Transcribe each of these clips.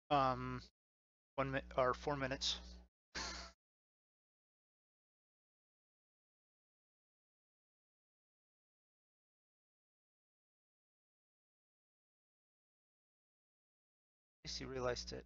1 minute or 4 minutes. At least he realized it.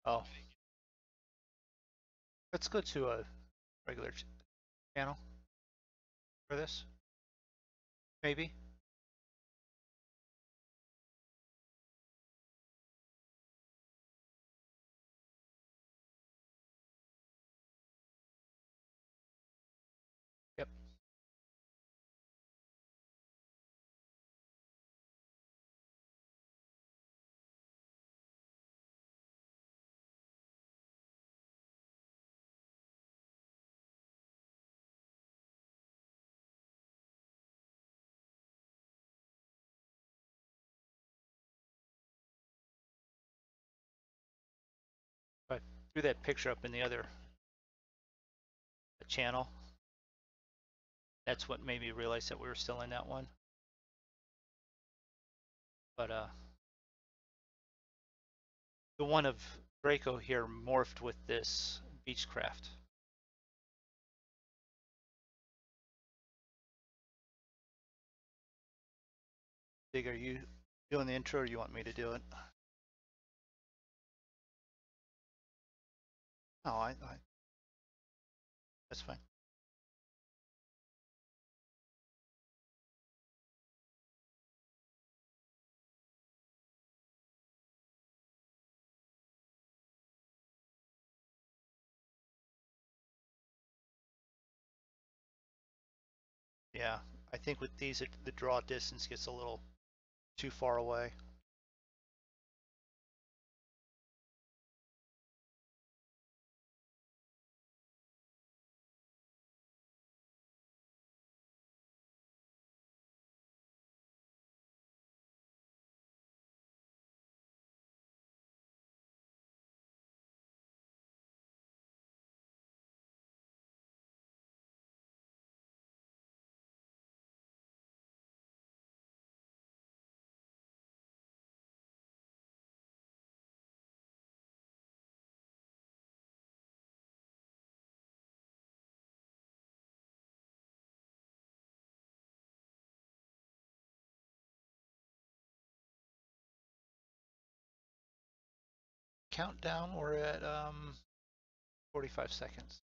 Oh, let's go to a regular channel for this, maybe. Yep. I threw that picture up in the other channel. That's what made me realize that we were still in that one. But the one of Draco here morphed with this Beechcraft. Dig, are you doing the intro or you want me to do it? No, I that's fine. Yeah, I think with these, the draw distance gets a little too far away. Countdown, we're at 45 seconds.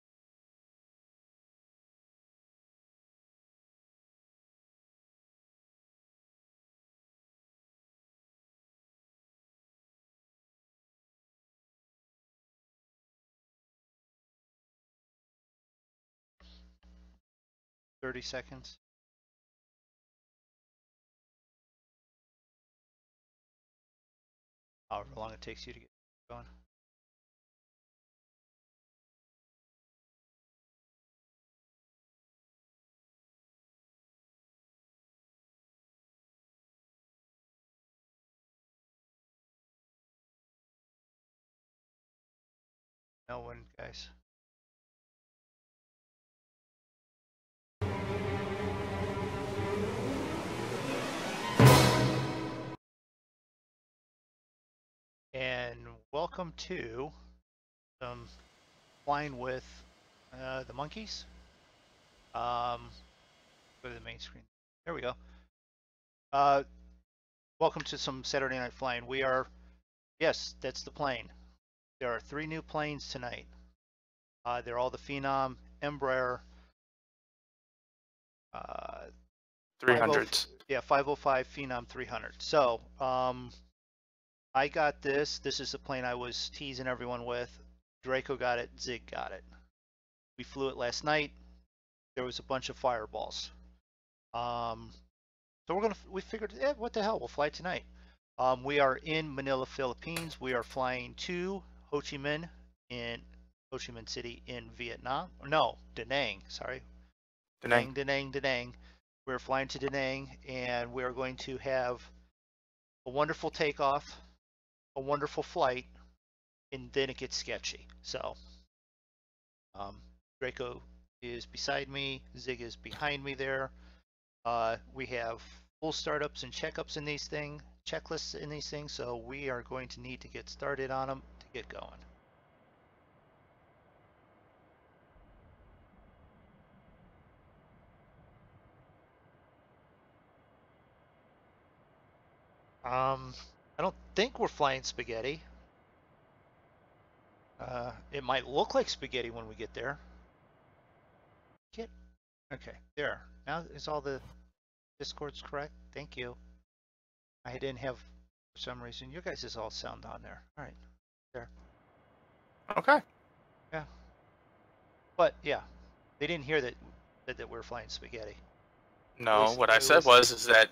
Thirty seconds. However long it takes you to get going. No one, guys. And welcome to some flying with the monkeys. Go to the main screen. There we go. Welcome to some Saturday Night Flying. We are, yes, that's the plane. There are 3 new planes tonight. They're all the Phenom Embraer 300s. Yeah, 505 Phenom 300. So, I got this. This is the plane I was teasing everyone with. Draco got it. Zig got it. We flew it last night. There was a bunch of fireballs. So we figured, what the hell? We'll fly tonight. We are in Manila, Philippines. We are flying to Ho Chi Minh in Ho Chi Minh City in Vietnam. No, Da Nang, sorry. Da Nang. Da Nang. We're flying to Da Nang, and we're going to have a wonderful takeoff, a wonderful flight, and then it gets sketchy. So, Draco is beside me, Zig is behind me there. We have full startups and checkups in these things, checklists in these things, so we are going to need to get started on them to get going. I don't think we're flying spaghetti. It might look like spaghetti when we get there. Okay, there. Now is all the Discord's correct? Thank you. I didn't have, for some reason, you guys is all sound on there. All right, there. Okay. Yeah. But yeah, they didn't hear that we're flying spaghetti. No, what I said was that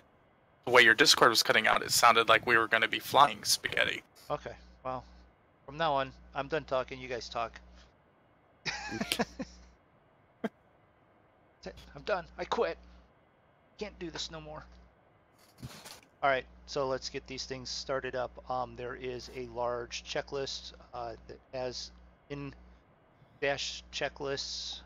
the way your Discord was cutting out, it sounded like we were going to be flying spaghetti. Okay, well, from now on, I'm done talking. You guys talk. I'm done. I quit. Can't do this no more. All right, so let's get these things started up. There is a large checklist that has in dash checklists,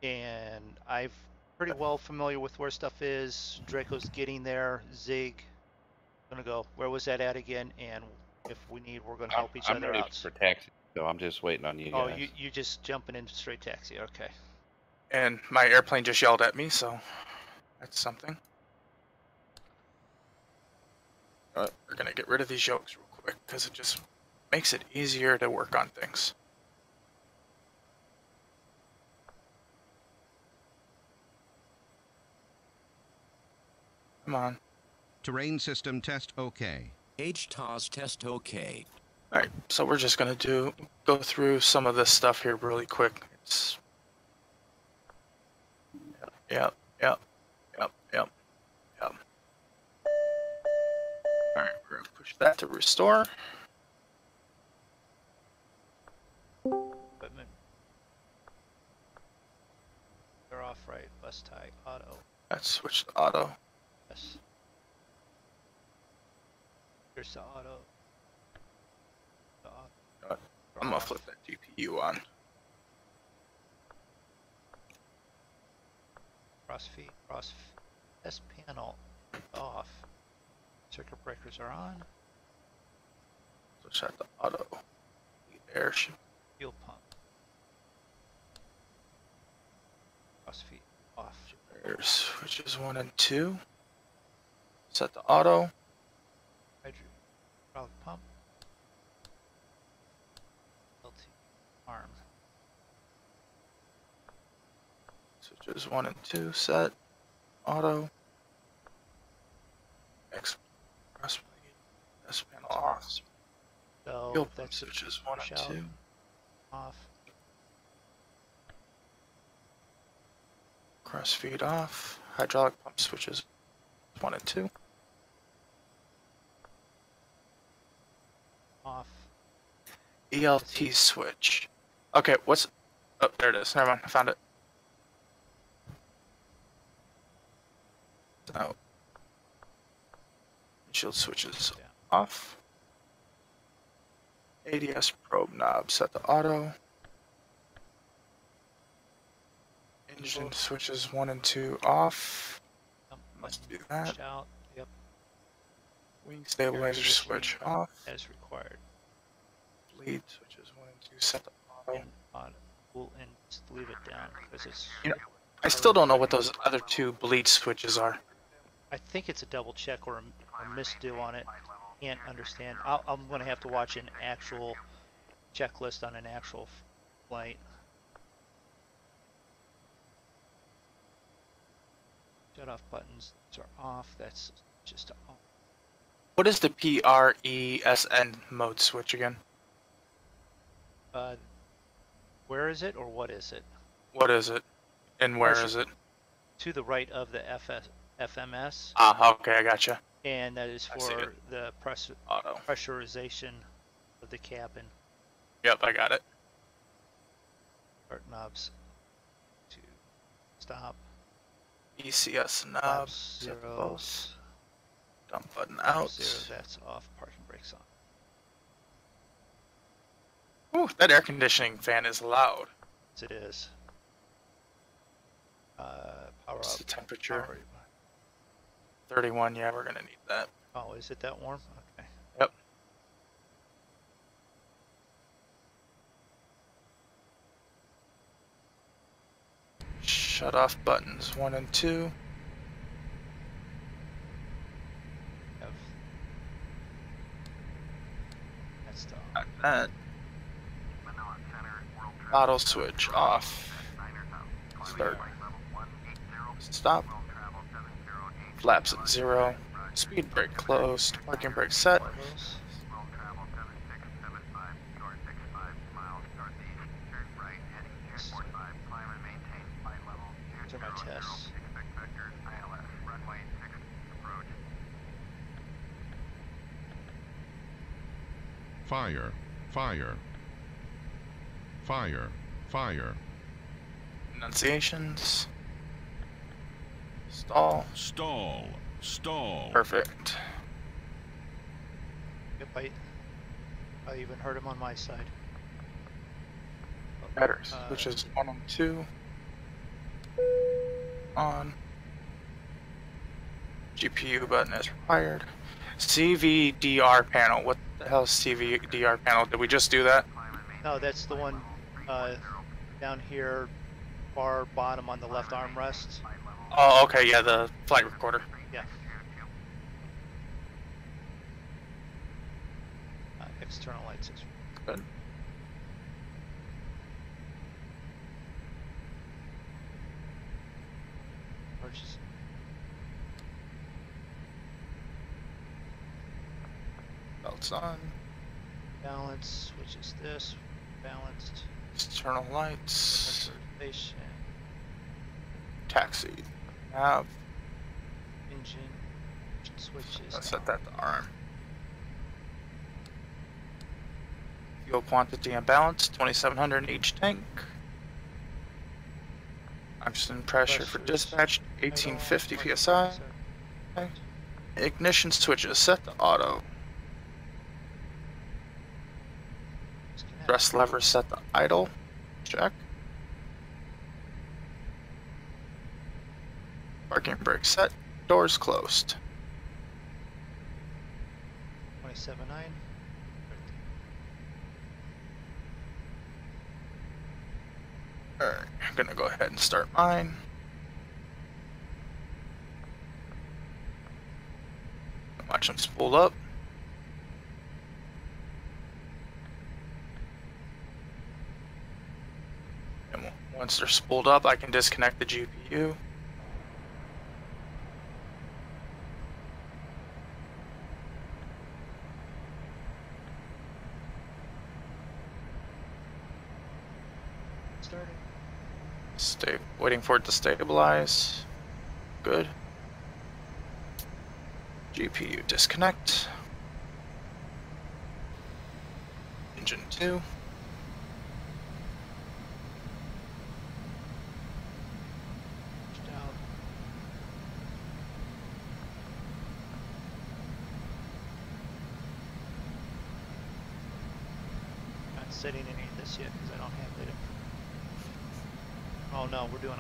and I'm pretty well familiar with where stuff is. Draco's getting there. Zig, gonna go. Where was that at again? And if we need, we're gonna help each other I'm ready out. for taxi, so I'm just waiting on you guys. Oh, you just jumping into straight taxi? Okay. And my airplane just yelled at me, so that's something. We're gonna get rid of these jokes real quick because it just makes it easier to work on things. Come on. Terrain system test OK. HTOS test OK. Alright, so we're just gonna go through some of this stuff here really quick. It's Yep. Alright, we're gonna push that to restore. Equipment. They're off right. Bus tag. Auto. Let's switch to auto. Yes. Here's the auto. I'm gonna flip that GPU on. Crossfeed. S panel off. Circuit breakers are on. Switch that to auto. The air should. Fuel pump. Crossfeed off. There's switches 1 and 2. Set to auto. Hydraulic pump. LT arm. Switches 1 and 2 set. Auto. X. S panel off. So Fuel pump that's switches 1 and out. 2. Off. Crossfeed off. Hydraulic pump switches 1 and 2. Off. ELT switch. Okay, what's... Oh, there it is. Never mind, I found it. Oh. Shield switches off. ADS probe knob set to auto. Engine switches 1 and 2 off. Must be that. Out. Yep. Wing stabilizer switch off. As required. Bleed switches 1 and 2 set to auto. And on. We'll and just leave it down because it's. You know, I still don't know what those other 2 bleed switches are. I think it's a double check or a misdo on it. Can't understand. I'm going to have to watch an actual checklist on an actual flight. Shut off buttons. These are off. That's just off. What is the PRESN mode switch again? Where is it or what is it? What is it? And where is it? To the right of the FMS. Ah, okay, I gotcha. And that is for the auto. pressurization the cabin. Yep, I got it. Start knobs to stop. ECS knob. Flaps, Set the zeros. both. Dump button Flaps, out. Zero, that's off. Parking brakes on. Ooh, that air conditioning fan is loud. Yes, it is. Power What's up. the temperature? Power. 31, yeah, we're gonna need that. Oh, is it that warm? Okay. Yep. Shut off buttons 1 and 2. That's the Got that. Auto switch off. Start. Stop. Flaps at 0. Speed brake closed. Parking brake set. those. These are my tests. Fire, fire. Fire, fire. Enunciations. Stall. Stall, stall. Perfect. Yep, I even heard him on my side. Batteries. Which is 1 and 2. On. GPU button is required. CVDR panel. What the hell is CVDR panel? Did we just do that? No, that's the one down here, far bottom on the left armrest. Oh, okay, yeah, the flight recorder. Yeah. External lights. Good. Purchase. Belts on. Balance, which is this. Balanced. External lights. Station. Taxi. Nav. Engine switches. Let's set that to arm. Fuel quantity and balance, 2,700 in each tank. Oxygen pressure for dispatch, 1850 psi. Ignition switches set to auto. Thrust lever set to idle. Check. Parking brake set. Doors closed. 27.9. Alright, I'm gonna go ahead and start mine. Watch them spool up. And once they're spooled up, I can disconnect the GPU. Started. Stay waiting for it to stabilize. Good. GPU disconnect. Engine 2. Pushed out. Not setting any of this yet because I don't have it. Oh no, I'm doing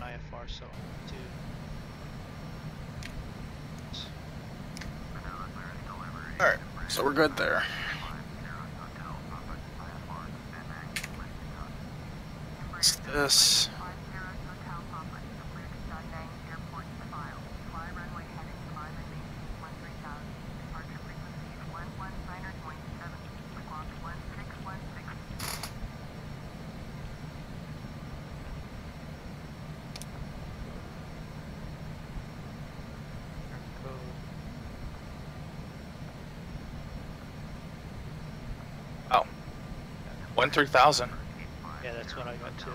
IFR, so do. Alright, so we're good there. What's this? Oh. 1-3000. Yeah, that's what I got too.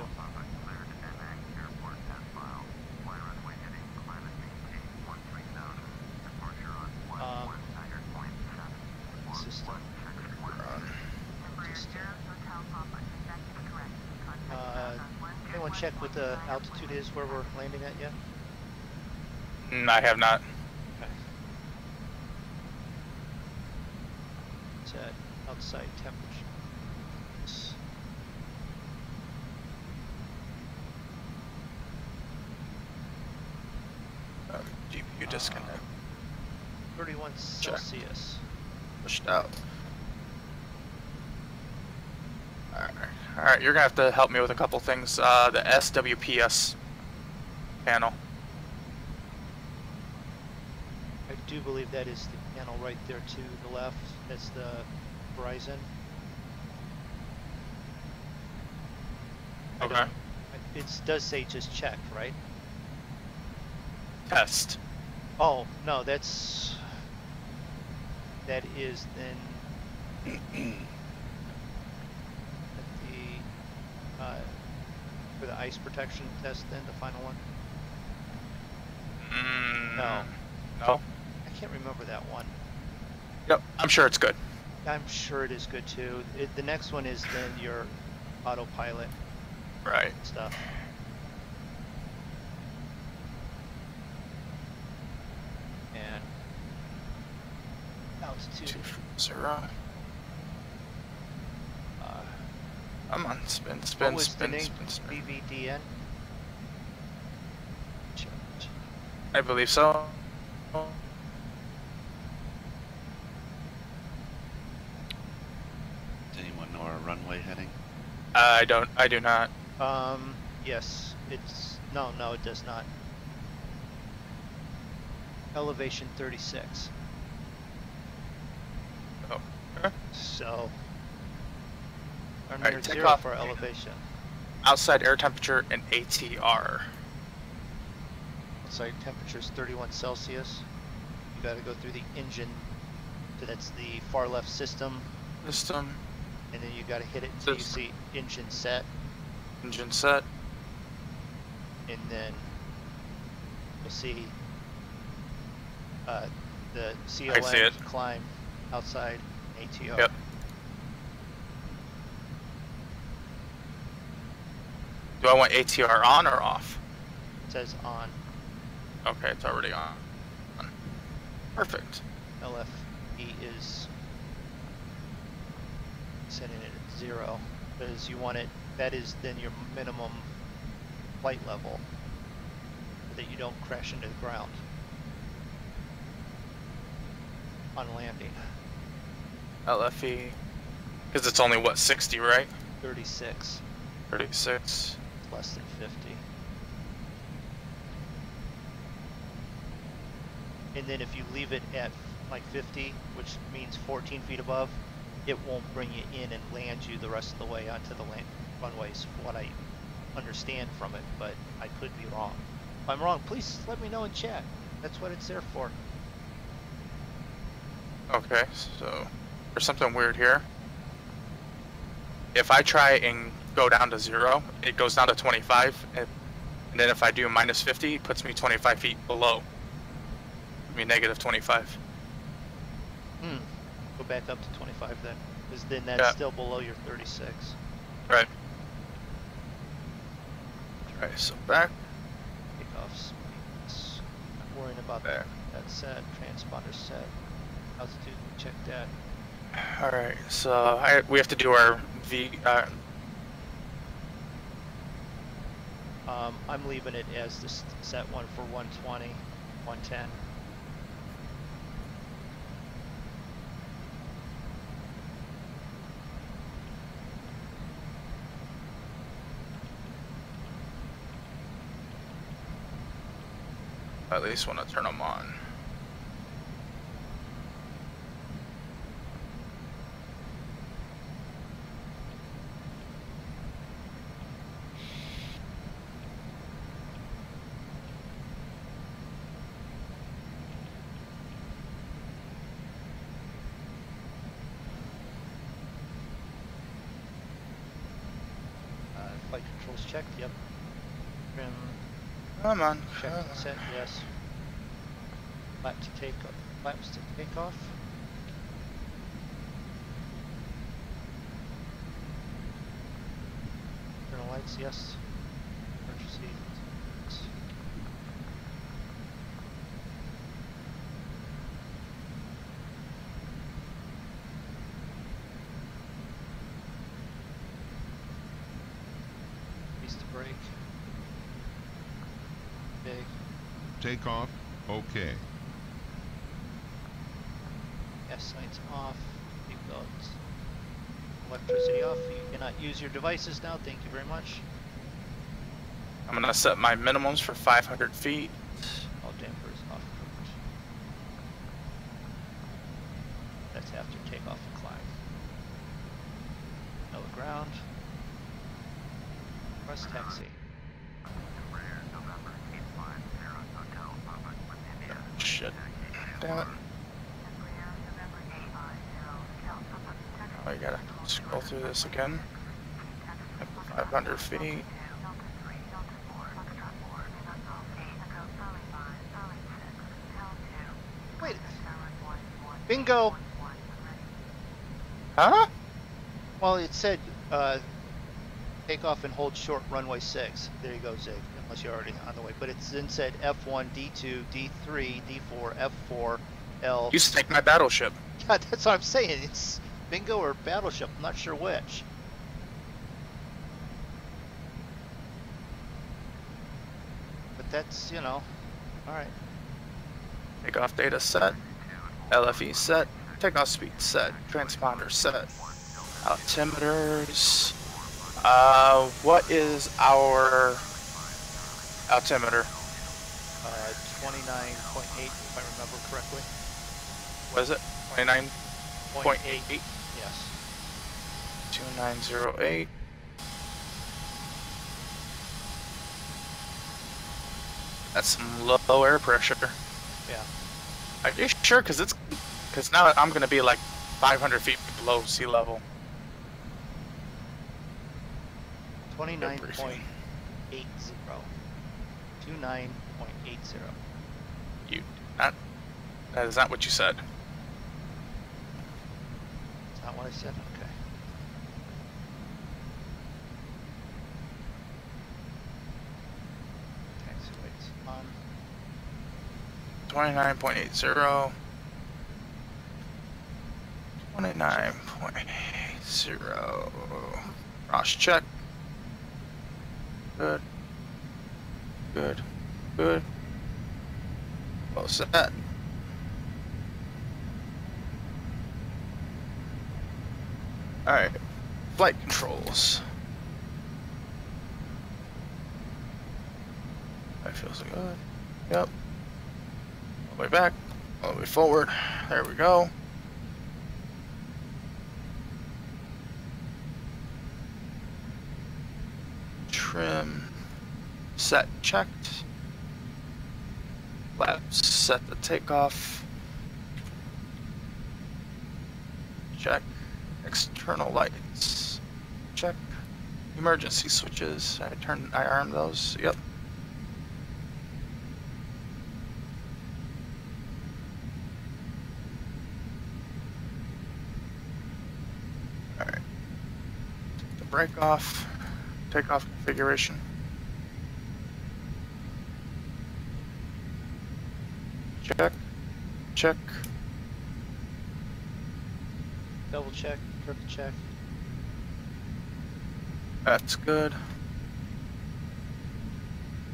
System. anyone check what the altitude is where we're landing at yet? I have not. Okay. Set outside temperature. GPU disconnect. 31 Celsius. Pushed out. Alright, you're gonna have to help me with a couple things. The SWPS panel. I do believe that is the panel right there to the left. That's the horizon. Okay. It does say just check, right? Test. Oh, no, that is then for the ice protection test then, the final one? No. No? I can't remember that one. Yep, I'm sure it's good. I'm sure it is good too. The next one is then your autopilot Right. stuff. And altitude. 2-0. Come on, spin, What spin, was spin, the name? spin, spin. VVDN? Checked. I believe so. Does anyone know our runway heading? I do not. Yes, no, it does not. Elevation 36. Oh. Okay. So, our Alright, near take zero off. for elevation. Outside air temperature and ATR. Outside temperature is 31 Celsius. You gotta go through the engine. So that's the far left system. System. And then you gotta hit it until you System. see engine set. Engine set. And then you'll see the see CLM it. climb outside ATR. Yep. Do I want ATR on or off? It says on. Okay, it's already on. Perfect. LFE is setting it at 0 because you want it, that is then your minimum flight level so that you don't crash into the ground on landing. LFE. Because it's only, what, 60, right? 36, 36. less than 50. And then if you leave it at like 50, which means 14 feet above, it won't bring you in and land you the rest of the way onto the runways, from what I understand from it, but I could be wrong. If I'm wrong, please let me know in chat. That's what it's there for. Okay, so there's something weird here. If I try and go down to 0, it goes down to 25, and then if I do minus 50, it puts me 25 feet below. I mean, negative 25. Go back up to 25 then, because then that's still below your 36. Right. Alright, so back. Takeoff speeds. Not worrying about Back. that set. Transponder set. Altitude, check that. Alright, so we have to do our I'm leaving it as the set one for 120, 110. I at least want to turn them on. Flight controls checked, yep. Trim, Come on. check set, yes. Flaps to take off. Internal lights, yes. emergency. Release the brake. Big. Takeoff, okay. Gas signs off. Seatbelts. Electricity off. You cannot use your devices now. Thank you very much. I'm gonna set my minimums for 500 feet. All dampers off. That's after takeoff and climb. Lower ground. Press taxi. Shit. Damn it. Oh, you gotta scroll through this again. 500 feet. Wait. Bingo! Huh? Well, it said, take off and hold short runway 6. There you go, Zig, unless you're already on the way. But it then said F1, D2, D3, D4, F4, L. You sank my battleship. God, that's what I'm saying. It's bingo or battleship. I'm not sure which. But that's, you know, alright. Takeoff data set. LFE set. Takeoff speed set. Transponder set. Altimeters. What is our altimeter? 29.8, if I remember correctly. What is it? 29.8? Yes. 2908. That's some low air pressure. Yeah. Are you sure? Because now I'm gonna be like 500 feet below sea level. 29.80. 29.80. That is not what you said. That's not what I said? Okay. Taxi lights on. 29.80. 29.80. Cross check. Good. Good. Good. Well set. Alright. Flight controls. That feels good. Yep. All the way back. All the way forward. There we go. Trim. Set checked. Flaps set to takeoff. Check. External lights. Check. Emergency switches. I armed those. Yep. Alright. The brake off. Takeoff configuration. Check. Check. Double check, triple check. That's good.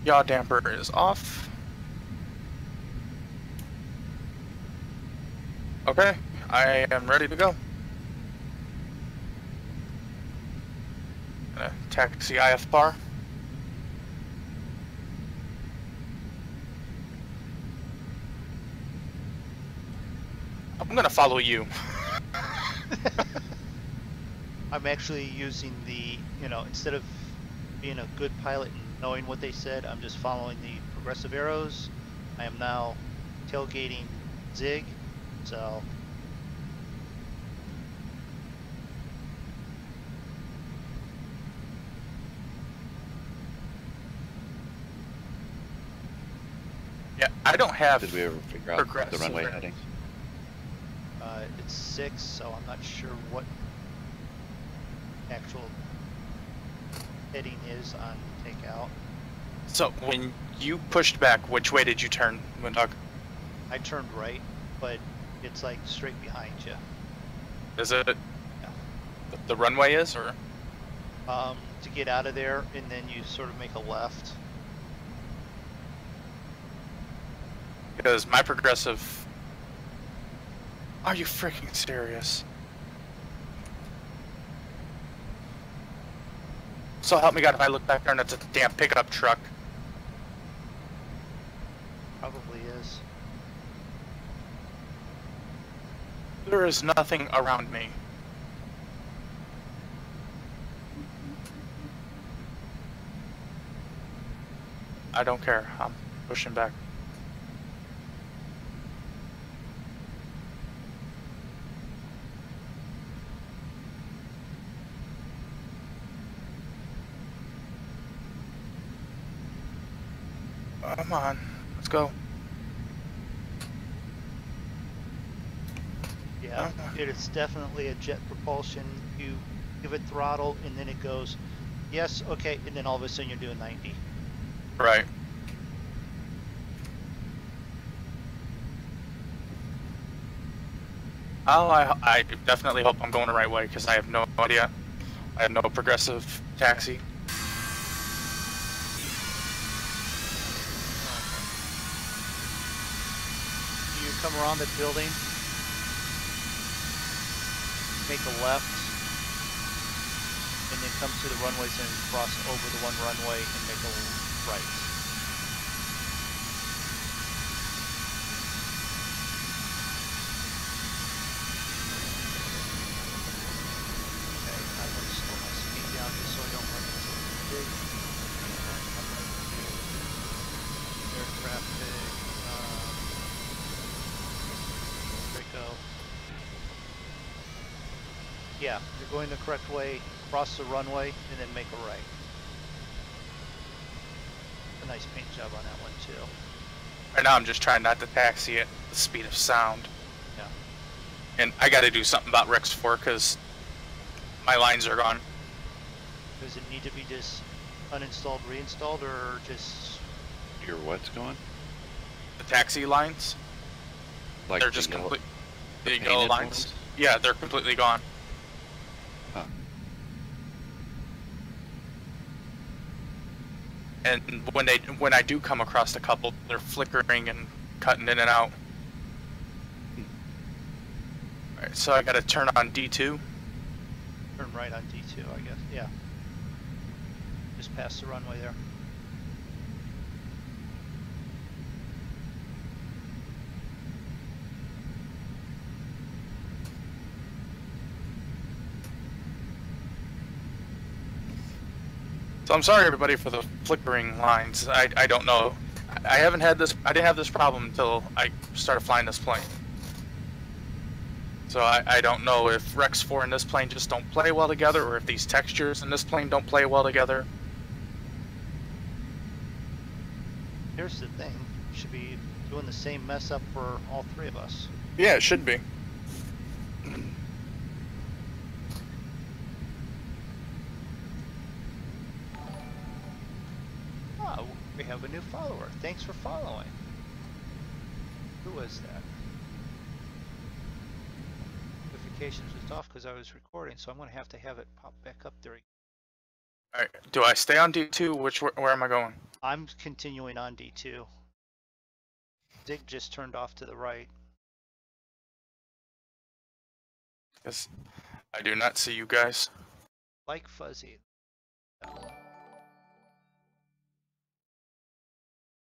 Yaw damper is off. Okay, I am ready to go. Gonna taxi IFR. I'm gonna follow you. I'm actually using the, you know, instead of being a good pilot and knowing what they said, I'm just following the progressive arrows. I am now tailgating Zig, so. Yeah, I don't have. Did we ever figure out the progressive runway arrows. heading? It's 6, so I'm not sure what actual heading is on takeout. So when you pushed back, which way did you turn, MoonDog? I turned right, but it's like straight behind you. Is it Yeah. the runway is, or? To get out of there, and then you sort of make a left. Because my progressive. Are you freaking serious? So help me God, if I look back there and it's a damn pickup truck. Probably is. There is nothing around me. I don't care. I'm pushing back. Come on, let's go. Yeah, it's definitely a jet propulsion. You give it throttle, and then it goes, yes, okay, and then all of a sudden you're doing 90. Right. Oh, I definitely hope I'm going the right way because I have no idea. I have no progressive taxi. You come around the building, make a left, and then come to the runways and cross over the one runway and make a right. Okay, I'm going to slow my speed down just so I don't run into the big air traffic. Draco. Yeah, you're going the correct way, cross the runway, and then make a right. A nice paint job on that one too. Right now I'm just trying not to taxi at the speed of sound. Yeah. And I gotta do something about Rex 4 because my lines are gone. Does it need to be just uninstalled, reinstalled, or just... Your what's going? The taxi lines, Like they're the just yellow- complete. the The yellow painted lines. ones? Yeah, they're completely gone. Huh. And when I do come across a couple, they're flickering and cutting in and out. Alright, so I gotta turn on D2. Turn right on D2, I guess. Yeah. Just past the runway there. So I'm sorry everybody for the flickering lines. I don't know. I haven't had this, I didn't have this problem until I started flying this plane. So I don't know if Rex 4 and this plane just don't play well together, or if these textures in this plane don't play well together. Here's the thing. You should be doing the same mess up for all three of us. Yeah, it should be. Oh, we have a new follower. Thanks for following. Who was that? Notifications was off because I was recording, so I'm going to have it pop back up there. Alright, do I stay on D2? Where am I going? I'm continuing on D2. Zig just turned off to the right. Because I do not see you guys. Like fuzzy.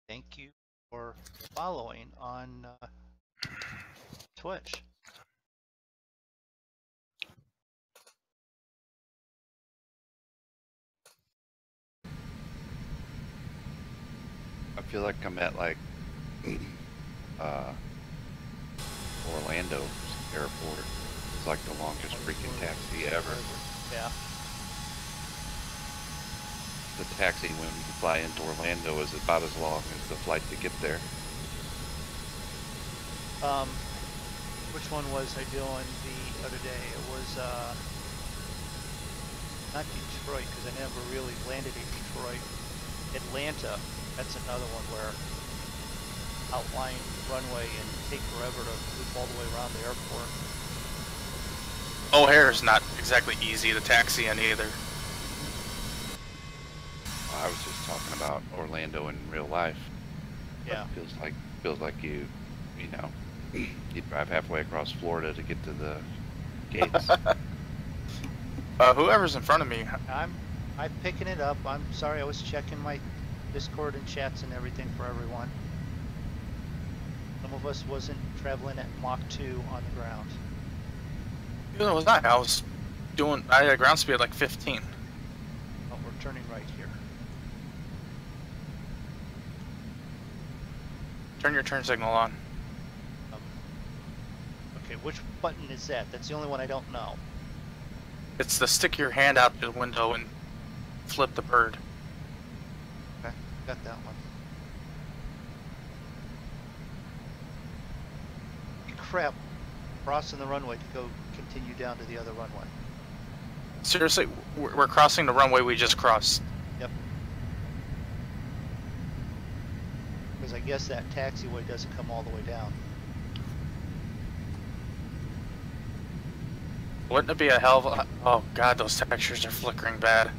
Thank you for following on Twitch. I feel like I'm at like Orlando airport. It's like the longest freaking taxi ever. Yeah. The taxi when you fly into Orlando is about as long as the flight to get there. Which one was I doing the other day? It was not Detroit, because I never really landed in Detroit. Atlanta, that's another one where outline runway and take forever to loop all the way around the airport. O'Hare's not exactly easy to taxi in either. I was just talking about Orlando in real life. Yeah. Feels like you know, you drive halfway across Florida to get to the gates. Whoever's in front of me. I'm picking it up. I'm sorry, I was checking my Discord and chats and everything for everyone. Some of us wasn't traveling at Mach 2 on the ground. Neither was I. I had a ground speed at like 15. Oh, we're turning right here. Turn your turn signal on. Okay, which button is that? That's the only one I don't know. It's the stick your hand out the window and flip the bird. Okay, got that one. Crap, crossing the runway to go continue down to the other runway. Seriously, we're crossing the runway we just crossed. Yep. Because I guess that taxiway doesn't come all the way down. Wouldn't it be a hell of a... Oh god, those textures are flickering bad.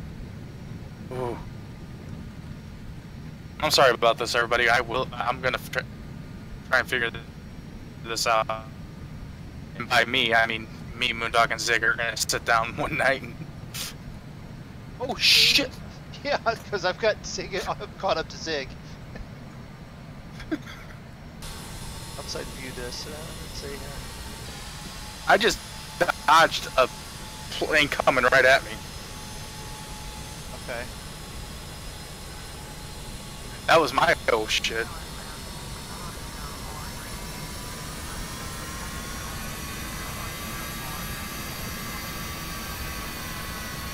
Ooh. I'm sorry about this, everybody. I'm gonna try and figure this out. And by me, I mean me, MoonDog, and Zig are gonna sit down one night and... Oh shit! Yeah, because I've got Zig, I'm caught up to Zig. Outside view this, let's see here. I just dodged a plane coming right at me. Okay. That was my oh shit.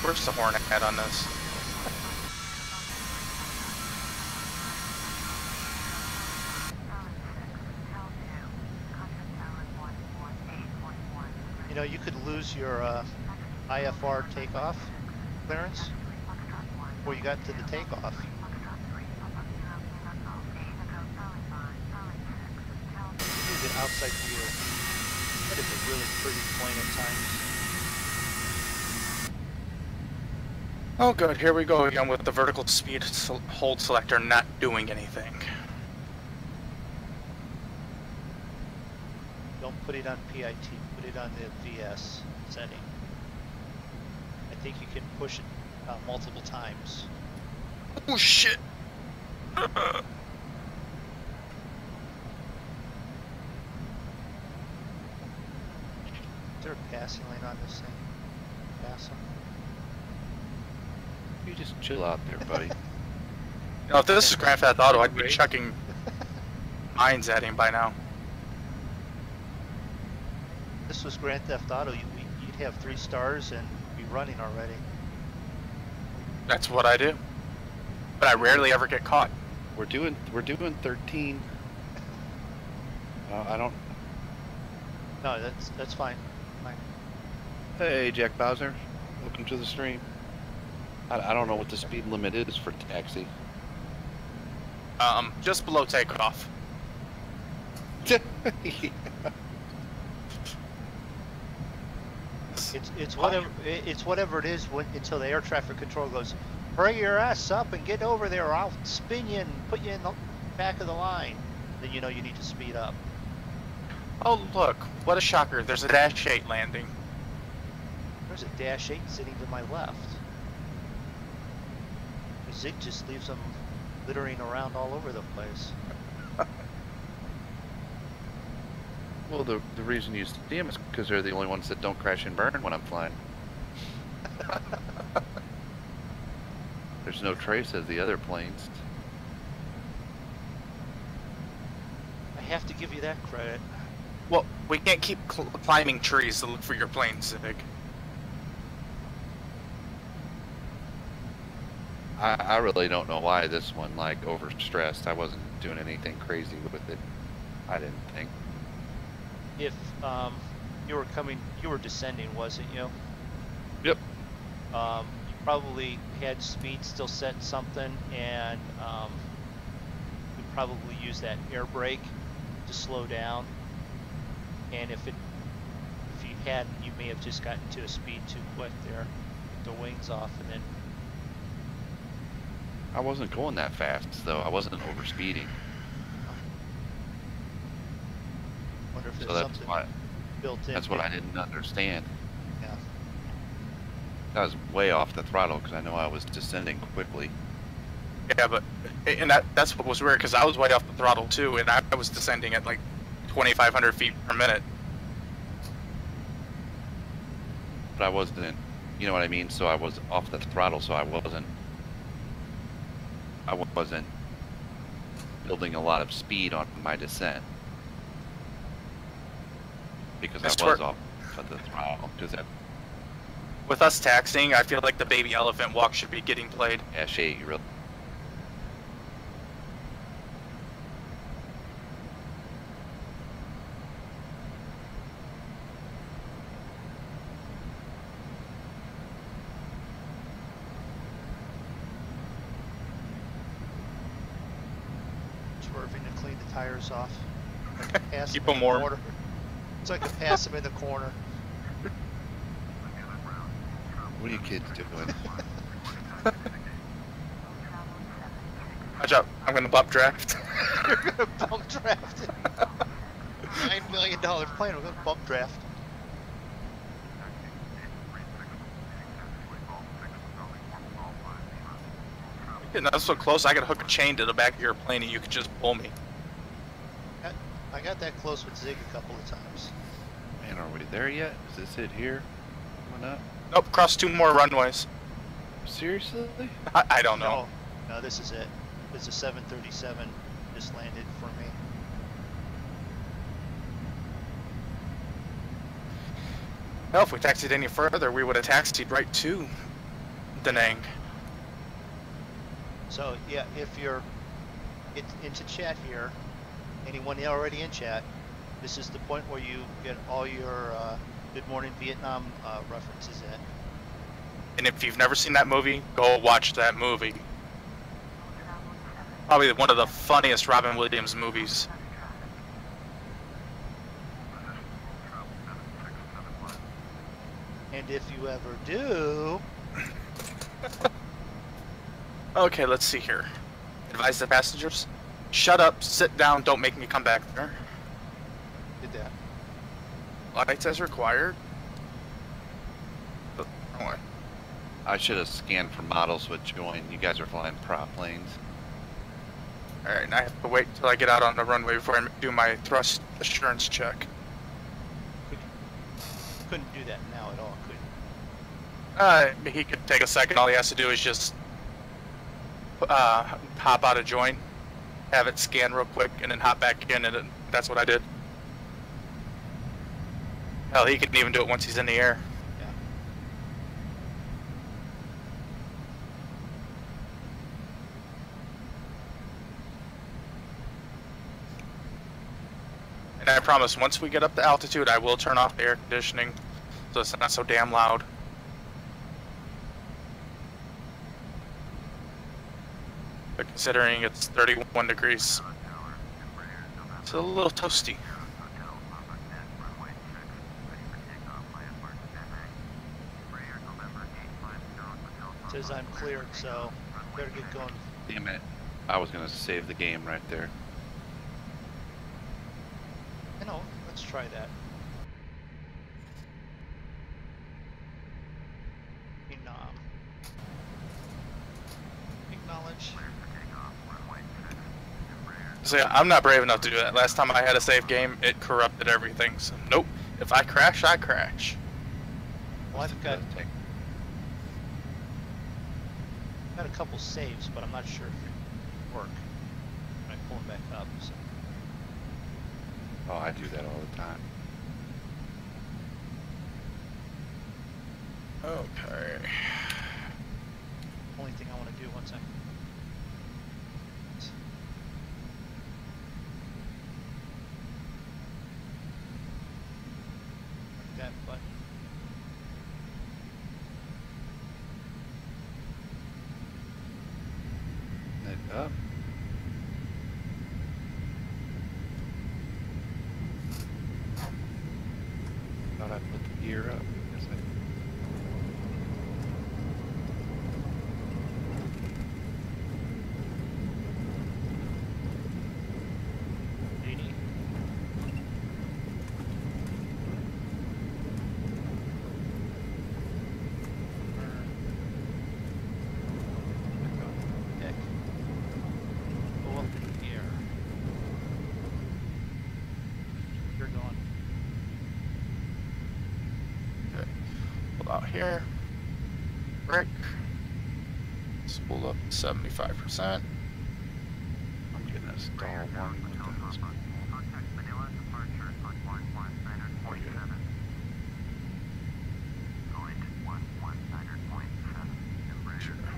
Where's the horn at on this? You know, you could lose your IFR takeoff clearance before you got to the takeoff. The outside view. That is a really pretty plane at times. Oh good, here we go again with the vertical speed hold selector not doing anything. Don't put it on PIT, put it on the VS setting. I think you can push it multiple times. Oh shit! Is there a passing lane on this thing? Pass them. You just chill out there, buddy. You know, if this is Grand Theft Auto, I'd be chucking mines at him by now. This was Grand Theft Auto, you'd have 3 stars and be running already. That's what I do. But I rarely ever get caught. We're doing 13. I don't. No, that's fine. Fine. Hey, Jack Bowser, welcome to the stream. I don't know what the speed limit is for taxi. Just below takeoff. It's whatever it is until the air traffic control goes, hurry your ass up and get over there or I'll spin you and put you in the back of the line. Then you know you need to speed up. Oh look, what a shocker, there's a Dash 8 landing. There's a Dash 8 sitting to my left. Zig just leaves them littering around all over the place. Well, the reason you see them is because they're the only ones that don't crash and burn when I'm flying. There's no trace of the other planes. I have to give you that credit. Well, we can't keep climbing trees to look for your planes, Zig. I really don't know why this one, like, overstressed. I wasn't doing anything crazy with it. I didn't think. If you were descending, wasn't you? Yep. probably had speed still set something, and we'd probably use that air brake to slow down. And if you hadn't, you may have just gotten to a speed too quick there, the wings off, and then. I wasn't going that fast, though. I wasn't over speeding. Wonder if So there's that's something why. built in. That's what I didn't understand. Yeah. I was way off the throttle because I know I was descending quickly. Yeah, but and that's what was weird because I was way off the throttle too, and I was descending at like 2,500 feet per minute. But I wasn't, you know what I mean? So I was off the throttle, so I wasn't building a lot of speed on my descent. Because I was off of the throttle. With us taxiing, I feel like the baby elephant walk should be getting played. Yeah, Shay, you really. Swerving to clean the tires off. Like a pass Keep them in them the warm. corner. It's like a pass them in the corner. What are you kids doing? Watch out, I'm gonna bump draft. You're gonna bump draft it. $9 million plane, we're gonna bump draft. Getting up so close, I could hook a chain to the back of your plane and you could just pull me. I got that close with Zig a couple of times. Man, are we there yet? Is this it here? Coming up? Nope, cross 2 more runways. Seriously? I don't know. No, this is it. There's a 737 just landed for me. Well, if we taxied any further, we would have taxied right to Danang. So yeah, if you're into chat here, anyone already in chat, this is the point where you get all your Good Morning Vietnam references in. And if you've never seen that movie, go watch that movie. Probably one of the funniest Robin Williams movies. And if you ever do... Okay, let's see here. Advise the passengers. Shut up, sit down, don't make me come back there. Did that. Lights as required. Oh, wrong way. I should have scanned for models with join. You guys are flying prop planes. Alright, now I have to wait until I get out on the runway before I do my thrust assurance check. Couldn't do that now at all, could you? He could take a second. All he has to do is just hop out of join, have it scan real quick, and then hop back in, and that's what I did. Hell, he can even do it once he's in the air. Yeah. And I promise, once we get up to altitude, I will turn off the air conditioning so it's not so damn loud. But considering it's 31 degrees, it's a little toasty. Says I'm cleared, so better get going. Damn it. I was going to save the game right there. I know, let's try that. Acknowledge. So yeah, I'm not brave enough to do that. Last time I had a save game, it corrupted everything. So nope. If I crash, I crash. Well, I've got a couple saves, but I'm not sure if they work when I pull them back up. So. Oh, I do that all the time. Okay. Only thing I want to do once I. Like that button. up. Thought I put the gear up. Guess I... Here, brake, spool up to 75%. I'm getting a stall warning with this.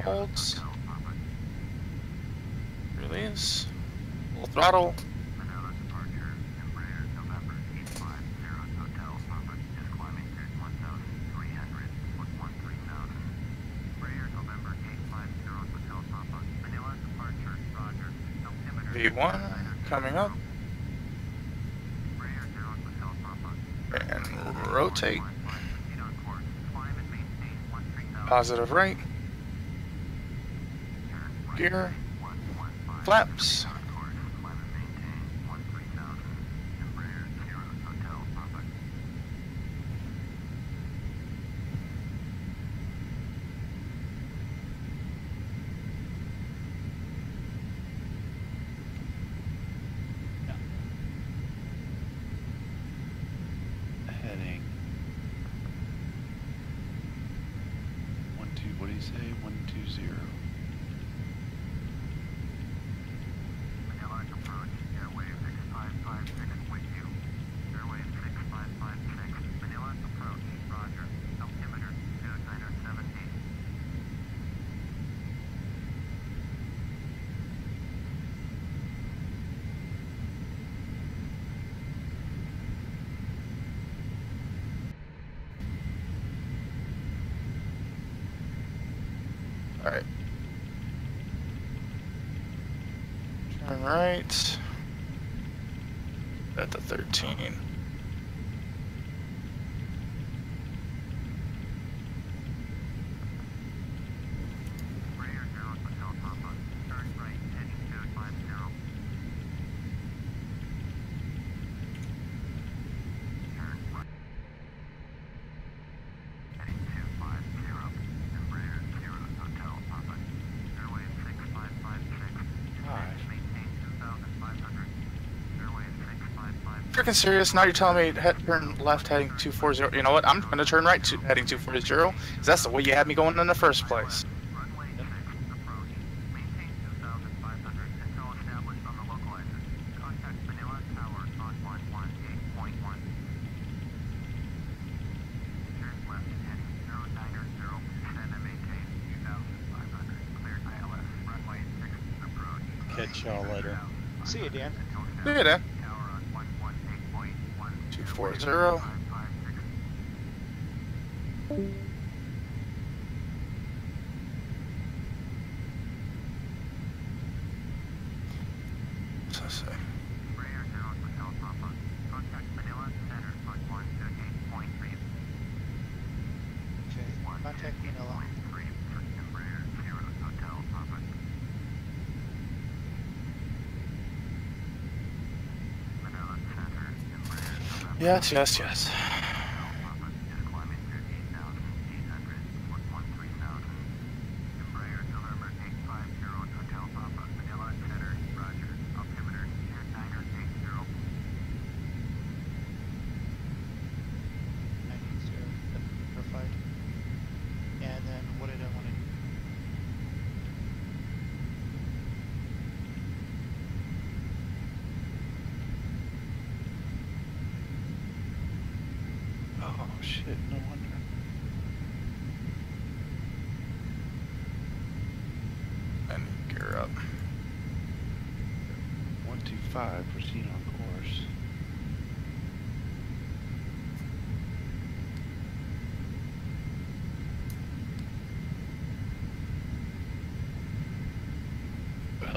Holds, release, full throttle. V1 coming up, and rotate, positive right, gear, flaps, Heading 12. What do you say? 120. Manila approach, airwave 6556 with you. Airwave 6556. Manila approach, roger. Altimeter 2917. all right. Turn right at the 13. Brayer 0 Hotel Papa. Turn right, heading 250. Turn right. Heading 250. Embraer 0 Hotel Papa. Airway 6556. Maintain 2500. Airway 6556. Freaking serious? Now you're telling me turn left heading 240. You know what? I'm going to turn right to heading 240. Because that's the way you had me going in the first place. Runway 6 approach. Maintain 2500 until established on the localizer. Contact Manila Tower on 118.1. Turn left heading 090. Descend and maintain 2500. Cleared ILS. Runway 6 approach. Catch y'all later. See you, Dan. See you, Dan. Tower on 118.1. 240. So say. Brayer 0 Hotel Papa. Contact Manila Center on 128.3. Okay, contact Manila. 1.3 for Embraer 0 Hotel Papa. Manila Center, Embraer November. Yes, yes, yes. Papa is climbing 38,800, 113,000. Embraer November 850 Hotel Papa. Manila Center, roger. Altimeter 2980. I need to verified. And then what did I want to do? Oh shit, no wonder. And gear up. 125, proceed on course.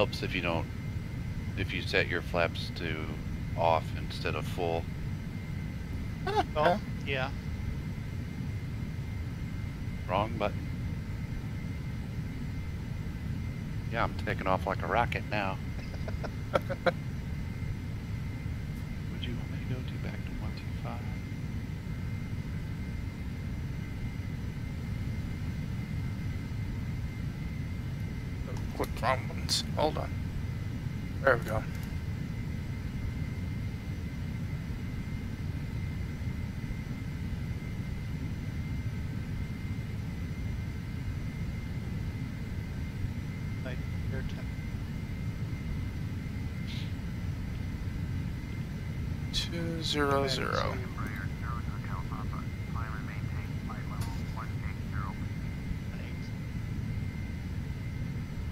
helps if you set your flaps to off instead of full. Oh, yeah. Wrong button. Yeah, I'm taking off like a rocket now. Would you want me to go to back to 125? Click wrong buttons. Hold on. There we go. Like, air temp. 200.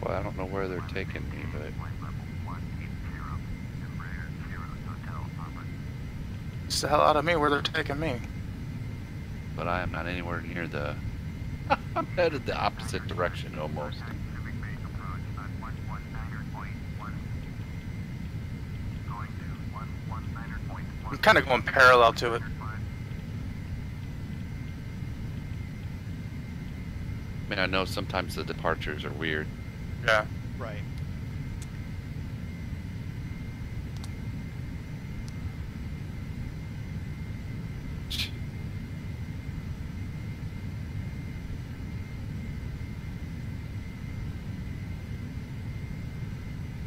Well, I don't know where they're taking me, but It's the hell out of me where they're taking me. I am not anywhere near the. I'm headed the opposite direction almost. I'm kind of going parallel to it. I mean, I know sometimes the departures are weird. Yeah. Right.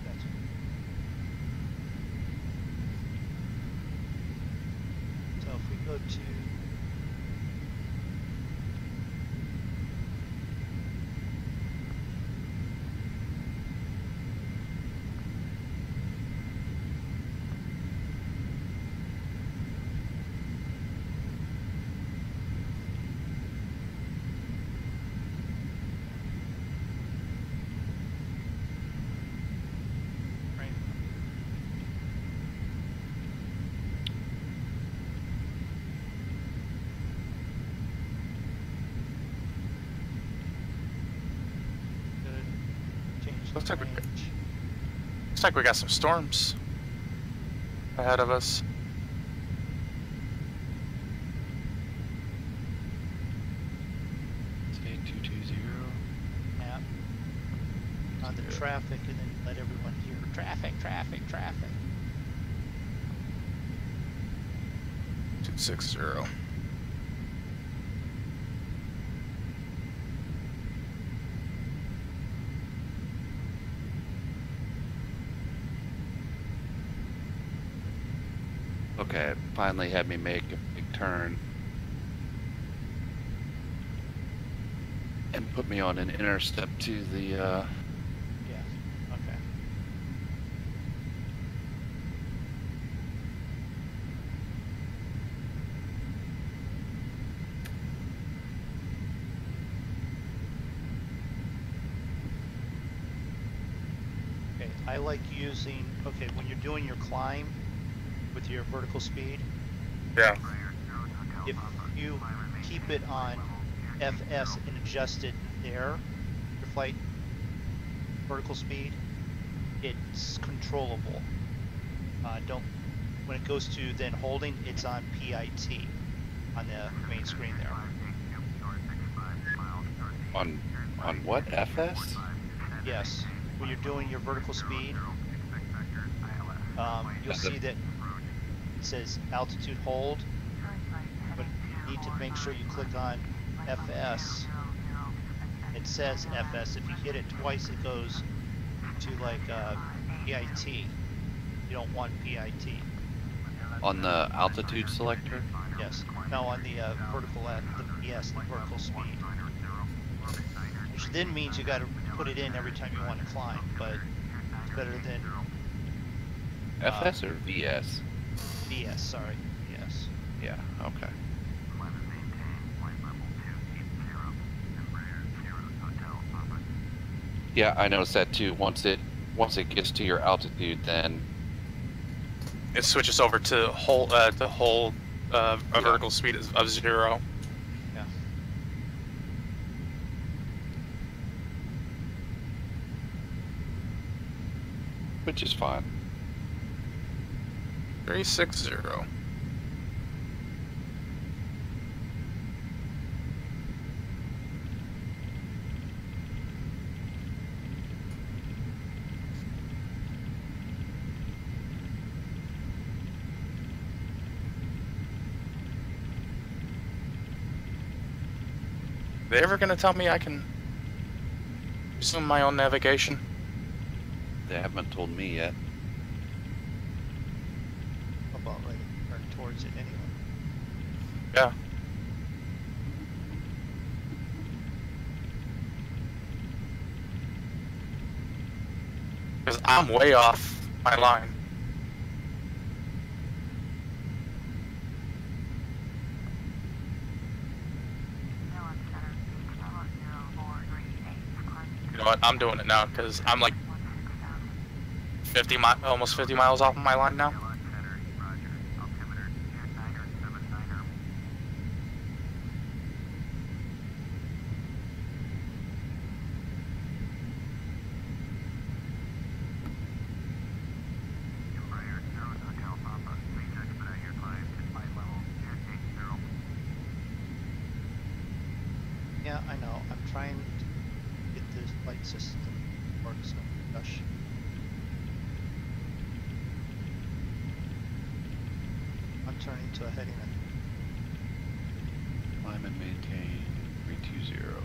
That's so if we go to right. Good. Change Looks the like we- range. Looks like we got some storms ahead of us. Say 220. Map on the traffic, and then let everyone hear traffic, traffic, traffic. 260. Okay, it finally had me make a big turn and put me on an intercept to the Yeah. Okay. Okay. I like using. Okay, when you're doing your climb with your vertical speed, Yeah. if you keep it on FS and adjust it there, your flight vertical speed, it's controllable. Don't, when it goes to then holding, it's on PIT on the main screen there. on what, FS? Yes, when you're doing your vertical speed, you'll see that it says altitude hold, but you need to make sure you click on FS. It says FS. If you hit it twice, it goes to like PIT. You don't want PIT. On the altitude selector? Yes. No, on the vertical yes, the vertical speed. Which then means you got to put it in every time you want to climb, but it's better than FS or VS? VS. Sorry, VS. Yeah, okay. Yeah, I noticed that too. Once it gets to your altitude, then It switches over to hold a Yeah. vertical speed of 0. Yeah. which is fine. 360. They ever gonna tell me I can resume my own navigation? They haven't told me yet. About ready to turn towards it anyway. Yeah. Because I'm way off my line. You know what? I'm doing it now because I'm like 50 almost 50 miles off of my line now. Yeah, I know. I'm trying to get this light system to work, so gosh. I'm turning to a heading. Climb and maintain 320.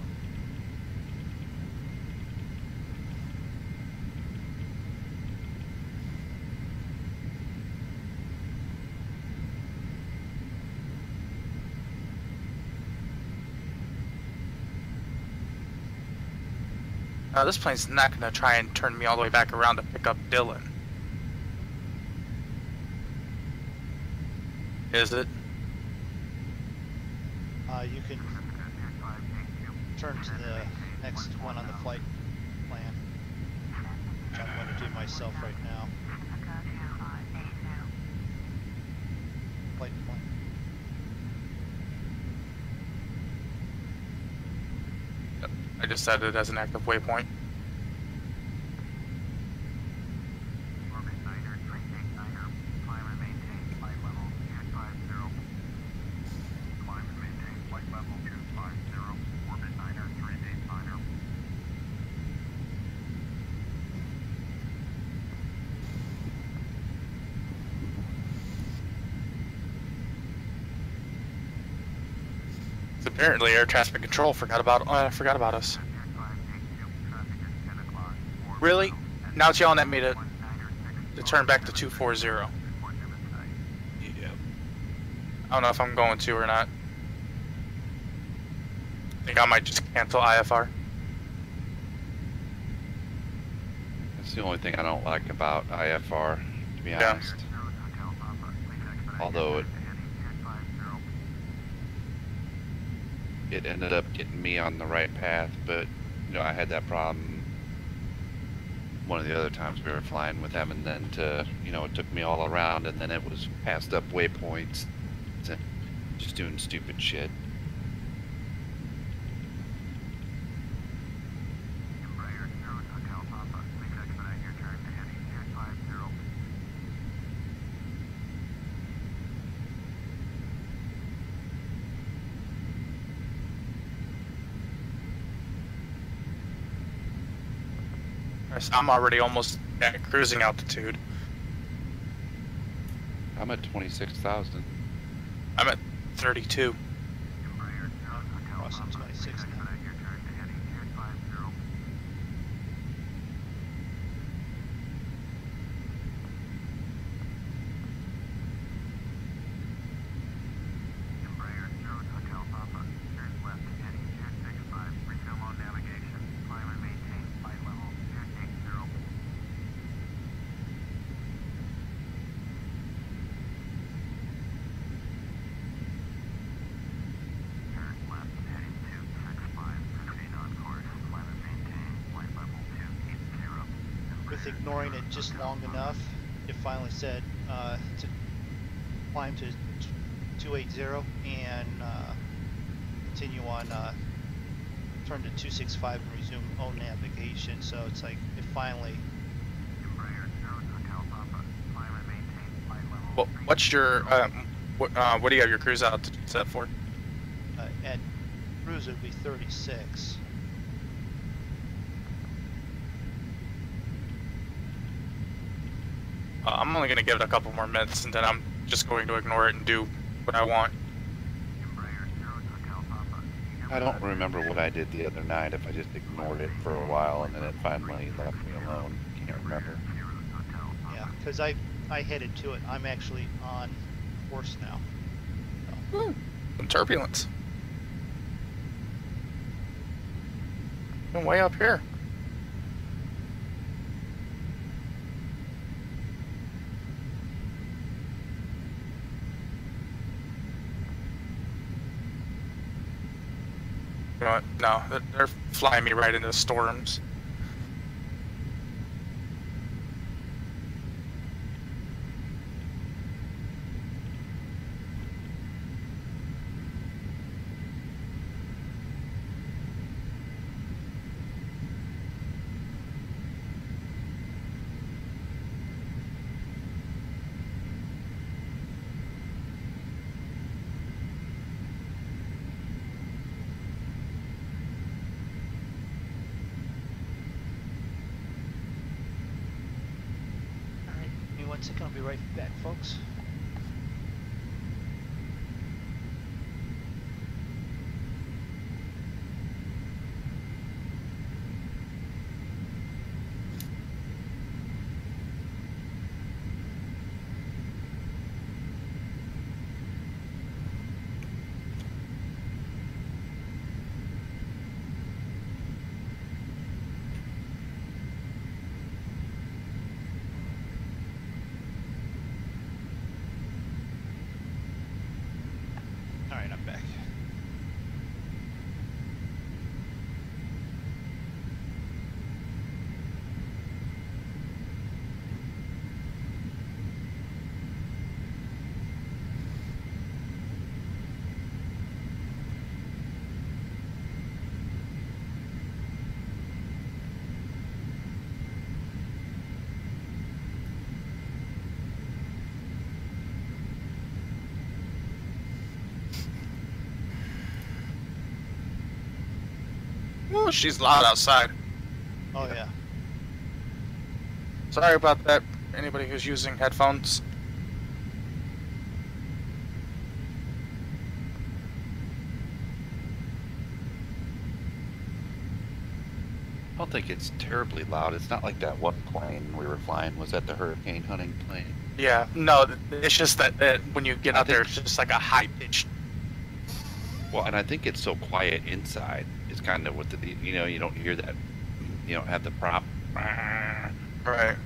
This plane's not gonna try and turn me all the way back around to pick up Dylan. Is it? You can turn to the next one on the flight plan, which I'm going to do myself right now. Flight plan. Yep. I just set it as an active waypoint. Apparently, air traffic control forgot about us. Really? Now it's yelling at me to turn back to 240. Yep. I don't know if I'm going to or not. I think I might just cancel IFR. That's the only thing I don't like about IFR, to be honest. Although it ended up getting me on the right path, but you know, I had that problem one of the other times we were flying with them, and then you know, it took me all around, and then it was passed up waypoints and just doing stupid shit. I'm already almost at cruising altitude. I'm at 26,000. I'm at 32. Crossing 26 now. With ignoring it just long enough, it finally said to climb to 280 and continue on, turn to 265 and resume own navigation. So it's like it finally What's your what do you have your cruise out set for? At cruise it would be 36. I'm only going to give it a couple more minutes, and then I'm just going to ignore it and do what I want. I don't remember what I did the other night, if I just ignored it for a while and then it finally left me alone. Can't remember. Yeah, because I headed to it. I'm actually on course now. So. Some turbulence. I'm way up here. You know what? No, they're flying me right into storms. Alright, give me 1 second, I'll be right back, folks. Alright, I'm back. Oh, she's loud outside. Oh yeah. Sorry about that, anybody who's using headphones. I don't think it's terribly loud. It's not like that one plane we were flying was that the hurricane hunting plane. Yeah, no, it's just that when you get I out there, think- it's just like a high pitched. Well, and I think it's so quiet inside. It's kind of what the, you know, you don't hear that, you don't have the prop. Right.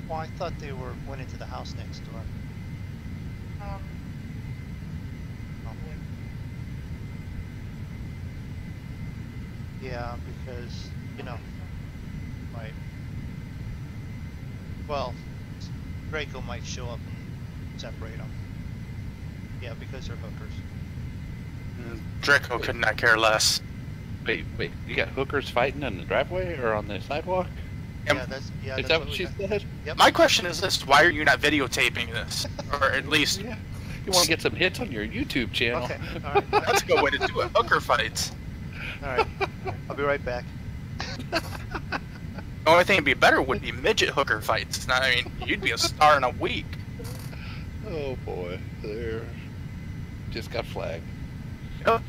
Well, I thought they went into the house next door. Oh. Yeah, because, you know, right. Well, Draco might show up and separate them. Yeah, because they're hookers. Draco could not care less. Wait, you got hookers fighting in the driveway or on the sidewalk? Yeah, that's Is that's that what what we she got. said? Yep. My question is this: why are you not videotaping this, or at least Yeah. You want to get some hits on your YouTube channel? Okay, alright. that's a good way to do it? Hooker fights. Alright. I'll be right back. The only thing that'd be better would be midget hooker fights. Now, I mean, you'd be a star in a week. Oh boy, there. Just got flagged. Yep.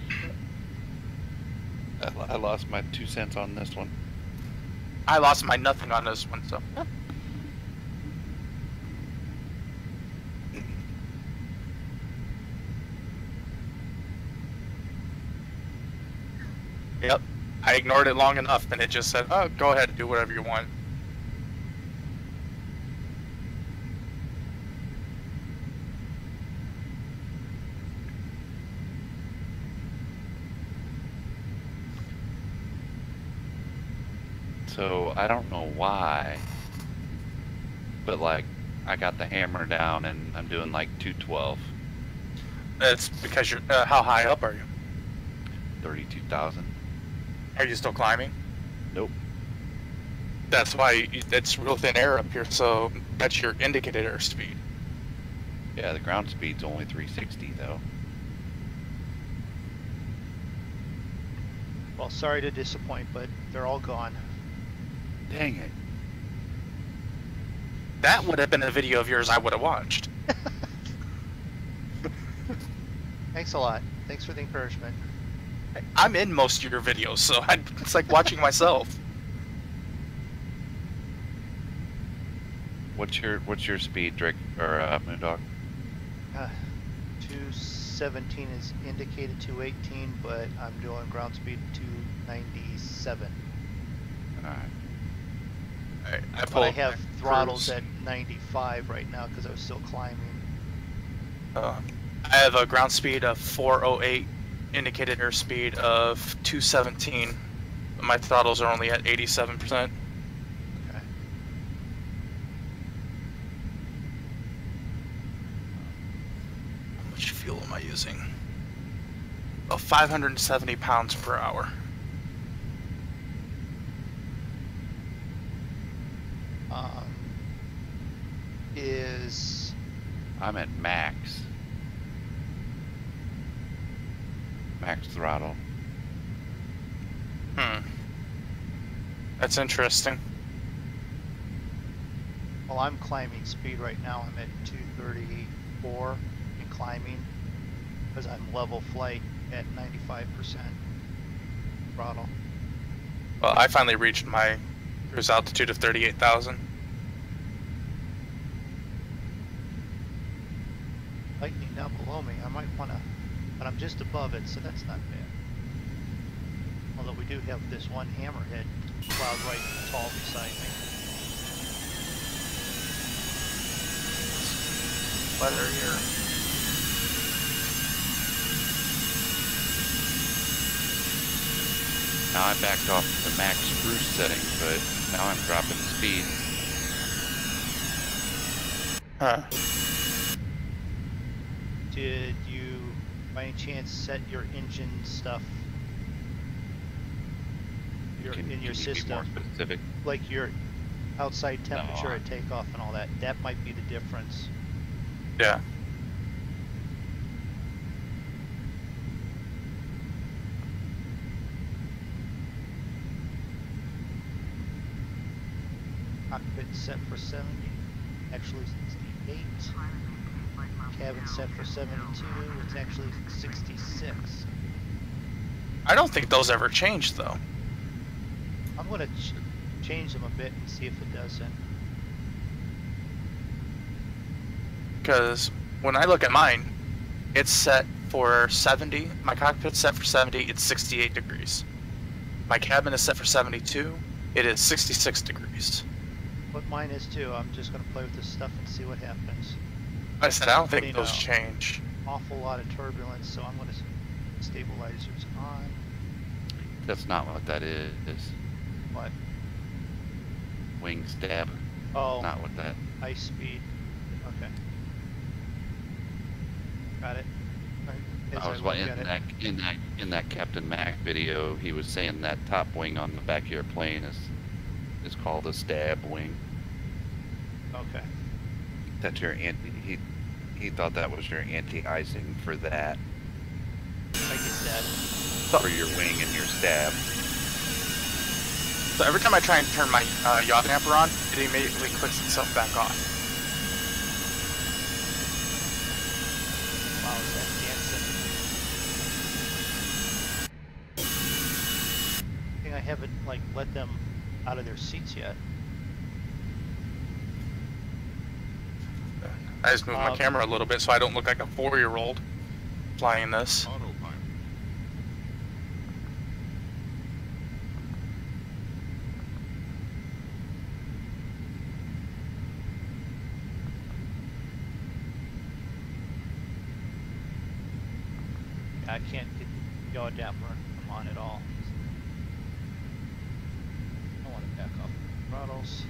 I lost my 2 cents on this one. I lost my nothing on this one, so. Yep. I ignored it long enough, and it just said, "Oh, go ahead and do whatever you want." So I don't know why, but like I got the hammer down and I'm doing like 212, It's because you're. How high up are you? 32,000. Are you still climbing? Nope. That's why it's real thin air up here, so that's your indicated airspeed. Yeah, the ground speed's only 360 though. Well, sorry to disappoint, but they're all gone. Dang it. That would have been a video of yours I would have watched. Thanks a lot. Thanks for the encouragement. I'm in most of your videos, so it's like watching myself. What's your speed, Drake or MoonDog? 217 is indicated 218, but I'm doing ground speed 297. Alright. Alright, But I have throttles cruise. at 95 right now because I was still climbing. I have a ground speed of 408, indicated airspeed of 217. But my throttles are only at 87%. Okay. How much fuel am I using? Oh, 570 pounds per hour. Is I'm at max. Max throttle. That's interesting. well, I'm climbing speed right now. I'm at 234 in climbing because I'm level flight at 95% throttle. Well, I finally reached my cruise altitude of 38,000. Lightning down below me. I might want to, but I'm just above it, so that's not bad. Although we do have this one hammerhead cloud right tall beside me. Weather here. Now I backed off the max cruise setting, but now I'm dropping speed. Huh. Did you, by any chance, set your engine stuff Can in your you be more system? specific? Like your outside temperature No. at takeoff and all that? That might be the difference. Yeah. Cockpit set for 70, actually 68. Cabin set for 72, it's actually 66. I don't think those ever changed though. I'm gonna change them a bit and see if it doesn't. Because when I look at mine, it's set for 70. My cockpit's set for 70. It's 68 degrees. My cabin is set for 72. It is 66 degrees. What mine is too, I'm just gonna play with this stuff and see what happens. I said I don't think You those know. change. Awful lot of turbulence, so I'm gonna stabilizers on. That's not what that is. What? Wing stab. Oh, Not what that. high speed. Okay. Got it. Right. As I was look in at it. in that Captain Mac video. He was saying that top wing on the back of your plane is called a stab wing. Okay. That's your he thought that was your anti-icing for that, I get that. for your wing and your stab. So every time I try and turn my yaw damper on, it immediately clicks itself back off. Wow, is that dancing? I think I haven't like let them out of their seats yet. I just moved my camera a little bit so I don't look like a 4-year-old flying this. Autopilot. I can't get the yaw damper on at all. I want to back off the throttles.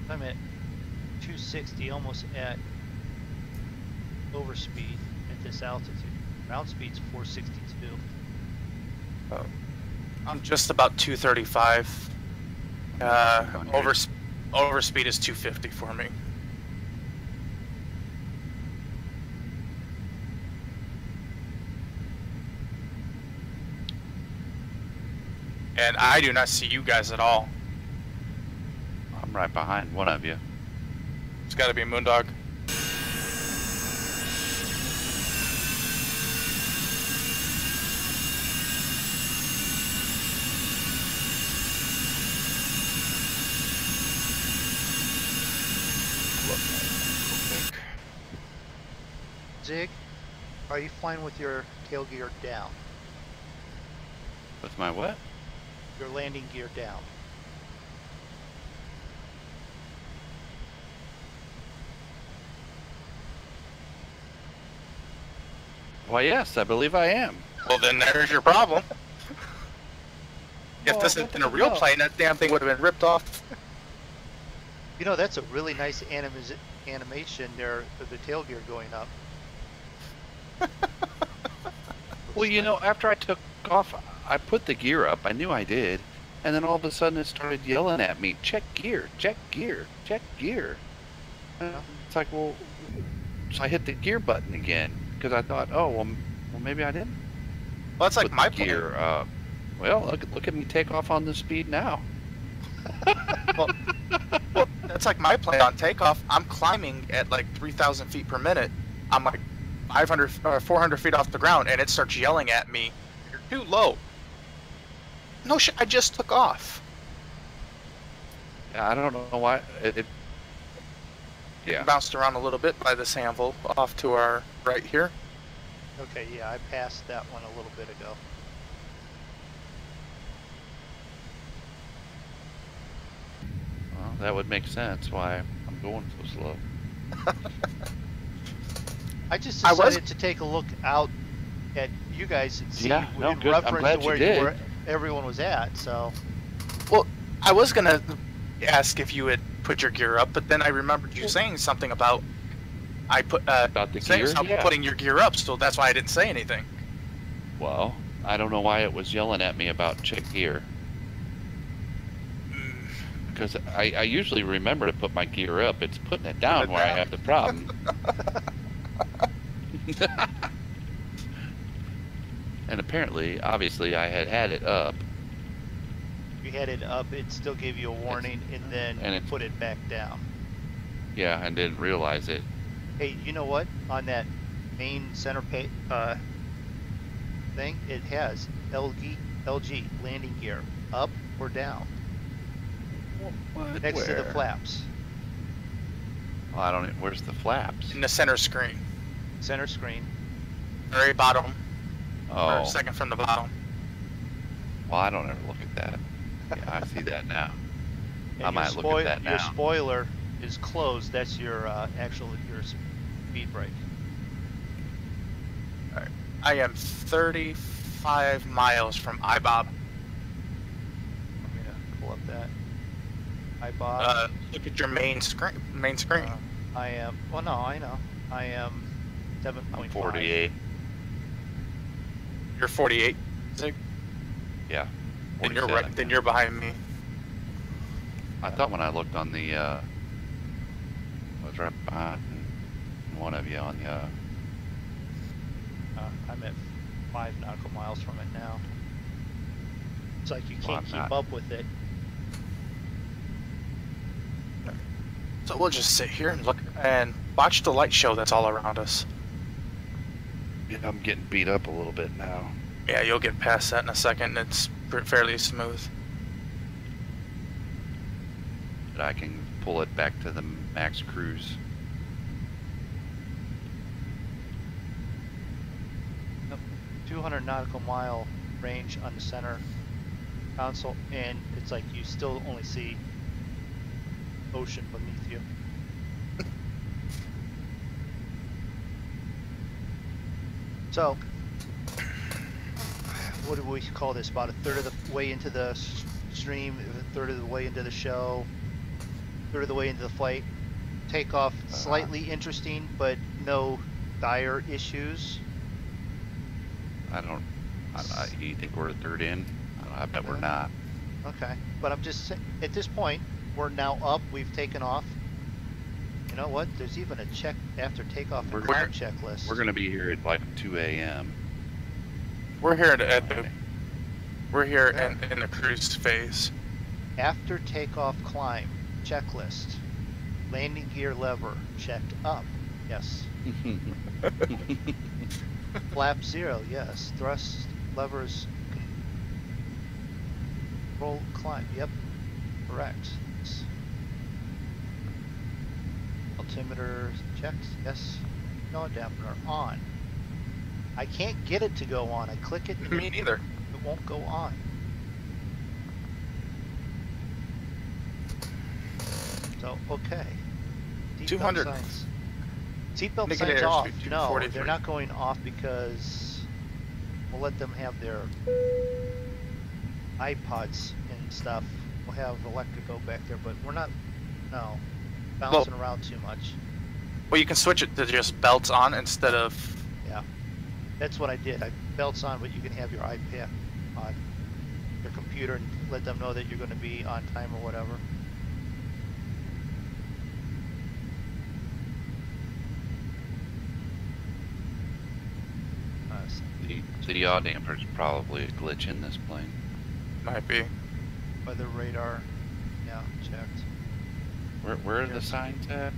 I'm at 260, almost at overspeed at at this altitude. Ground speed's 462. I'm just about 235. Overspeed is 250 for me. And I do not see you guys at all. I'm right behind one of you. It's got to be MoonDog. Zig, are you flying with your tail gear down? With my what? Your landing gear down. Why, yes, I believe I am. Well, then there's your problem. If this had been a real plane, that damn thing would have been ripped off. You know, that's a really nice animation there of the tail gear going up. Well, you know, after I took off, I put the gear up. I knew I did. And then all of a sudden it started yelling at me, check gear, check gear, check gear. And it's like, well, so I hit the gear button again because I thought, oh, well, maybe I didn't. Well, that's like Put my the gear up. Well, look at me take off on the speed now. well, that's like my plane on takeoff. I'm climbing at like 3,000 feet per minute. I'm like 500 or 400 feet off the ground, and it starts yelling at me, "You're too low." No shit, I just took off. Yeah, I don't know why. Yeah. Bounced around a little bit by this anvil off to our right here. Okay, yeah, I passed that one a little bit ago. Well, that would make sense why I'm going so slow. I just decided to take a look out at you guys and see Yeah, no, in good. I'm reference glad to where you did. you were, everyone was at. So, Well, I was gonna ask if you had put your gear up, but then I remembered you saying something about About the saying gear? something Yeah. putting your gear up, so that's why I didn't say anything. Well, I don't know why it was yelling at me about check gear. Because I usually remember to put my gear up. It's putting it down where I have the problem. And apparently, obviously, I had it up. you had it up, it still gave you a warning, and then And you it- put it back down. Yeah, and didn't realize it. Hey, you know what? On that main center thing, it has LG landing gear, up or down, What? next to the Where? flaps. Well, I don't. Where's the flaps? In the center screen, Center screen. very bottom, Oh, or second from the bottom. well, I don't ever look at that. Yeah, I see that now. And I might look at that Your now. spoiler is closed. That's your your speed brake. I am 35 miles from IBOB. I'm gonna pull up that. Hi, Bob. Look at your main screen. Main screen. I am. Well, no, I know. I am 7.5. I'm 48. You're 48. Zig? Yeah. Then you're 47. right. Then you're behind me. I thought when I looked on the, I was right behind one of you on the, I'm at 5 nautical miles from it now. It's like you Well, can't I'm keep not. up with it. So we'll just sit here and look and watch the light show that's all around us. I'm getting beat up a little bit now. Yeah, you'll get past that in a second. It's fairly smooth. But I can pull it back to the max cruise. 200 nautical mile range on the center console, and it's like you still only see ocean beneath you. So, what do we call this? About a third of the way into the stream, a third of the way into the show, a third of the way into the flight. Takeoff slightly interesting, but no dire issues. You think we're a third in? I bet we're not. Okay, but I'm just at this point, we're now up. We've taken off. You know what? There's even a check after takeoff and climb checklist. We're gonna be here at like 2 a.m. We're here we're here in the cruise phase. After takeoff climb checklist. Landing gear lever checked up. Yes. Flap 0. Yes. Thrust levers. Roll climb. Yep. Correct. Altimeter checked. Yes. No dampener on. I can't get it to go on. I click it. Me neither. It won't go on. So okay. 200. Seatbelt signs off. No, they're not going off because we'll let them have their iPods and stuff. We'll have Electrico back there, but we're not, no, bouncing around too much. Well, you can switch it to just belts on instead of... Yeah, that's what I did. I belts on, but you can have your iPad on your computer and let them know that you're going to be on time or whatever. The yaw damper's probably a glitch in this plane. Might be. Weather radar, yeah, checked. Where are the signs at?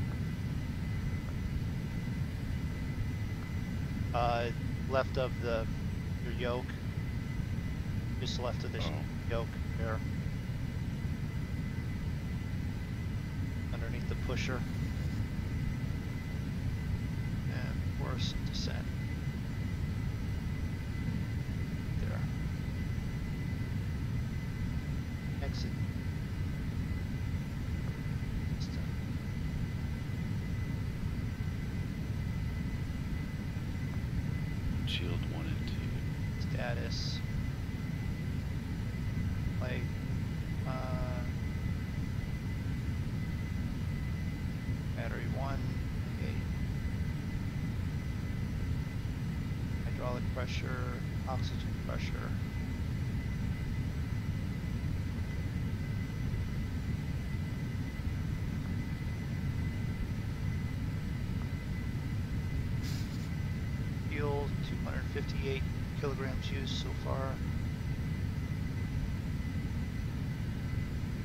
Left of your yoke. Just left of the yoke there. Underneath the pusher. And force descent. There. Exit. Shield 1 and 2. Status. Play. Battery 1. Okay. Hydraulic pressure. Oxygen pressure. Fuel 258 kilograms used so far.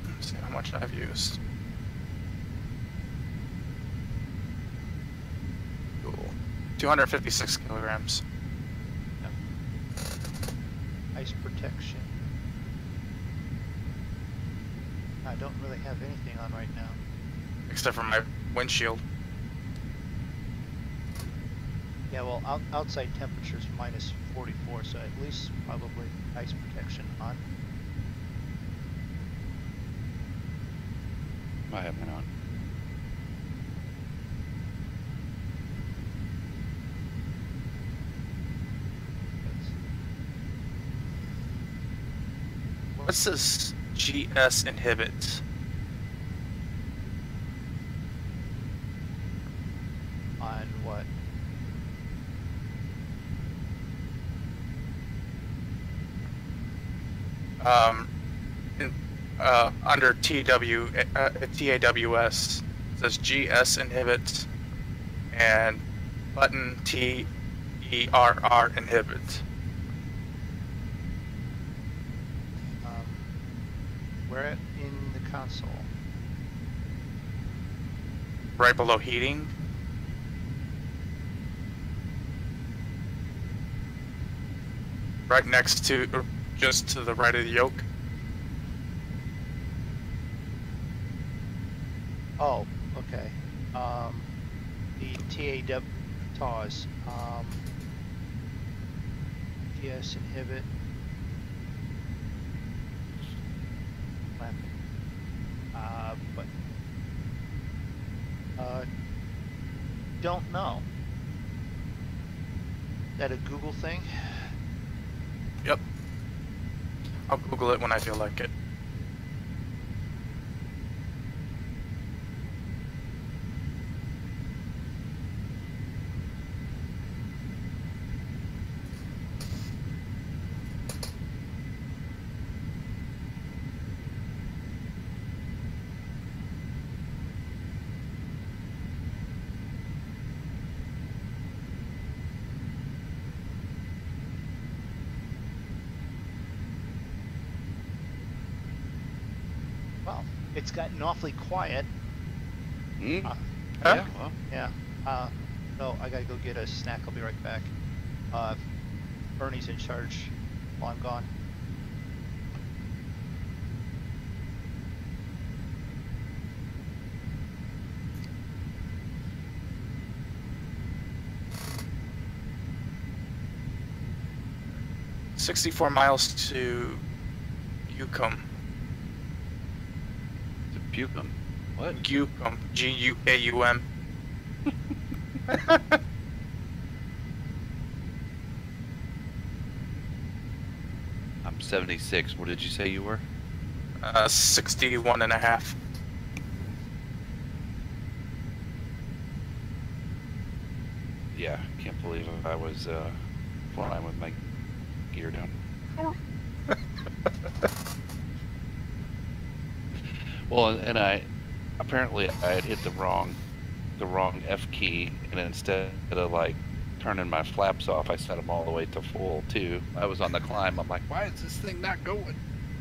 Let's see how much I've used. Cool. 256 kilograms. Yep. Ice protection. I don't really have anything on right now. Except for my windshield. Yeah, well, outside temperature's minus 44, so at least probably ice protection on. I have one on. What's this GS inhibit? On what? Under TAWS, it says GS inhibit and button TERR inhibit. Where in the console? Right below heating. Right next to, or just to the right of the yoke. Oh, okay. The TAWS, GS inhibit. But don't know. Is that a Google thing? Yep. I'll Google it when I feel like it. it's gotten awfully quiet. Hmm? Uh, Yeah, well, Yeah. So I gotta go get a snack. I'll be right back. Bernie's in charge while I'm gone. $64 miles to Yukon. to Pukum. What? Gucum. G-U-A-U-M. I'm 76. What did you say you were? 61 and a half. Yeah, can't believe I was flying with my gear down. Well, and I apparently I had hit the wrong F key, and instead of like turning my flaps off, I set them all the way to full too. I was on the climb. I'm like, why is this thing not going?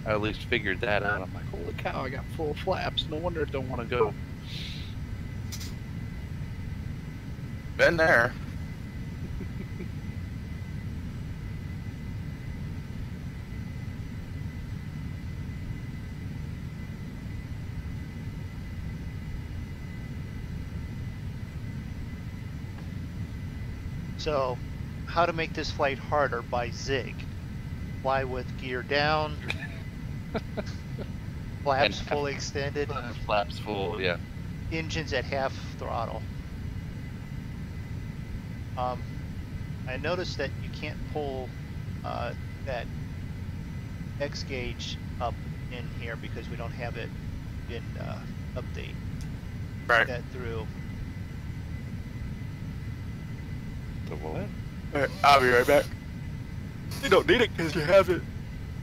I at least figured that out. I'm like, holy cow, I got full flaps. No wonder it don't want to go. Been there. So, how to make this flight harder by Zig? Fly with gear down, flaps And- fully extended, Flaps full, yeah. engines at half throttle. I noticed that you can't pull that X gauge up in here because we don't have it in update. Right. That through. The what? Alright, I'll be right back. You don't need it because you have it.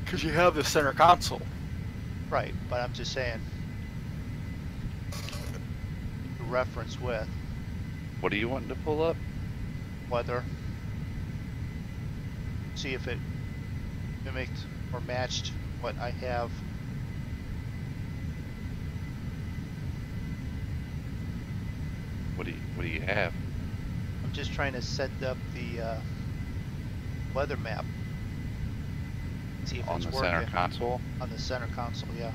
Because you have the center console. Right, but I'm just saying. To reference with What are you wanting to pull up? weather. See if it mimicked or matched what I have. What do you have? I'm just trying to set up the weather map. See if On it's the working. center console? On the center console, yeah.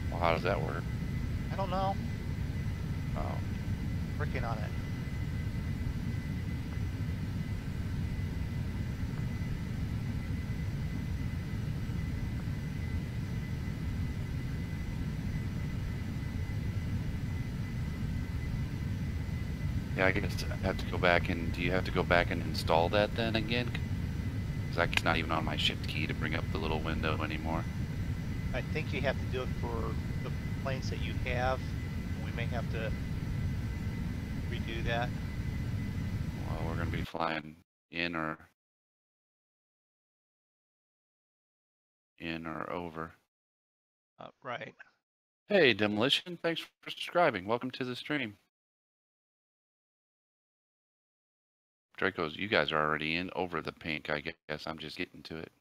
Well, how does that work? I don't know. Oh, Working on it. yeah, I guess I have to go back and, do you have to go back and install that then again? Because it's not even on my shift key to bring up the little window anymore. I think you have to do it for the planes that you have. We may have to redo that. Well, we're going to be flying in or over. Right. Hey, Demolition, thanks for subscribing. Welcome to the stream. Draco's, you guys are already in over the pink, I guess. I'm just getting to it.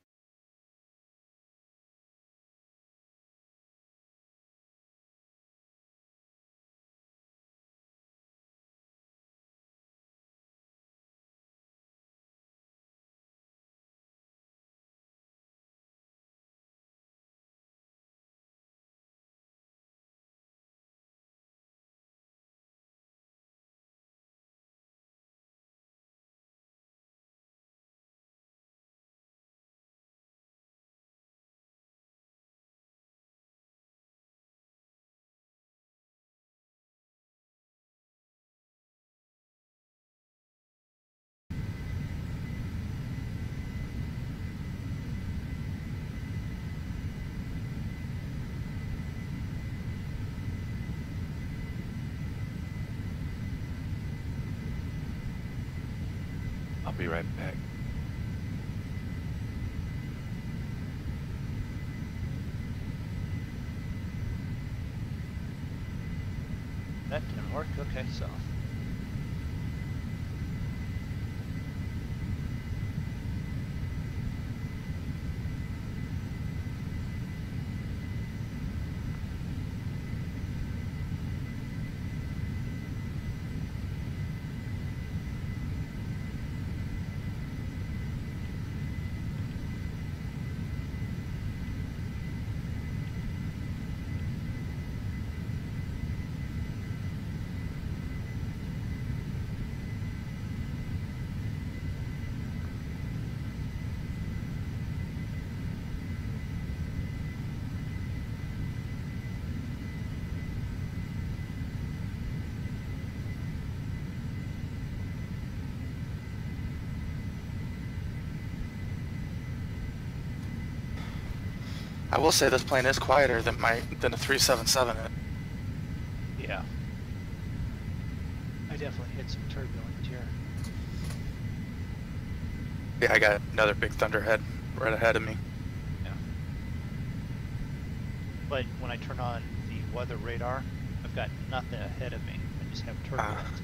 I'll be right back. That didn't work. Okay, so. I will say this plane is quieter than a 377. Yeah. I definitely hit some turbulence here. Yeah, I got another big thunderhead right ahead of me. Yeah. But when I turn on the weather radar, I've got nothing ahead of me. I just have turbulence.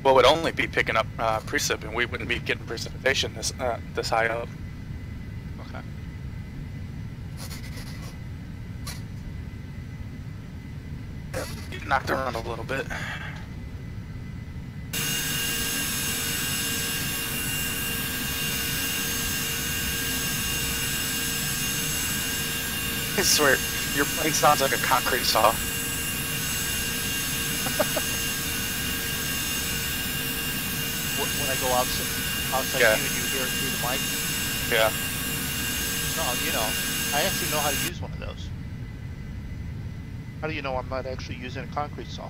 Well, we'd only be picking up precip, and we wouldn't be getting precipitation this high up. Okay. Yep, get knocked around a little bit. I swear, your plane sounds like a concrete saw. When I go outside Yeah. you and you hear it through the mic? Yeah. No, you know, I actually know how to use one of those. How do you know I'm not actually using a concrete saw?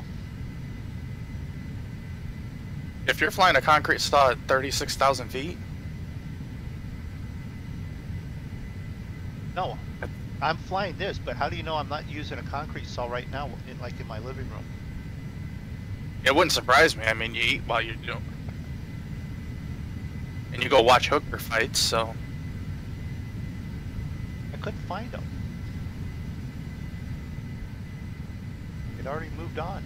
If you're flying a concrete saw at 36,000 feet, No, I'm flying this, but how do you know I'm not using a concrete saw right now, like in my living room? it wouldn't surprise me. I mean, you eat while you're doing, and you go watch hooker fights, so. I couldn't find them. It already moved on.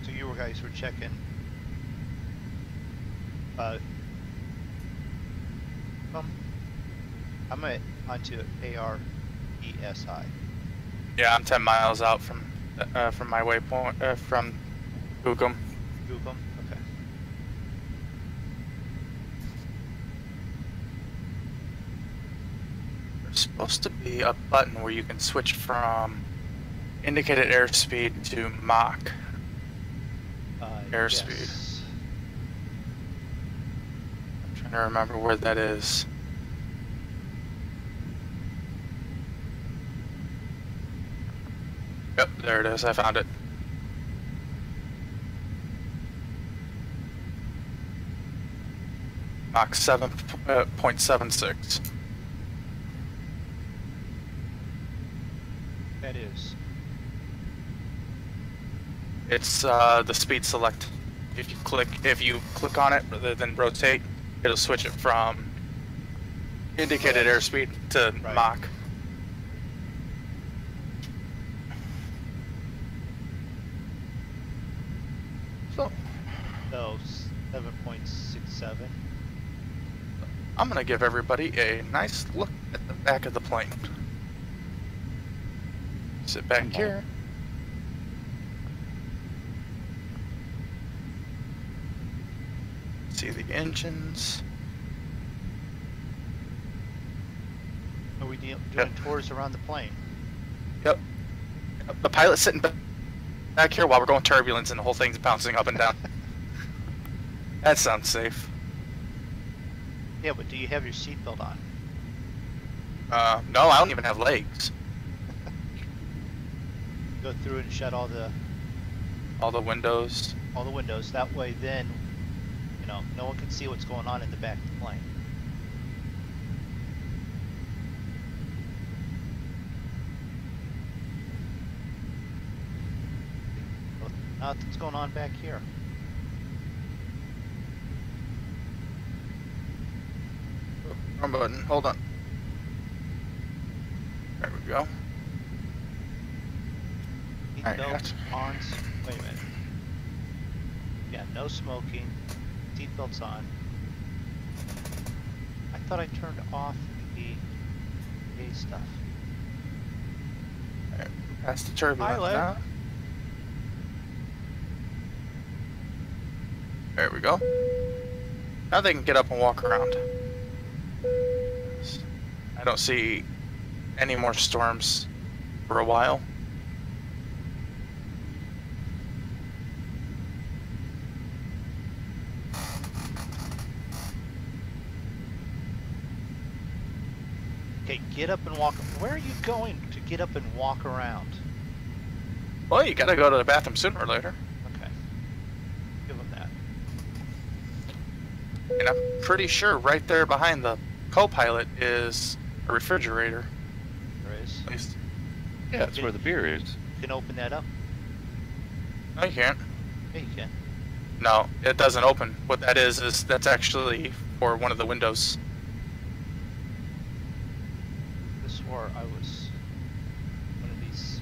So you guys were checking. I'm onto ARESI. Yeah, I'm 10 miles out from my waypoint, from Gookum. Google 'em? Okay. There's supposed to be a button where you can switch from indicated airspeed to Mach airspeed. Yes. I'm trying to remember where that is. Yep, there it is. I found it. Mach 7.76. That is. It's the speed select. If you click on it rather than rotate, it'll switch it from indicated airspeed to Right. Mach. So So 7.67. I'm gonna give everybody a nice look at the back of the plane. Sit back here. See the engines. Are we doing Yep. tours around the plane? Yep. The pilot's sitting back here while we're going turbulence and the whole thing's bouncing up and down. That sounds safe. Yeah, but do you have your seatbelt on? No, I don't even have legs. Go through and shut all the Windows. windows. That way, then, you know, no one can see what's going on in the back of the plane. Nothing's going on back here. Wrong button. Hold on. There we go. Alright, Seatbelt on. Wait a minute. Yeah, no smoking. Seatbelts on. I thought I turned off the A stuff. That's the turbulence Pilot. now. There we go. Now they can get up and walk around. I don't see any more storms for a while. Okay, get up and walk. Where are you going to get up and walk around? Well, you gotta go to the bathroom sooner or later. Okay. Give him And I'm pretty sure right there behind the co-pilot is a refrigerator. There is. At least. Yeah, that's where the beer is. You can open that up. No, you can't. Yeah, you can. No, it doesn't open. What that is that's actually for one of the windows. I swore I was one of these.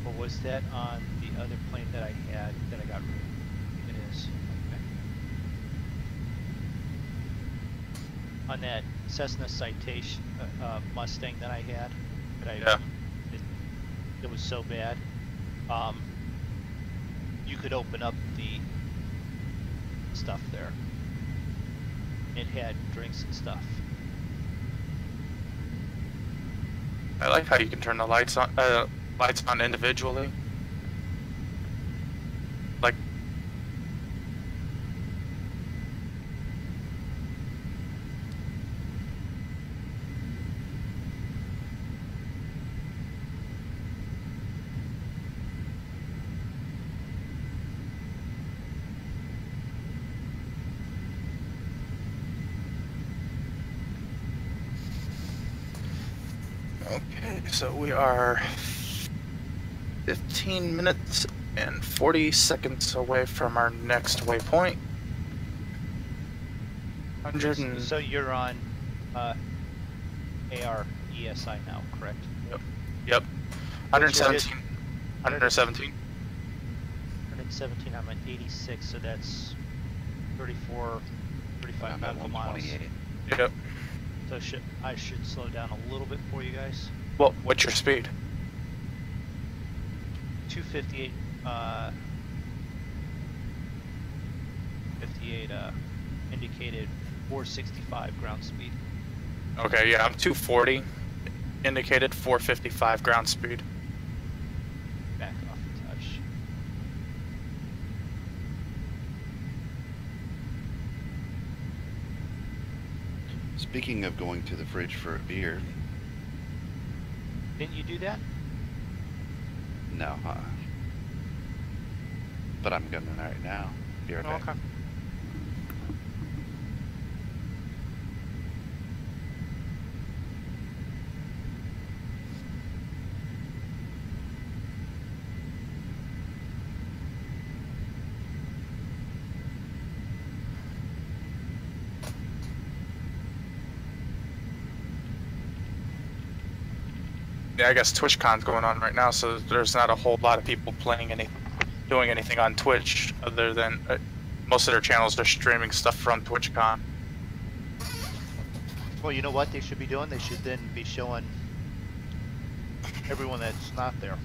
Or was that on the other plane that I had that I got rid of? It is. Okay. On that Cessna Citation Mustang that I had, Yeah. It was so bad. You could open up the stuff there. It had drinks and stuff. I like how you can turn the lights on individually. Like. Okay, so we are 15 minutes and 40 seconds away from our next waypoint. 100 and... So you're on ARESI now, correct? Yep. 117. 117. 117, I'm at 86, so that's 34, 35 I'm at nautical miles. 128. Yep. So I should slow down a little bit for you guys. Well, what's your speed? 258, 58 indicated 465 ground speed. Okay, yeah, I'm 240. Indicated 455 ground speed. Back off a touch. Speaking of going to the fridge for a beer, Didn't you do that? no, but I'm going right now. Be right back. Okay. Yeah, I guess TwitchCon's going on right now, so there's not a whole lot of people doing anything on Twitch other than most of their channels are streaming stuff from TwitchCon. Well, you know what they should be doing? They should then be showing everyone that's not there.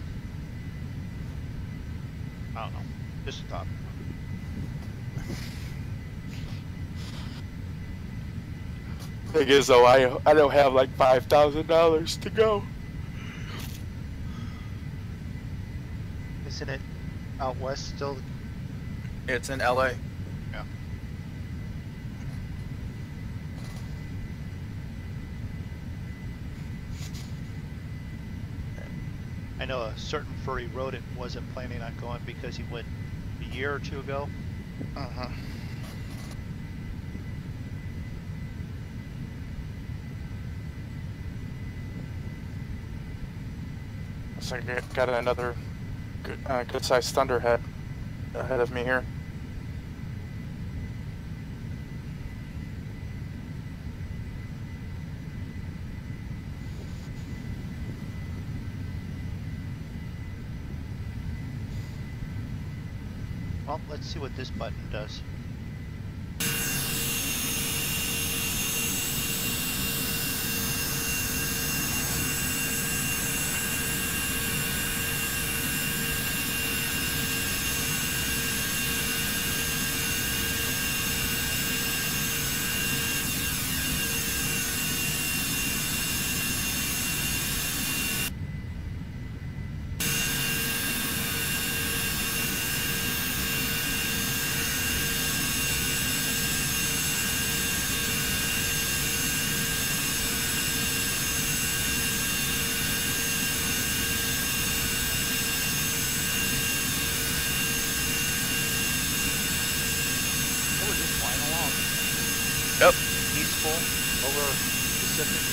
I don't know. Just a thought. Thing is, though, I don't have like $5,000 to go. Isn't it out west still? It's in LA. Yeah. I know a certain furry rodent wasn't planning on going because he went a year or two ago. Uh-huh. So I got another good-sized thunderhead ahead of me here. Well, let's see what this button does. Yep. Peaceful over Pacific.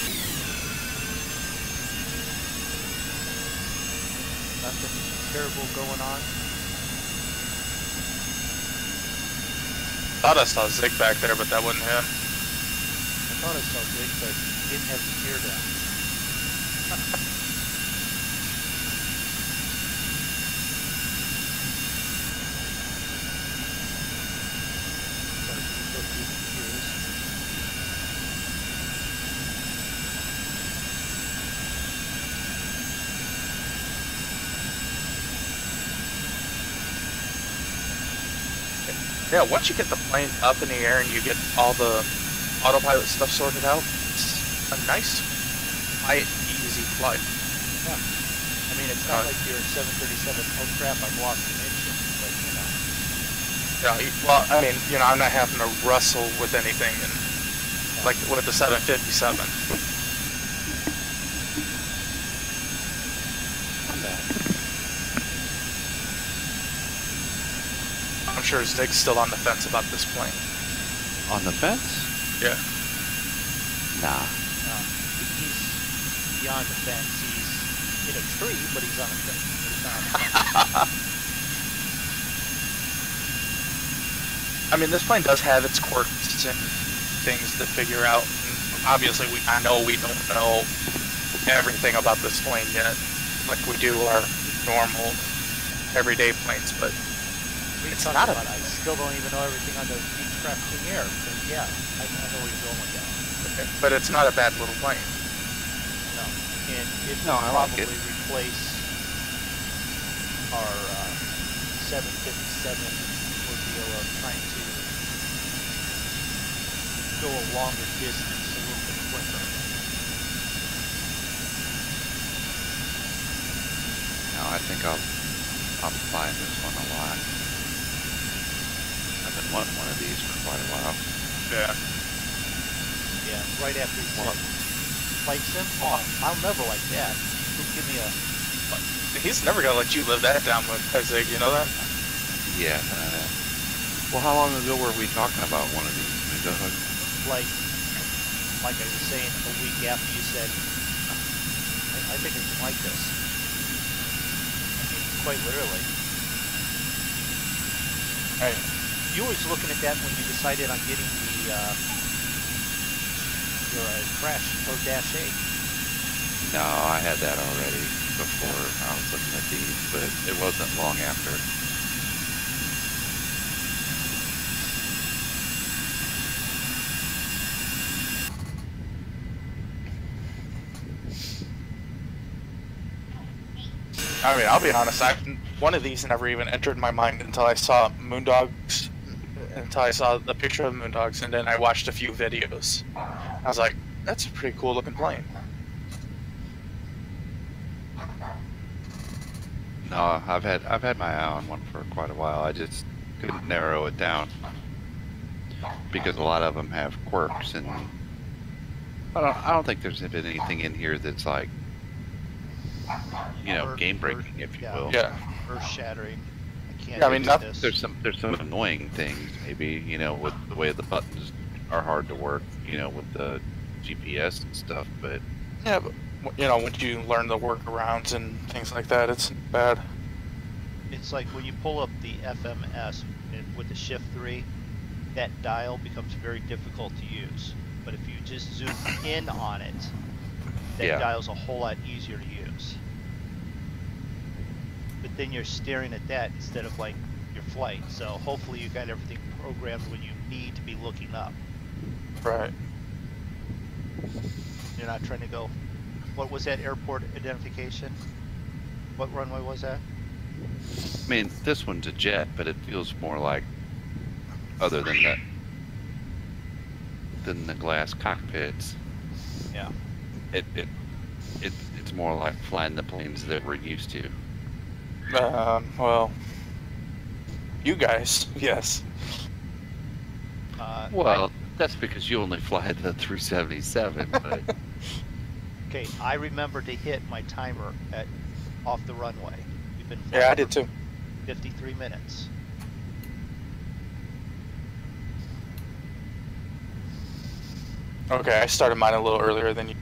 Nothing terrible going on. Thought I saw Zig back there, but that wasn't him. I thought I saw Zig, but he didn't have his gear down. Sorry, go through the gears. Yeah, once you get the plane up in the air and you get all the autopilot stuff sorted out, it's a nice, quiet, easy flight. Yeah. I mean, it's not like your 737, oh crap, I've lost an engine, but you know. Yeah, well, I mean, you know, I'm not having to wrestle with anything, and like with the 757. I'm back. I'm sure Zig's still on the fence about this plane. On the fence? Yeah. Nah. He's beyond the fence. He's in a tree, but he's on a fence. He's on a fence. I mean, this plane does have its quirks and things to figure out. And obviously, I know we don't know everything about this plane yet, like we do our normal, everyday planes, but it's not I still don't even know everything on the Beechcraft King Air. But yeah, I know where you're going with that. But it's not a bad little plane. No, and it No, will I like probably it. replace our 757 ordeal of trying to go a longer distance a little bit quicker. No, I think I'll fly this one a lot. I've been wanting one of these for quite a while. Yeah. Yeah, right after he said, flight sim? Oh, I'll never like that. He'll give me a... He's never gonna let you live that down with Zig, you know that? Yeah. Well, how long ago were we talking about one of these? Like I was saying, a week after you said, I think I can like this. I mean, quite literally. Hey. You was looking at that when you decided on getting the your crash or dash 8. No, I had that already before I was looking at these, but it wasn't long after. I mean, I'll be honest, one of these never even entered my mind until I saw MoonDogs, until I saw the picture of MoonDogs, and then I watched a few videos. I was like, that's a pretty cool looking plane. No, I've had my eye on one for quite a while. I just couldn't narrow it down because a lot of them have quirks, and I don't think there's been anything in here that's like, you know, game breaking, if you will. Yeah. Earth shattering. I can't. Yeah, I mean, do nothing- this. There's some annoying things, maybe, you know, with the way the buttons are hard to work, you know, with the GPS and stuff, but Yeah, but, you know, once you learn the workarounds and things like that, it's bad. It's like when you pull up the FMS with the Shift 3, that dial becomes very difficult to use. But if you just zoom in on it, that Yeah. dial's a whole lot easier to use. But then you're staring at that instead of like your flight. So hopefully you got everything programmed when you need to be looking up. Right. You're not trying to go. What was that airport identification? What runway was that? I mean, this one's a jet, but it feels more like, other than the glass cockpits, Yeah. it's more like flying the planes that we're used to. Well, you guys, yes. Well, that's because you only fly the 377, but Okay, I remember to hit my timer off the runway. We've been Yeah, I flying did for too. 53 minutes. Okay, I started mine a little earlier than you.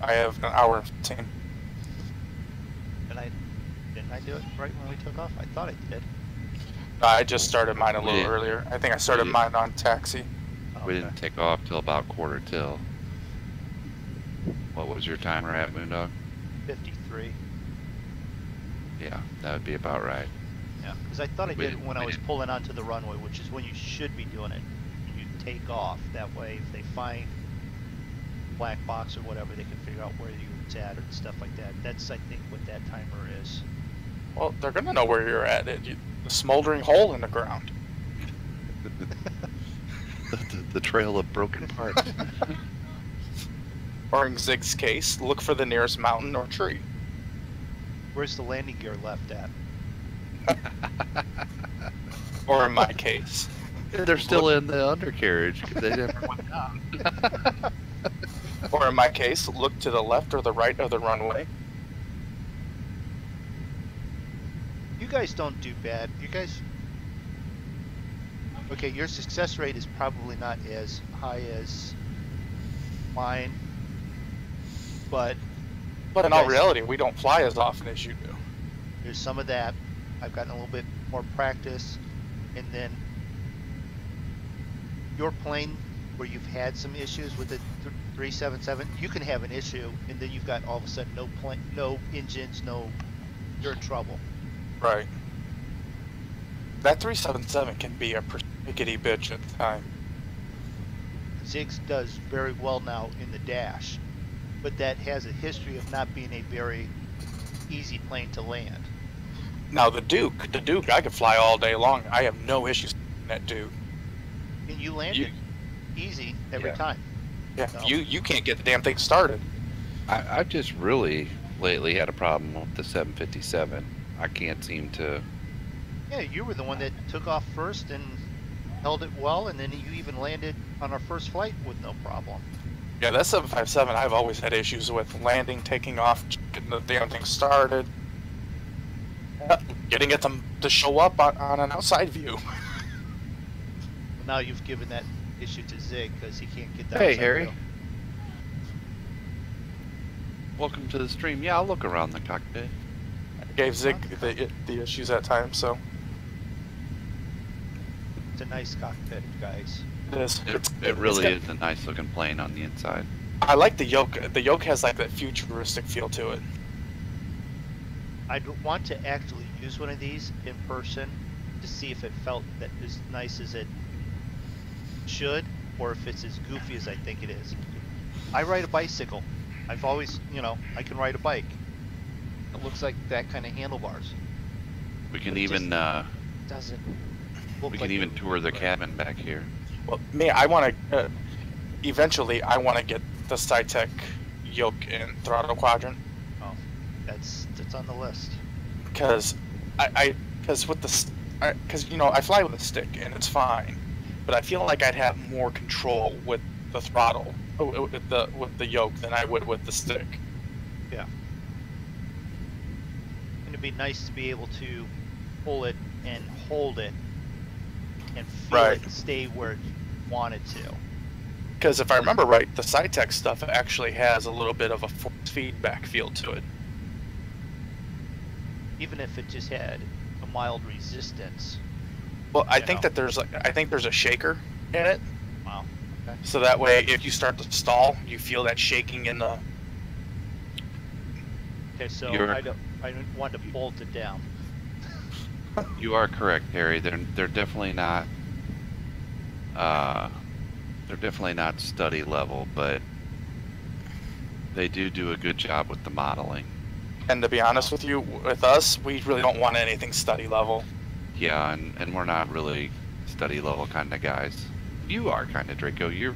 I have an hour and 15. Didn't I do it right when we took off? I thought I did. I just started mine a little Yeah. earlier. I think I started Yeah. mine on taxi. We didn't take off till about quarter till. What was your timer at, MoonDog? 53. Yeah, that would be about right. Yeah, because I thought I We did it didn't- when we I was didn't. pulling onto the runway, which is when you should be doing it. You take off. That way, if they find black box or whatever, they can figure out where you're at or stuff like that. That's, I think, what that timer is. Well, they're gonna know where you're at. The smoldering hole in the ground. The trail of broken parts. Or in Zig's case, look for the nearest mountain or tree. Where's the landing gear left at? Or in my case. They're still in the undercarriage. They never went down. Or in my case, look to the left or the right of the runway. You guys don't do bad. You guys... Okay, your success rate is probably not as high as mine, but But in you all guys- reality, we don't fly as often as you do. there's some of that. I've gotten a little bit more practice, and then your plane where you've had some issues with the 377, you can have an issue, and then you've got all of a sudden no plane, no engines, you're in trouble. Right. That 377 can be a persnickety bitch at the time. Ziggs does very well now in the dash, but that has a history of not being a very easy plane to land. Now the Duke, I could fly all day long. I have no issues with that Duke. And you landed easy every Yeah. time. Yeah, No. you can't get the damn thing started. I've just really lately had a problem with the 757. I can't seem to. Yeah, you were the one that took off first and held it well, and then you even landed on our first flight with no problem. Yeah, that 757 I've always had issues with landing, taking off, getting the damn thing started, getting it to show up on an outside view. But now you've given that issue to Zig because he can't get that. Hey, outside Harry. view. Welcome to the stream. Yeah, I'll look around the cockpit. I gave Zig the issues at times, so It's a nice cockpit, guys. it is. It really is a nice looking plane on the inside. I like the yoke. The yoke has like that futuristic feel to it. I'd want to actually use one of these in person to see if it felt that as nice as it should, or if it's as goofy as I think it is. I ride a bicycle. I've always, I can ride a bike. It looks like that kind of handlebars. We can But it even Doesn't look we like can even it- tour the cabin back here. Well, me, I want to. Eventually, I want to get the SciTech yoke and throttle quadrant Oh, that's on the list. because because with the because I fly with a stick and it's fine, but I feel like I'd have more control with the throttle with the yoke than I would with the stick. Yeah. And it'd be nice to be able to pull it and hold it and feel Right. it stay where you want it to. Because if I remember right, the SciTech stuff actually has a little bit of a force feedback feel to it. Even if it just had a mild resistance. Well, I You think know. that there's a shaker in it, Wow. Okay. so that way if you start to stall, you feel that shaking in the. Okay, so You're- I don't want to bolt it down. You are correct, Harry. They're definitely not. They're definitely not study level, but they do a good job with the modeling. And to be honest with you, with us, we really don't want anything study level. Yeah, and we're not really study level kind of guys. You are kind of, Draco. Your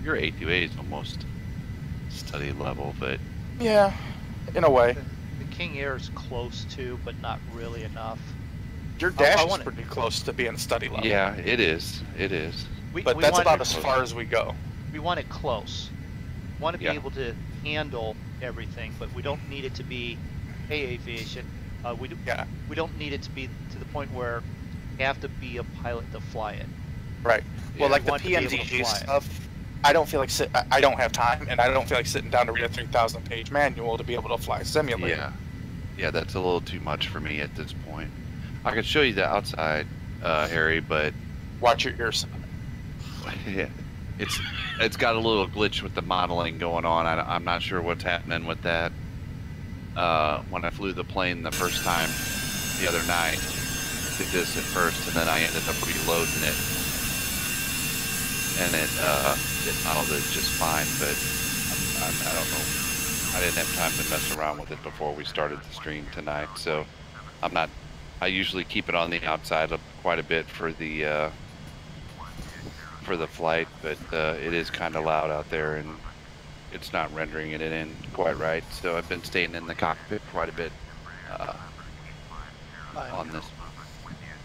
A2A is almost study level, but Yeah, in a way. The King Air is close to, but not really enough. Your dash I is wanna- pretty close to being study level. yeah, it is. It is. But We that's want about it, as far as we go. we want it close. We want to be Yeah. able to handle everything, but we don't need it to be aviation. Yeah, We don't need it to be to the point where you have to be a pilot to fly it. right. Yeah, Well, like the want to be able to PNDG fly it. stuff, I don't feel like I don't have time, and I don't feel like sitting down to read a 3,000-page manual to be able to fly a simulator. Yeah, that's a little too much for me at this point. I could show you the outside, Harry, but Watch your ears. yeah, it's got a little glitch with the modeling going on. I'm not sure what's happening with that. When I flew the plane the first time the other night, I did this at first, and then I ended up reloading it, and it modeled it just fine. But I don't know. I didn't have time to mess around with it before we started the stream tonight, so I'm not. I usually keep it on the outside quite a bit for the flight, but it is kind of loud out there, and it's not rendering it in quite right. So I've been staying in the cockpit quite a bit on this.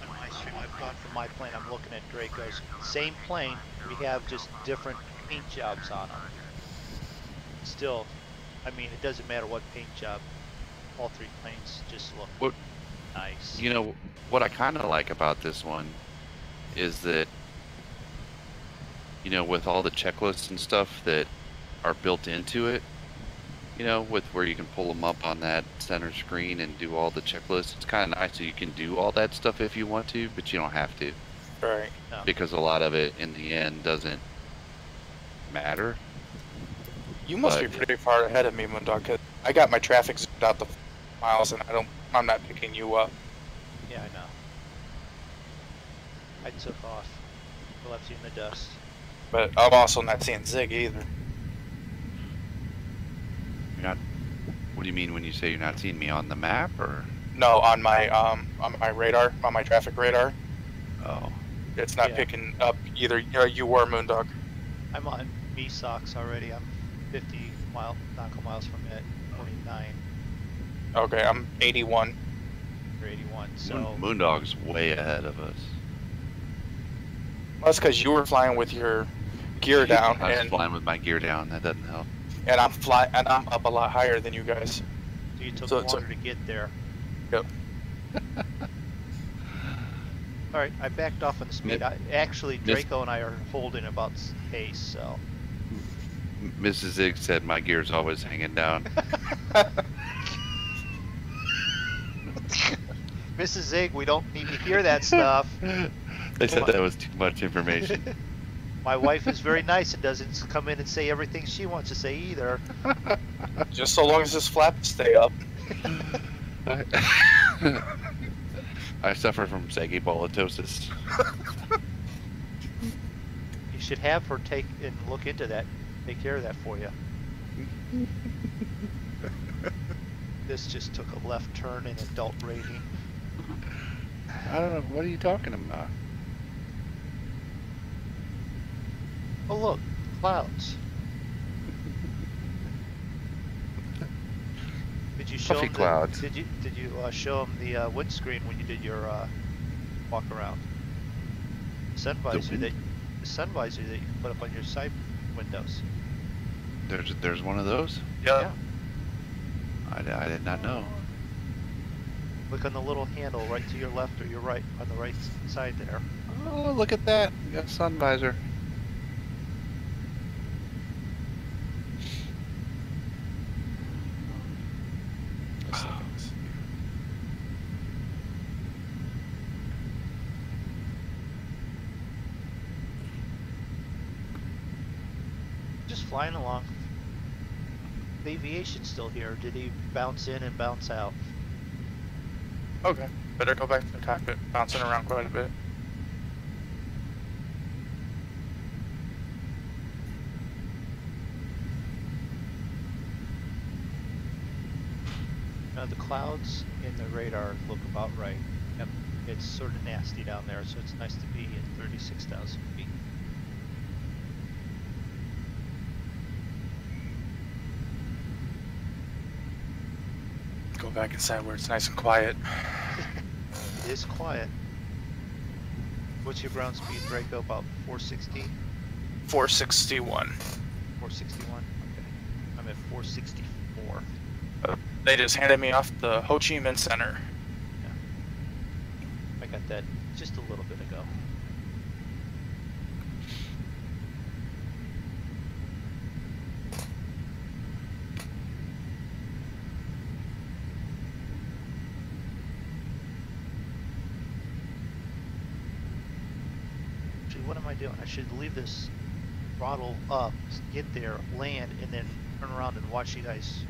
On my stream I've gone from my plane, I'm looking at Draco's. Same plane, we have just different paint jobs on them. Still, I mean, it doesn't matter what paint job. All three planes just look nice. You know, what I kind of like about this one is that, you know, with all the checklists and stuff that are built into it, you know, with where you can pull them up on that center screen and do all the checklists, it's kind of nice so you can do all that stuff if you want to, but you don't have to. Right. No. Because a lot of it in the end doesn't matter. You must be pretty far ahead of me, MoonDog, 'cause I got my traffic zoomed out the miles, and I'm not picking you up. Yeah, I know. I took off. I left you in the dust. But I'm also not seeing Zig either. You're not. What do you mean when you say you're not seeing me on the map, or? No, on my radar, on my traffic radar. Oh. It's not picking up either you or MoonDog. I'm on VSOX already. I'm 50 nautical miles from it, 49 Okay, I'm 81. or 81. So MoonDog's way ahead of us. Well, that's because you were flying with your gear down, I was and flying with my gear down. That doesn't help. I'm up a lot higher than you guys. so you took so- longer to get there. Yep. All right, I backed off on the speed. Actually, Draco and I are holding about pace, so. Mrs. Zig said my gear's always hanging down. Mrs. Zig, we don't need to hear that stuff. They said that was too much information. My wife is very nice and doesn't come in and say everything she wants to say either. Just so long as this flap stay up. I suffer from sagibalitosis. You should have her take and look into that, take care of that for you. This just took a left turn in adult rating. I don't know. What are you talking about? Oh look, clouds. Did you show Puffy them clouds. Did you show them the windscreen when you did your walk around? Sun visor that you can put up on your side windows. There's one of those? Yeah. I did not know. Look on the little handle right to your left or your right on the right side there. Oh, look at that. You got a sun visor. Just flying along. The aviation's still here. Did he bounce in and bounce out? Okay. Better go back to the cockpit, bouncing around quite a bit. Now the clouds in the radar look about right. Yep. It's sort of nasty down there, so it's nice to be at 36,000 feet. Go back inside where it's nice and quiet. It is quiet. What's your ground speed, Draco? About 460? 461. 461? Okay. I'm at 464. They just handed me off the Ho Chi Minh Center. I got that just a little bit ago. actually, what am I doing? I should leave this throttle up, get there, land, and then turn around and watch you guys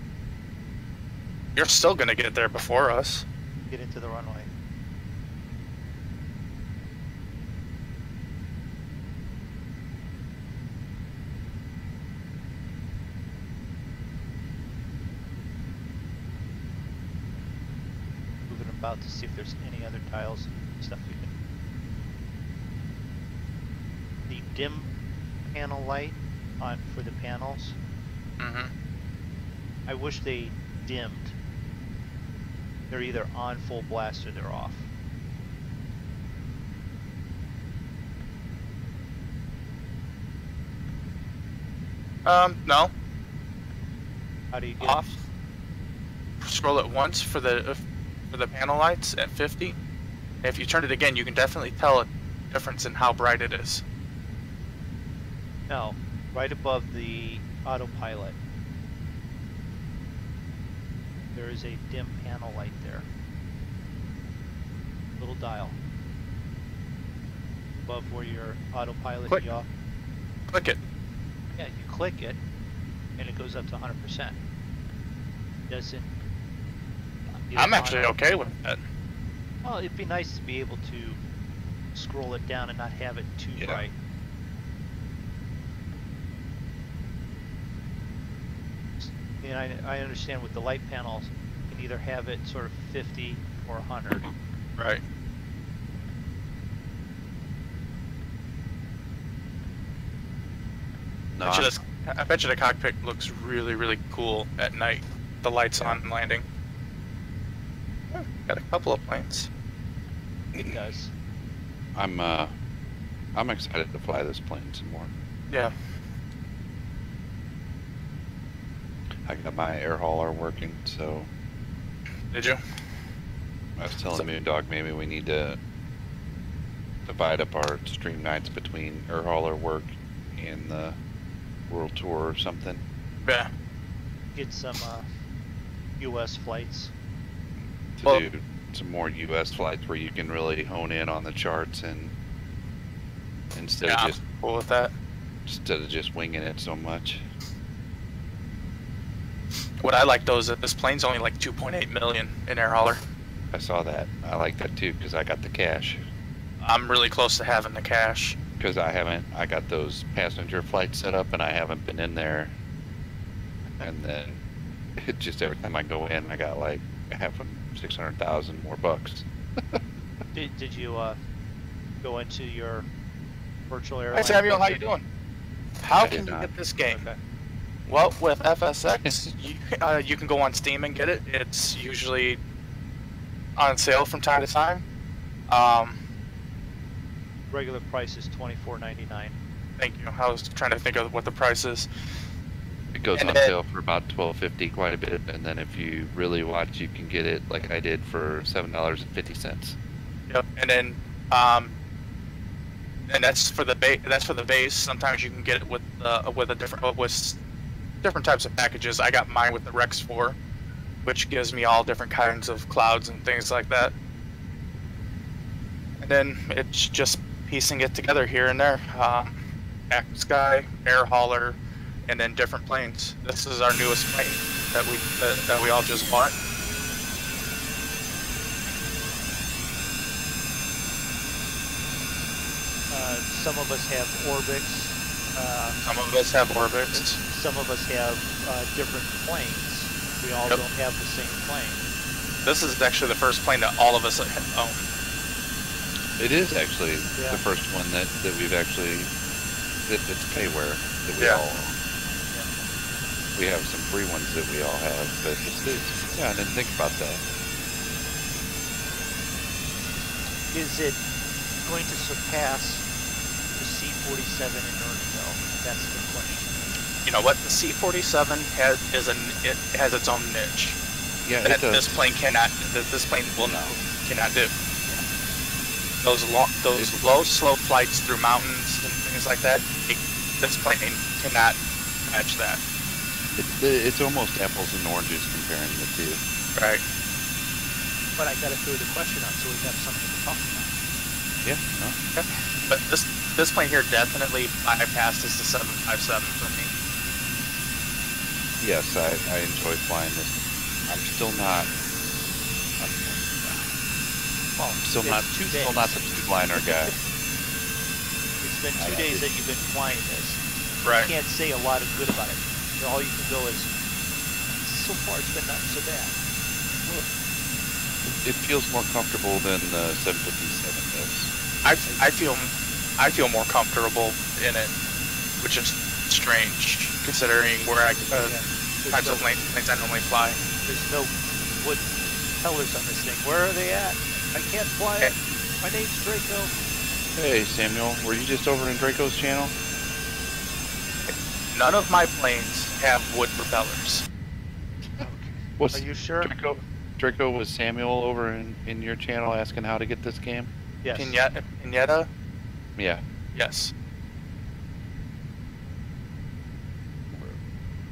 You're still gonna get there before us. get into the runway. Moving about to see if there's any other tiles and stuff you can. The dim panel light on for the panels, Mm-hmm. I wish they dimmed. They're either on full blast or they're off. No. How do you get Off. Scroll it once for the panel lights at 50. If you turn it again, you can definitely tell a difference in how bright it is. No, right above the autopilot. There is a dim panel light there. Little dial. Above where your autopilot Click. yaw. Click it. Yeah, you click it and it goes up to 100%. Doesn't. I'm actually okay with that. Well, it'd be nice to be able to scroll it down and not have it too Yeah. bright. And I understand with the light panels, you can either have it sort of 50 or 100. Right. No, I bet you the cockpit looks really, really cool at night. The lights on landing. Oh, got a couple of planes. It does. I'm excited to fly this plane some more. Yeah. I got my air hauler working, so Did you? I was telling MoonDog maybe we need to divide up our stream nights between air hauler work and the world tour or something. Yeah. Get some U.S. flights. To Well- do some more U.S. flights where you can really hone in on the charts and instead Yeah, of I'm cool with that. just winging it so much. What I like though is that this plane's only like 2.8 million in air hauler. I saw that. I like that too because I got the cash. I'm really close to having the cash. Because I got those passenger flights set up and I haven't been in there. And then it just every time I go in, I got like half of 600,000 more bucks. Did you go into your virtual airline? Hi Samuel, how you budget? doing? How I can did you not. get this game? Okay. Well, with FSX, you can go on Steam and get it. It's usually on sale from time to time. Regular price is $24.99. Thank you. I was trying to think of what the price is. It goes And on then- sale for about $12.50 quite a bit, and then if you really watch, you can get it like I did for $7.50. Yep. And then, and that's for the base. That's for the base. Sometimes you can get it with a different with different types of packages. I got mine with the Rex 4, which gives me all different kinds of clouds and things like that. And then it's just piecing it together here and there. Active Sky, air hauler, and then different planes. This is our newest plane that we all just bought. Some of us have ORBX. Some of us have ORBX. Some of us have different planes. We all Yep. don't have the same plane. This is actually the first plane that all of us own. It is actually Yeah. the first one that we've actually, it's payware that we Yeah. all own. We have some free ones that we all have, but yeah, I didn't think about that. Is it going to surpass the C-47 in Nuremberg? That's the question. You know what? The C-47 it has its own niche Yeah, that it does. this plane cannot. That this plane will cannot do. Those low, slow flights through mountains and things like that. This plane cannot match that. It's almost apples and oranges comparing the two. Right. But I gotta throw the question out so we have something to talk about. Yeah, no, But this plane here definitely bypasses the 757 for me. Yes, I enjoy flying this. I'm still not. Well, Still not it's 2 days. Still not the two-liner guy. It's been 2 days that you've been flying this. Right. You can't say a lot of good about it. All you can go is, so far it's been not so bad. It feels more comfortable than the 757 does. I feel more comfortable in it, which is strange considering where I types of planes I normally fly. There's no wood pellets on this thing. Where are they at? I can't fly it. My name's Draco. Hey Samuel, were you just over in Draco's channel? None of my planes have wood propellers. What's Are you sure? Draco, was Samuel over in your channel asking how to get this game? Yes. Pinata? Yeah. Yes.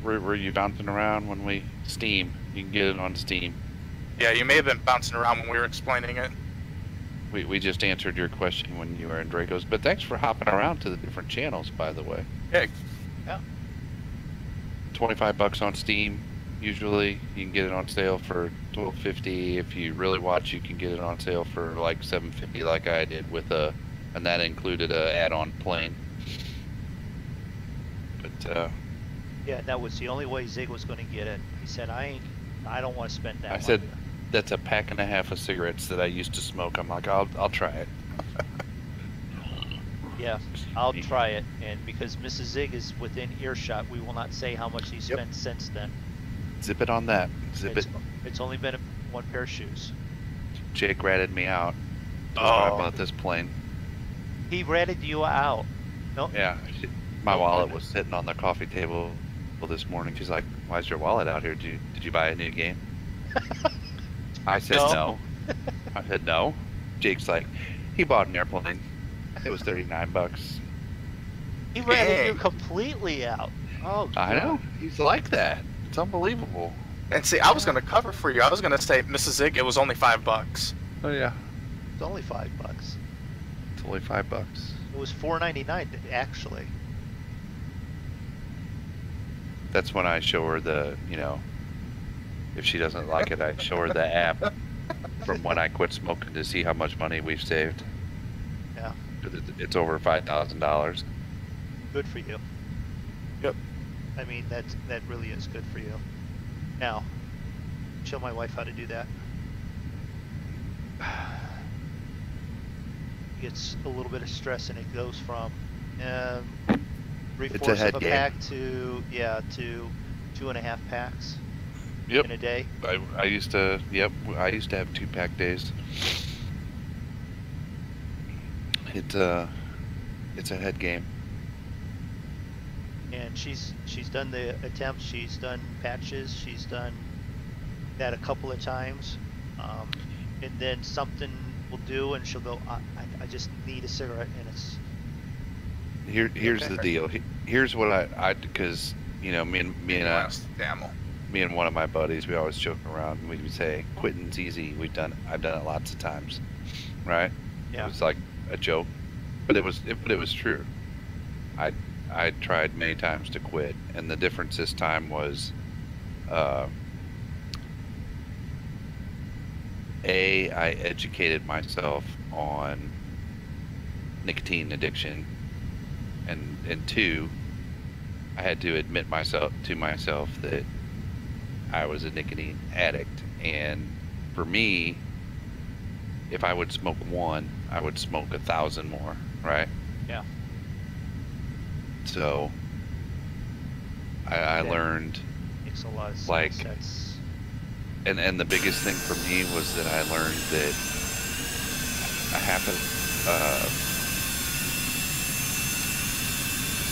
Were you bouncing around when we Steam? You can get it on Steam. Yeah, you may have been bouncing around when we were explaining it. We just answered your question when you were in Draco's, but thanks for hopping around to the different channels, by the way. Yeah. Yeah. $25 on Steam. Usually, you can get it on sale for $12.50. If you really watch, you can get it on sale for like $7.50, like I did with and that included a add-on plane. But Yeah, that was the only way Zig was going to get it. He said, I don't want to spend that I money. said that's a pack and a half of cigarettes that I used to smoke. I'm like, I'll try it. Yeah, I'll try it. And because Mrs. Zig is within earshot, we will not say how much he spent since then. Zip it on that. Zip it. It's only been one pair of shoes. Jake ratted me out about this plane. He ratted you out. No. Yeah, my wallet was sitting on the coffee table this morning. She's like, "Why's your wallet out here? Did you buy a new game?" I said no. I said no. Jake's like, he bought an airplane. It was $39. He ratted you completely out. Oh, God. I know. He's like that. It's unbelievable. And see, I was going to cover for you. I was going to say, Mrs. Zig, it was only $5. Oh yeah. It's only $5. It's only $5. It was $4.99 actually. That's when I show her the, if she doesn't like it, I show her the app from when I quit smoking to see how much money we've saved. Yeah. It's over $5,000. Good for you. Yep. I mean, that really is good for you. Now, show my wife how to do that. Gets a little bit of stress, and it goes from 3/4 head of a game. pack to 2.5 packs Yep. in a day. I used to have 2-pack days. It's a head game. And she's done the attempts, she's done patches, she's done that a couple of times, and then something will do, and she'll go, I just need a cigarette, and it's. Here's the deal. Here's what I because me and one of my buddies, we always joke around. We would say quitting's easy. I've done it lots of times, right? Yeah. It was like a joke, but it was true. I tried many times to quit, and the difference this time was, I educated myself on nicotine addiction, and 2, I had to admit to myself that I was a nicotine addict, and for me, if I would smoke one, I would smoke 1,000 more, right? Yeah. So I learned, Makes a lot of sense. like, That's. and the biggest thing for me was that I learned that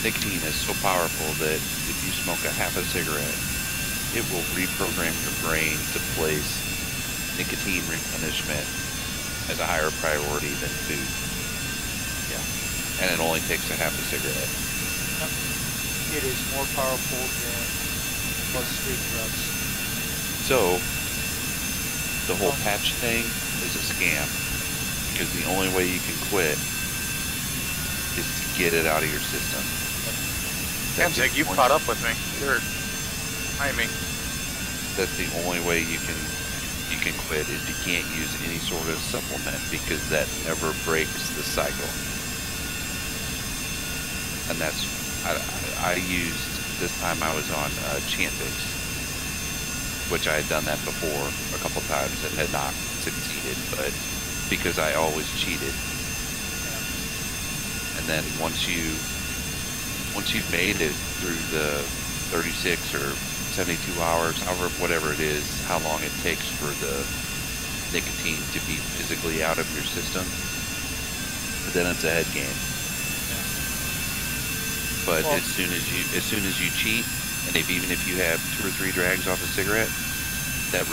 nicotine is so powerful that if you smoke a half a cigarette, it will reprogram your brain to place nicotine replenishment as a higher priority than food. Yeah. And it only takes a half a cigarette. It is more powerful than most street drugs. So, the whole patch thing is a scam, because the only way you can quit is to get it out of your system. Damn, Zig, you caught up with me. You're behind me. That's the only way you can quit, is you can't use any sort of supplement, because that never breaks the cycle. And that's, I used, this time I was on Chantix, which I had done that before a couple times and had not succeeded, but because I always cheated. And then once you've made it through the 36 or 72 hours, however, whatever it is, how long it takes for the nicotine to be physically out of your system, then it's a head game. But Well, as soon as you cheat, and even if you have 2 or 3 drags off a cigarette, that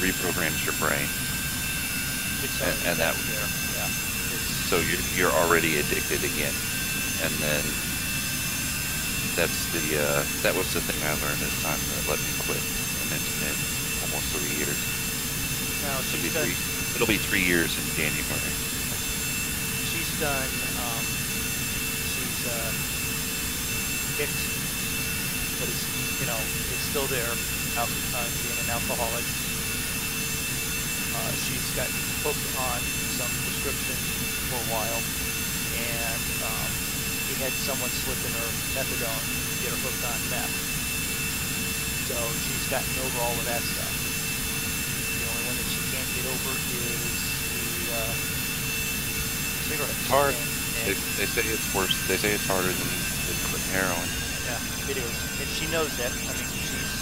reprograms your brain, and that there. Yeah. so you're already addicted again. And then that was the thing I learned this time that let me quit, and it's been almost 3 years. Now It'll be 3 years in January. she's done. She's kicked, but it's still there. Being an alcoholic, she's gotten hooked on some prescription for a while, and he had someone slip in her methadone to get her hooked on meth. So she's gotten over all of that stuff. The only one that she can't get over is the cigarettes. It's hard. And They say it's worse. They say it's harder than quitting heroin. yeah, it is, and she knows that. I mean, she's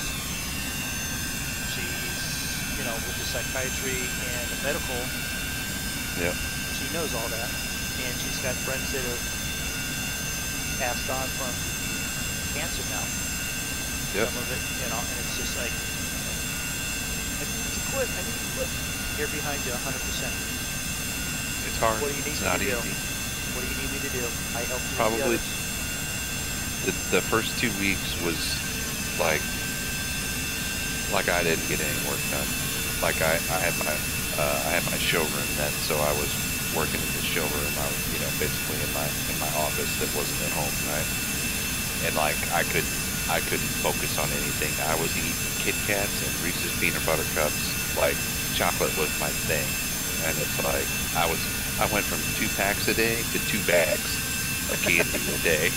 with the psychiatry and the medical. Yep. She knows all that, and she's got friends that have passed on from cancer now. Yep. Some of it, and it's just like, I need to quit. Here behind you, 100%. It's hard. What do you need It's me not to do? easy. What do you need me to do? I help you. Probably with the first 2 weeks was like I didn't get any work done. Like I had my showroom then, so I was working in the showroom. I was, basically in my office that wasn't at home, right? And like I couldn't focus on anything. I was eating Kit Kats and Reese's peanut butter cups. Like chocolate was my thing, and it's like I went from 2 packs a day to 2 bags of candy a day,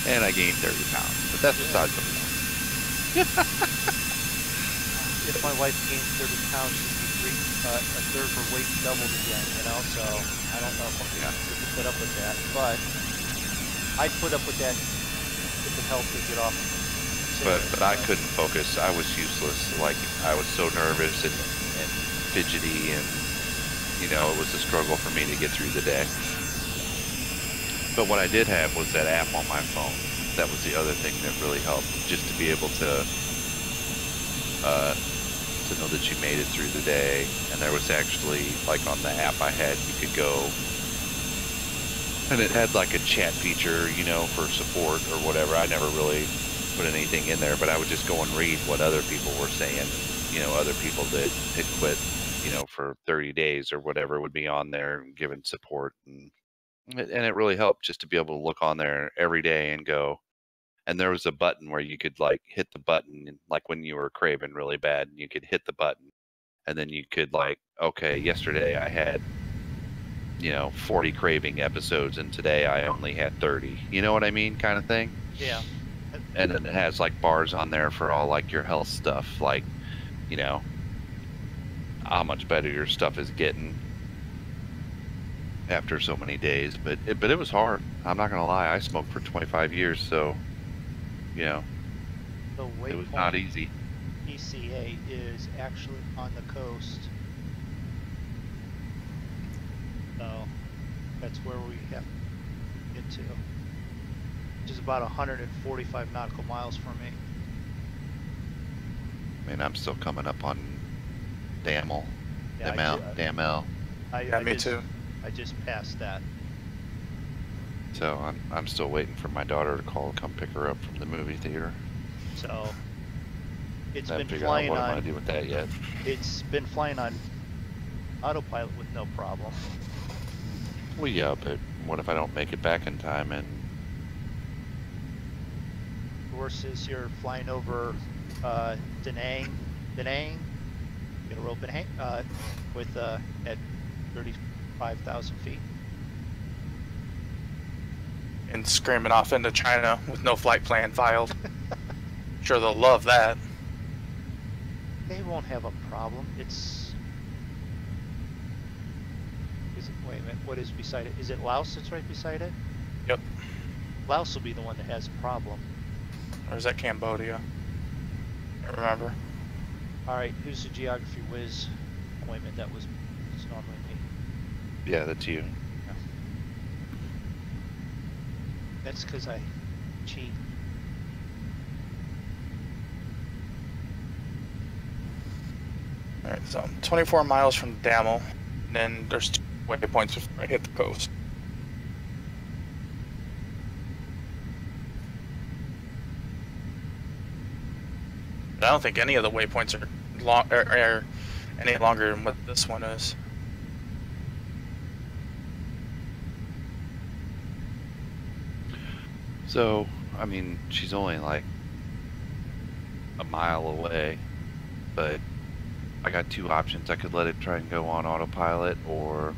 and I gained 30 pounds. But that's besides the point. If my wife gained 30 pounds, she'd be a third her weight doubled again, so I don't know if we can put up with that, but I'd put up with that if it helped to get off. But I couldn't focus. I was useless. Like I was so nervous and fidgety, and it was a struggle for me to get through the day. But what I did have was that app on my phone. That was the other thing that really helped, just to be able to know that you made it through the day. And there was actually, like on the app I had, you could go, and it had like a chat feature, for support or whatever. I never really put anything in there, but I would just go and read what other people were saying. Other people that had quit, for 30 days or whatever would be on there giving support, and it really helped just to be able to look on there every day and go. And there was a button where you could like hit the button, like when you were craving really bad, and you could hit the button, and then you could like, okay, yesterday I had 40 craving episodes, and today I only had 30. You know what I mean, kind of thing. Yeah. And then it has like bars on there for all like your health stuff, like how much better your stuff is getting after so many days. But it was hard. I'm not gonna lie. I smoked for 25 years, so The it was not easy. ECA is actually on the coast, so that's where we have to get to, which is about 145 nautical miles from me. I mean, I'm still coming up on Damel. Yeah, Damel. Me too. I just passed that. So I'm still waiting for my daughter to call and come pick her up from the movie theater. So it's I been haven't figured out flying what I'm on. gonna do with that yet. It's been flying on autopilot with no problem. Well, yeah, but what if I don't make it back in time? And Worse is you're flying over Danang, get a rope and hang with at 35,000 feet. And screaming off into China with no flight plan filed. Sure, they'll love that. They won't have a problem. Wait a minute, what is beside it? Is it Laos that's right beside it? Yep. Laos will be the one that has a problem. Or is that Cambodia? I don't remember. Alright, who's the geography whiz appointment? It's normally me. yeah, that's you. That's because I cheat. Alright, so I'm 24 miles from Damel, and then there's 2 waypoints before I hit the coast. But I don't think any of the waypoints are any longer than what this one is. So, I mean, she's only like a mile away, but I got 2 options. I could let it try and go on autopilot, or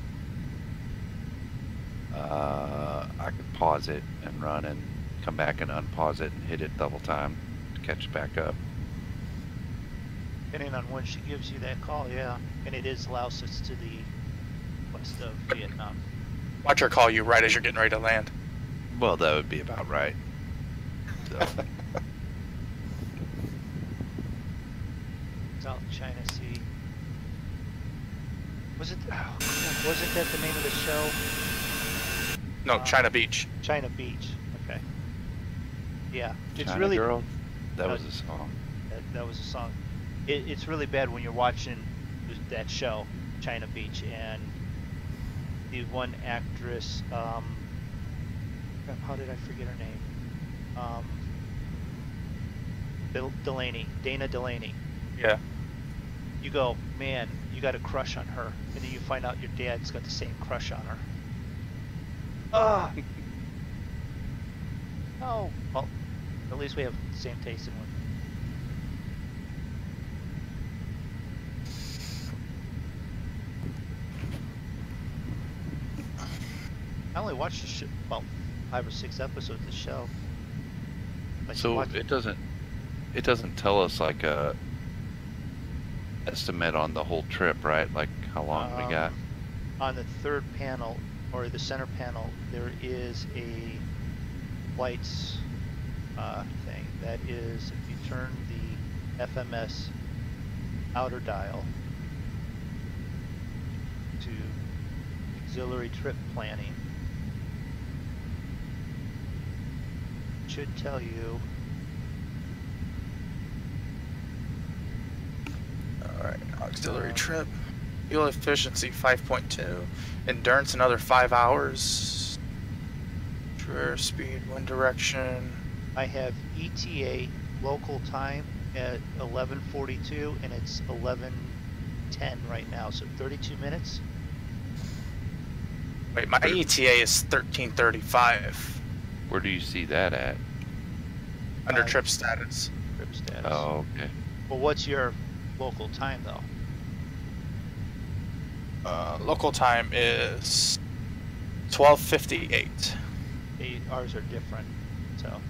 I could pause it and run and come back and unpause it and hit it double time to catch it back up. Depending on when she gives you that call, yeah. And it is Laos, it's to the west of Vietnam. Watch her call you right as you're getting ready to land. Well, that would be about right. So, South China Sea. Wasn't that the name of the show? No, China Beach. China Beach. Okay. Yeah, it's China really Girl, that was a song. that was a song. It's really bad when you're watching that show, China Beach, and the one actress. How did I forget her name? Dana Delaney. Yeah. You go, man, you got a crush on her, and then you find out your dad's got the same crush on her. Ah. Oh, well, at least we have the same taste in women. I only watched the show, well, 5 or 6 episodes of the show. Like, So it doesn't tell us like a estimate on the whole trip, right? Like how long we got. On the third panel, or the center panel, there is a flights thing. That is, if you turn the FMS outer dial to auxiliary trip planning, it should tell you. Alright, auxiliary trip. Fuel efficiency 5.2. Endurance another 5 hours. Career speed, wind direction. I have ETA local time at 11:42, and it's 11:10 right now, so 32 minutes. Wait, my ETA is 1335. Where do you see that at? Under trip status. Trip status. Oh, okay. Well, what's your local time though? Local time is 12:58. Ours are different, so.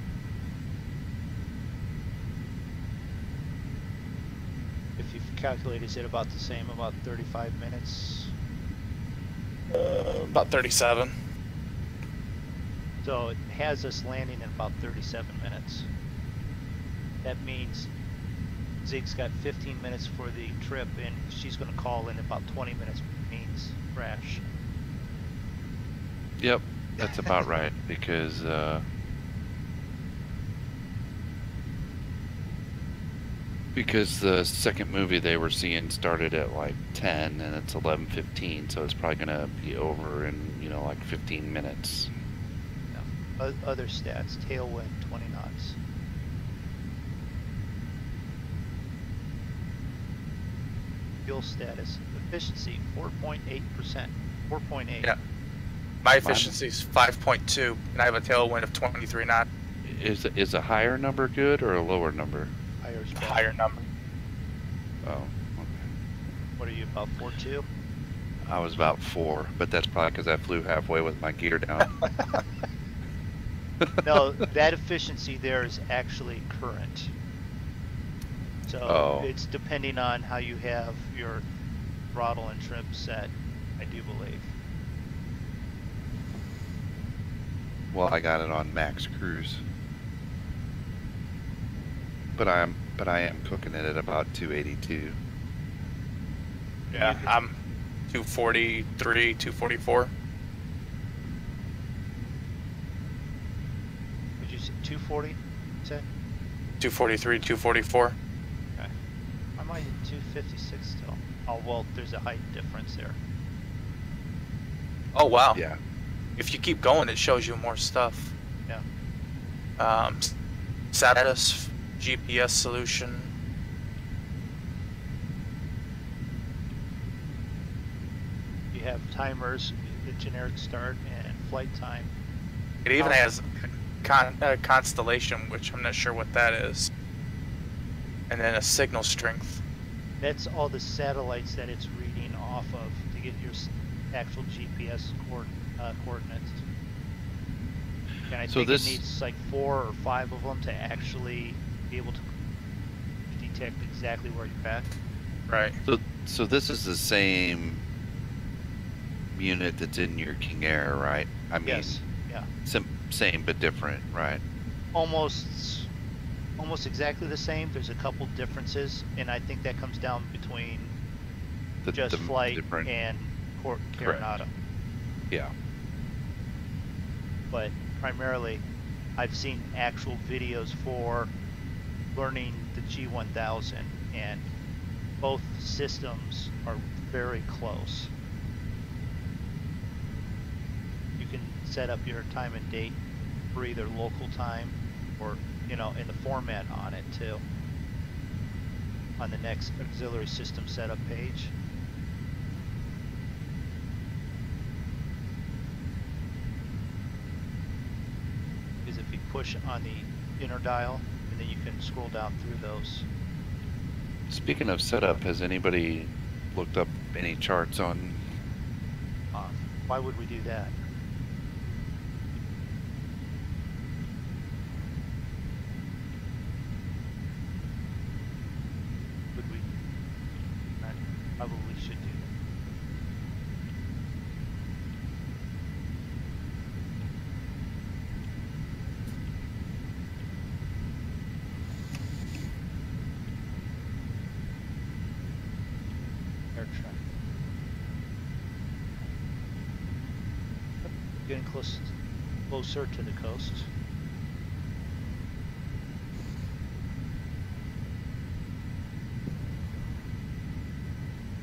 If you've calculated, is it about the same, about 35 minutes? About 37. So it has us landing in about 37 minutes. That means Zeke's got 15 minutes for the trip, and she's going to call in about 20 minutes, means crash. Yep, that's about right, because the second movie they were seeing started at like 10 and it's 11:15, so it's probably gonna be over in, you know, like 15 minutes. Yeah. Other stats, tailwind 20 knots. Fuel status, efficiency 4.8%, 4.8. Yeah. My efficiency is 5.2, and I have a tailwind of 23 knots. Is a higher number good or a lower number? Higher is better. Higher number. Oh, okay. What are you, about 4.2? I was about 4, but that's probably because I flew halfway with my gear down. No, that efficiency there is actually current. So Oh. it's depending on how you have your throttle and trim set, I do believe. Well, I got it on max cruise, but I am cooking it at about 282. Yeah, I'm 243, 244. Would you say 240? Say? 243, 244. Okay. I might hit 256 still. Oh well, there's a height difference there. Oh wow. Yeah. If you keep going, it shows you more stuff. Yeah. Status, GPS solution. You have timers, the generic start and flight time. It even has constellation, which I'm not sure what that is. And then a signal strength. That's all the satellites that it's reading off of to get your actual GPS coordinates. And I So think this- it needs like 4 or 5 of them to actually be able to detect exactly where you're at. Right. So this is the same unit that's in your King Air, right? I mean, Yes. Yeah. same but different, right? Almost exactly the same. There's a couple differences, and I think that comes down between just flight different- and Correct. Coronado. Yeah. But primarily, I've seen actual videos for learning the G1000, and both systems are very close. You can set up your time and date for either local time or, in the format on it too, on the next auxiliary system setup page. Because if you push on the inner dial, and then you can scroll down through those. Speaking of setup, has anybody looked up any charts on? Why would we do that? Would we? I probably should do that. Air traffic. Getting closer to the coast.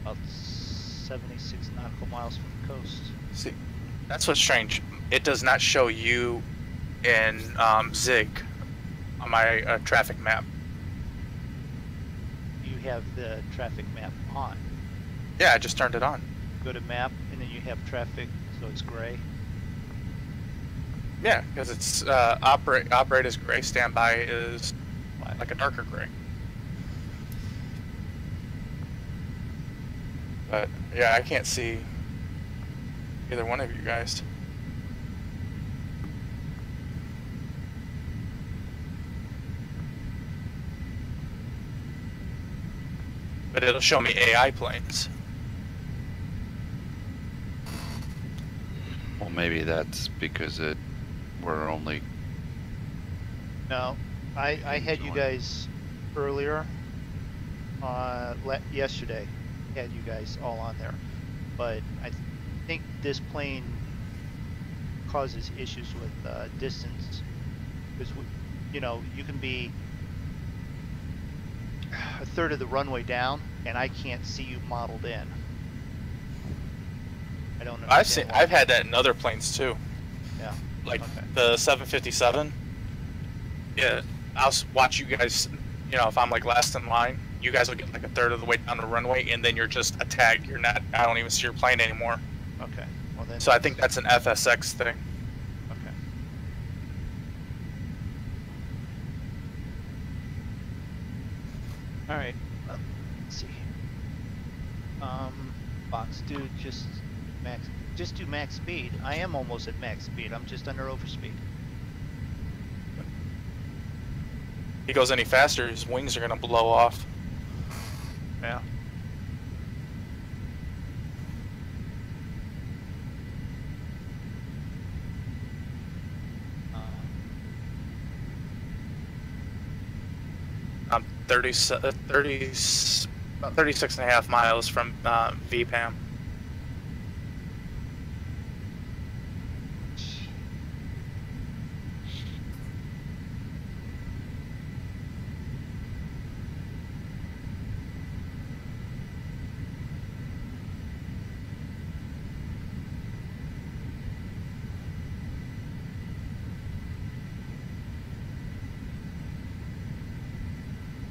About 76 nautical miles from the coast. See, that's what's strange. It does not show you in ZIG on my traffic map. You have the traffic map on. Yeah, I just turned it on. Go to map, and then you have traffic, so it's gray. Yeah, because it's operate is gray, standby is Black. like a darker gray. But yeah, I can't see either one of you guys. But it'll show me AI planes. Well, maybe that's because we're only. No, I had you Join. guys earlier, yesterday, had you guys all on there, but I think this plane causes issues with distance, because you can be a third of the runway down, and I can't see you modeled in. I don't know. I've had that in other planes too. Yeah. Like Okay. the 757. Yeah, I'll watch you guys. If I'm like last in line, you guys will get like a third of the way down the runway, and then you're just a tag. You're not. I don't even see your plane anymore. Okay. Well, then. So I think that's an FSX thing. Okay. All right. Let's see. Box, dude, just do max speed. I am almost at max speed. I'm just under overspeed. If he goes any faster, his wings are gonna blow off. Yeah. I'm 36 and a half miles from VPAM.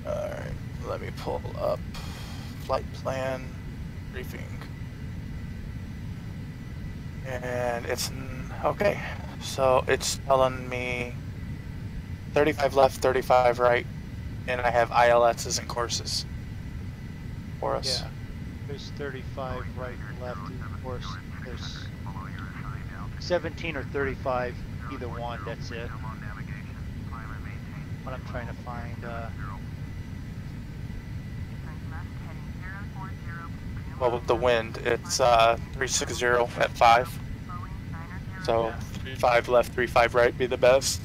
Alright, let me pull up flight plan briefing. And it's, okay, so it's telling me 35 left, 35 right, and I have ILSs and courses for us. Yeah. There's 35 right and left, and of course there's 17 or 35, either one, that's it. What I'm trying to find, Well, with the wind, it's 360 at 5. So Yeah. 35 left, 35 right be the best.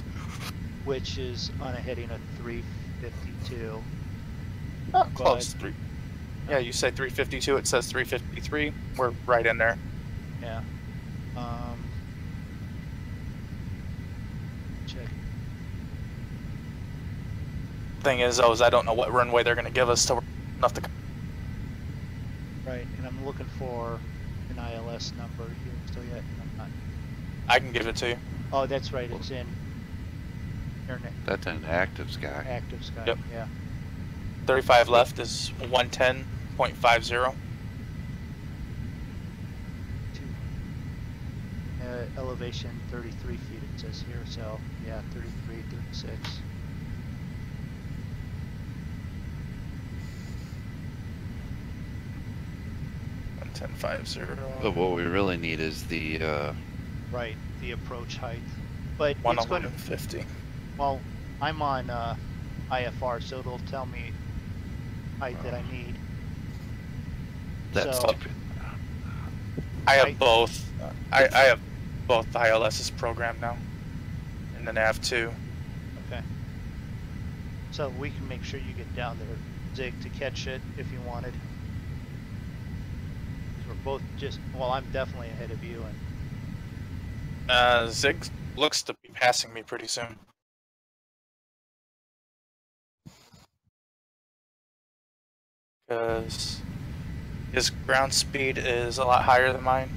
which is on a heading of 352. Oh, close. Yeah, you say 352, it says 353. We're right in there. Yeah. Check. Thing is, though, is I don't know what runway they're going to give us till we're enough to. Right, and I'm looking for an ILS number here still yet. I'm not. I can give it to you. Oh, that's right. It's in internet That's an active sky. active sky. Yep. Yeah. 35 left is 110.50. Elevation 33 feet. It says here. So yeah, 33, 36. But what we really need is the Right, the approach height. But it's going to. 150. Well, I'm on IFR, so it'll tell me height that I need. that's So- I have both. I have both the ILSs programmed now, and the nav too. Okay. So we can make sure you get down there, Zig, to catch it if you wanted. 'Cause we're both just, well, I'm definitely ahead of you, and Zig looks to be passing me pretty soon. Because his ground speed is a lot higher than mine.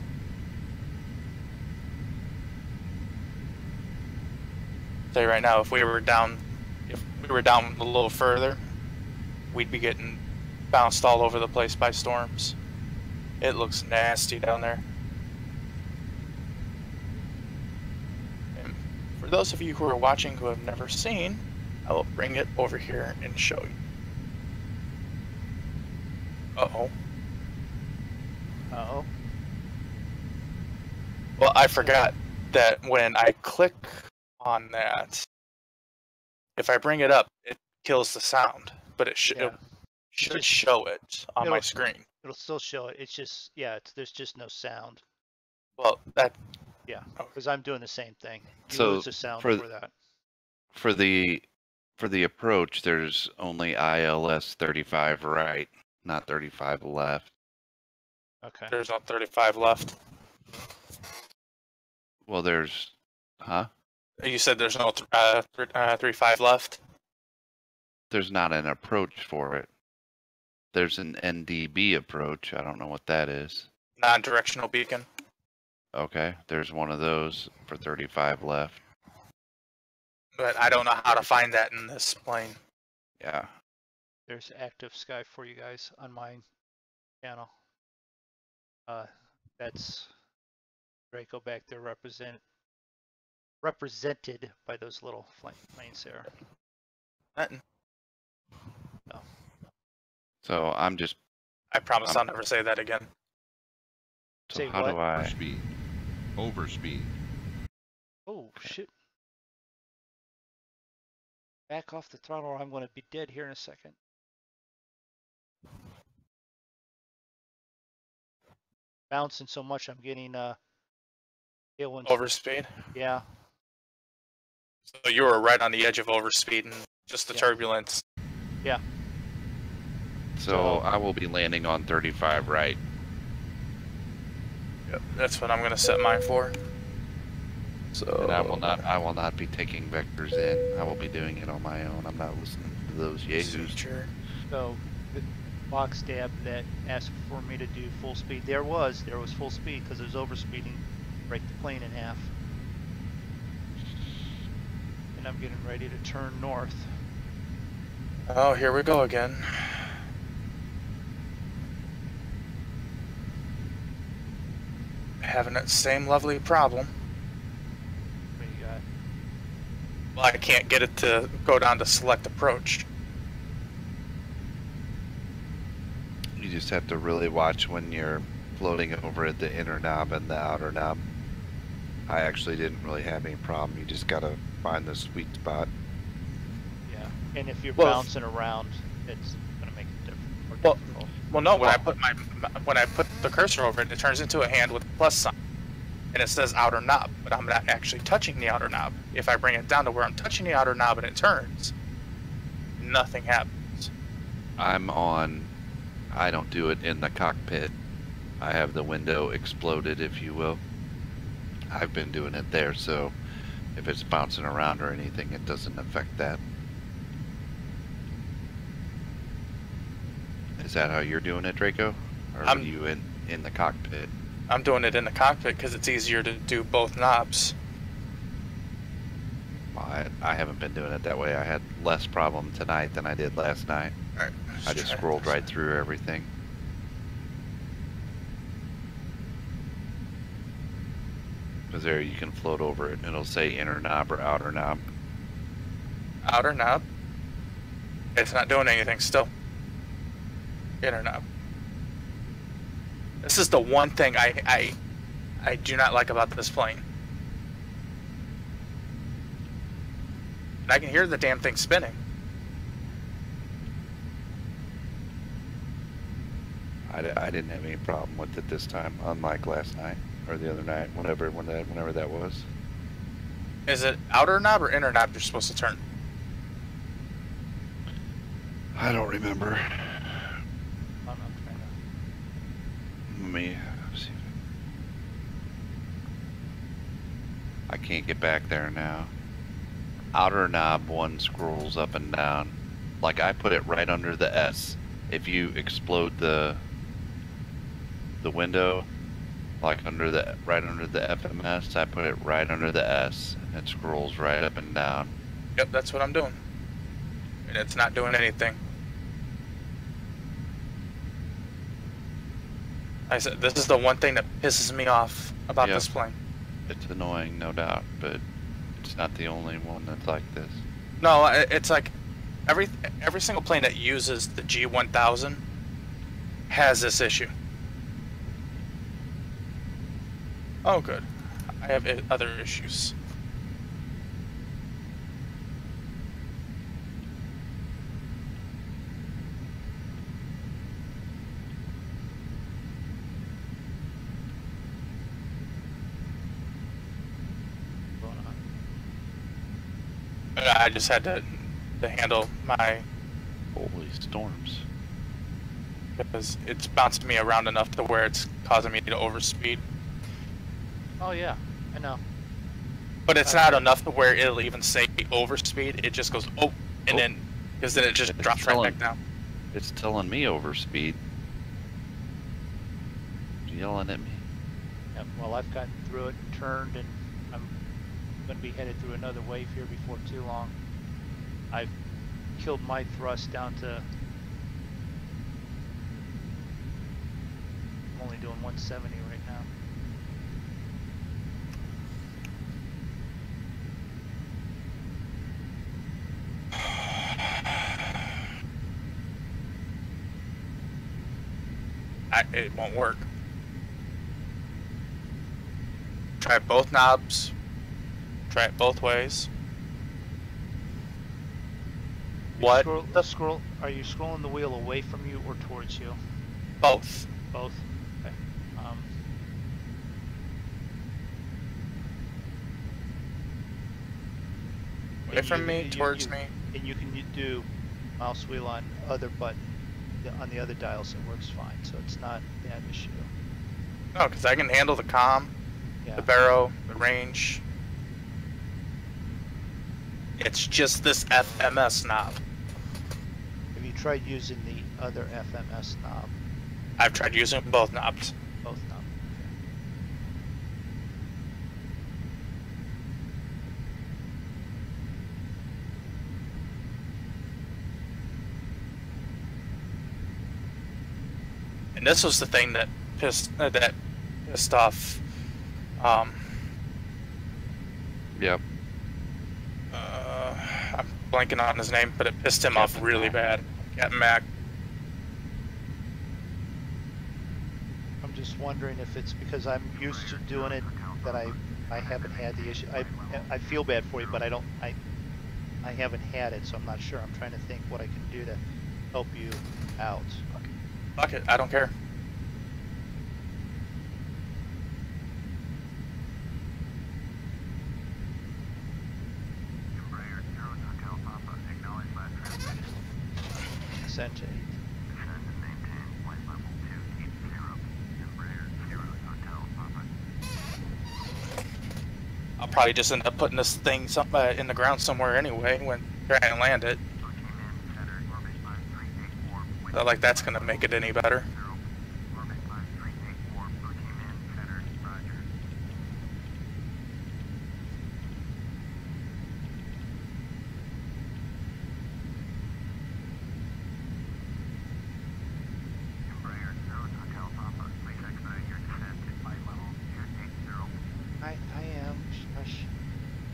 Tell you right now, if we were down a little further, we'd be getting bounced all over the place by storms. It looks nasty down there. And for those of you who are watching who have never seen, I will bring it over here and show you. Uh-oh. uh-oh. Well, I forgot that when I click on that, if I bring it up, it kills the sound, but it should Yeah. should show it on my It'll- screen. It'll still show it. It's just, yeah, there's just no sound. Well, that Yeah, Okay. because I'm doing the same thing. You So, lose the sound for- for that. for the approach. There's only ILS 35 right, not 35 left. Okay. there's no 35 left. Well, there's, huh? You said there's no 35 left. There's not an approach for it. There's an NDB approach. I don't know what that is. Non-directional beacon. Okay, there's one of those for 35 left. But I don't know how to find that in this plane. Yeah. There's active sky for you guys on my channel. That's Draco back there represented by those little planes there. Nothing. So I'm just. I promise I'll never say that again. So Say how what? do I? Overspeed. Overspeed. Oh, shit. Back off the throttle or I'm going to be dead here in a second. Bouncing so much I'm getting tailwinds. Overspeed. Yeah. So you were right on the edge of overspeed and just the Yeah. turbulence. Yeah. So I will be landing on 35 right. Yep, that's what I'm gonna set mine for. So And I will not be taking vectors in. I will be doing it on my own. I'm not listening to those yahoos. Sure. So the box dab that asked for me to do full speed, there was full speed because it was overspeeding, break the plane in half. And I'm getting ready to turn north. Oh, here we go again. Having that same lovely problem. What do you got? Well, I can't get it to go down to select approach. You just have to really watch when you're floating over at the inner knob and the outer knob. I actually didn't really have any problem. You just gotta find the sweet spot. Yeah. And if you're Well, bouncing around, it's gonna make it more Well, difficult. Well, no. When I put the cursor over it, it turns into a hand with a plus sign, and it says outer knob. But I'm not actually touching the outer knob. If I bring it down to where I'm touching the outer knob and it turns, nothing happens. I'm on. I don't do it in the cockpit. I have the window exploded, if you will. I've been doing it there, so if it's bouncing around or anything, it doesn't affect that. Is that how you're doing it, Draco? Or are you in the cockpit? I'm doing it in the cockpit because it's easier to do both knobs. Well, I haven't been doing it that way. I had less problem tonight than I did last night. All right, I just scrolled right through everything. Because there you can float over it and it'll say inner knob or outer knob. Outer knob. It's not doing anything still. Inner knob. This is the one thing I do not like about this plane. And I can hear the damn thing spinning. I didn't have any problem with it this time, unlike last night or the other night, whenever that was. Is it outer knob or inner knob you're supposed to turn? I don't remember. I'm trying to... Let me see. I can't get back there now. Outer knob one scrolls up and down. Like I put it right under the S. If you explode the window, like right under the FMS, I put it right under the S. It scrolls right up and down. Yep, that's what I'm doing. And it's not doing anything. I said, this is the one thing that pisses me off about Yep. this plane. It's annoying, no doubt, but it's not the only one that's like this. No, it's like every single plane that uses the G1000 has this issue. Oh, good. I have other issues. going on. I just had to handle my, Holy storms. because it's bounced me around enough to where it's causing me to overspeed. Oh yeah, I know. But it's not enough to where it'll even say overspeed. It just goes, oh, and Oh. then, because then it just It's drops right telling- back down. It's telling me over speed. Yelling at me. Yep, well, I've gotten through it, turned, and I'm going to be headed through another wave here before too long. I've killed my thrust down to... I'm only doing 170 right now. it won't work. Try both knobs. Try it both ways. What? Scroll. Are you scrolling the wheel away from you or towards you? Both. Both. Okay. Away from me, towards me. And you can do mouse wheel on other button, on the other dials. It works fine, so it's not a bad issue. No, because I can handle the comm, the baro, the range. It's just this FMS knob. Have you tried using the other FMS knob? I've tried using both knobs. Both knobs. And this was the thing that pissed off. Yep. I'm blanking on his name, but it pissed him off really bad. Captain Mac. I'm just wondering if it's because I'm used to doing it that I haven't had the issue. I feel bad for you, but I haven't had it, so I'm not sure. I'm trying to think what I can do to help you out. Fuck it, I don't care. Embraer, Zero Hotel Papa, acknowledge last transmission. Send to 8. Descend and maintain flight level 280. Embraer, Zero Hotel Papa. I'll probably just end up putting this thing in the ground somewhere anyway when trying to land it. Not like that's gonna make it any better. I am. Shush.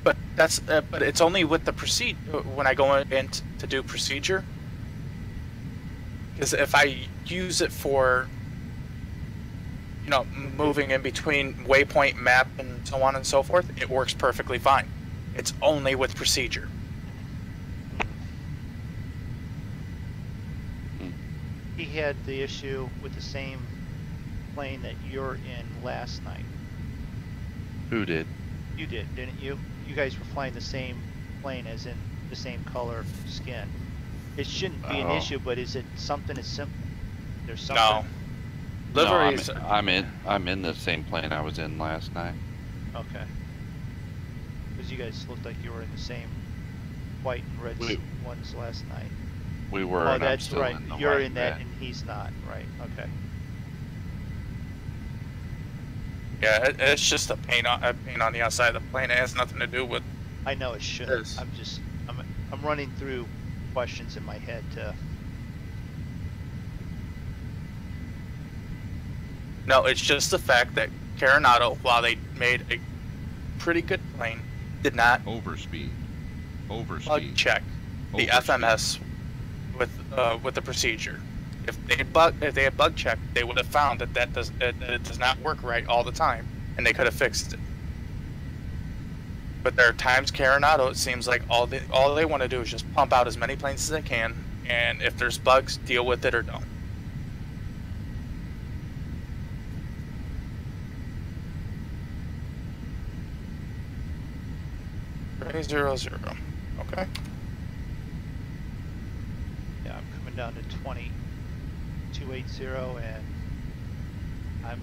But that's but it's only with the when I go in to do procedure. Because if I use it for, you know, moving in between waypoint, map, and so on and so forth, it works perfectly fine. It's only with procedure. He had the issue with the same plane that you're in last night. Who did? You did, didn't you? You guys were flying the same plane, as in the same color skin. It shouldn't be an issue, but is it something as simple? There's something. No. Liveries. No, I'm in the same plane I was in last night. Okay. Because you guys looked like you were in the same white and red ones last night. We were. Oh, and that's I'm still right. in the You're white in that, red. and he's not. Right. Okay. Yeah, it's just a paint on the outside of the plane. It has nothing to do with. I know it should. I'm running through questions in my head to. No, it's just the fact that Coronado, while they made a pretty good plane, did not Overspeed. bug check the FMS with the procedure. If they had bug checked, they would have found that it does not work right all the time, and they could have fixed it. But there are times Coronado, it seems like all they want to do is just pump out as many planes as they can, and if there's bugs, deal with it or don't. .000. Okay. Yeah, I'm coming down to 20.280, and I'm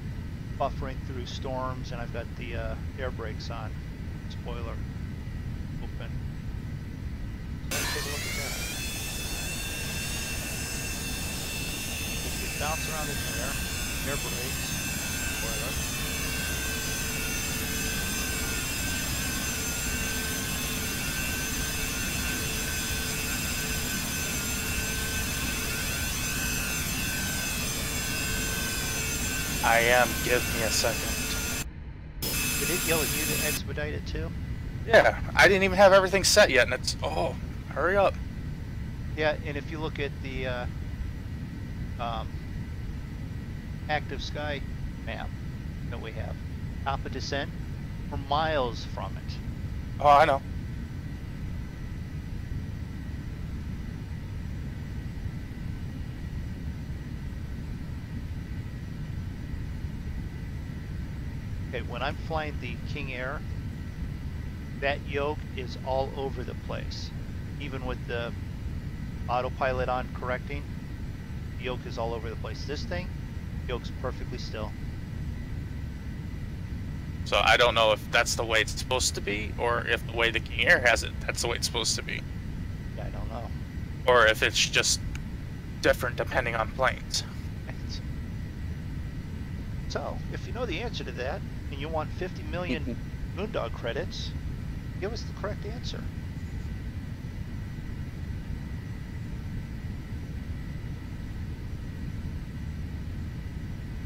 buffering through storms, and I've got the air brakes on. Spoiler open. So let's take a look at that. If you bounce around in there, air brakes, spoiler. I am. Give me a second. Did it yell at you to expedite it too? Yeah, I didn't even have everything set yet, and it's hurry up. active sky map that we have. Top of descent, we're miles from it. Oh, I know. Okay, when I'm flying the King Air, that yoke is all over the place. Even with the autopilot on correcting, the yoke is all over the place. This thing, yoke's perfectly still. So I don't know if that's the way it's supposed to be, or if the way the King Air has it, that's the way it's supposed to be. Yeah, I don't know. Or if it's just different depending on planes. So, if you know the answer to that, and you want 50 million MoonDog credits, give us the correct answer.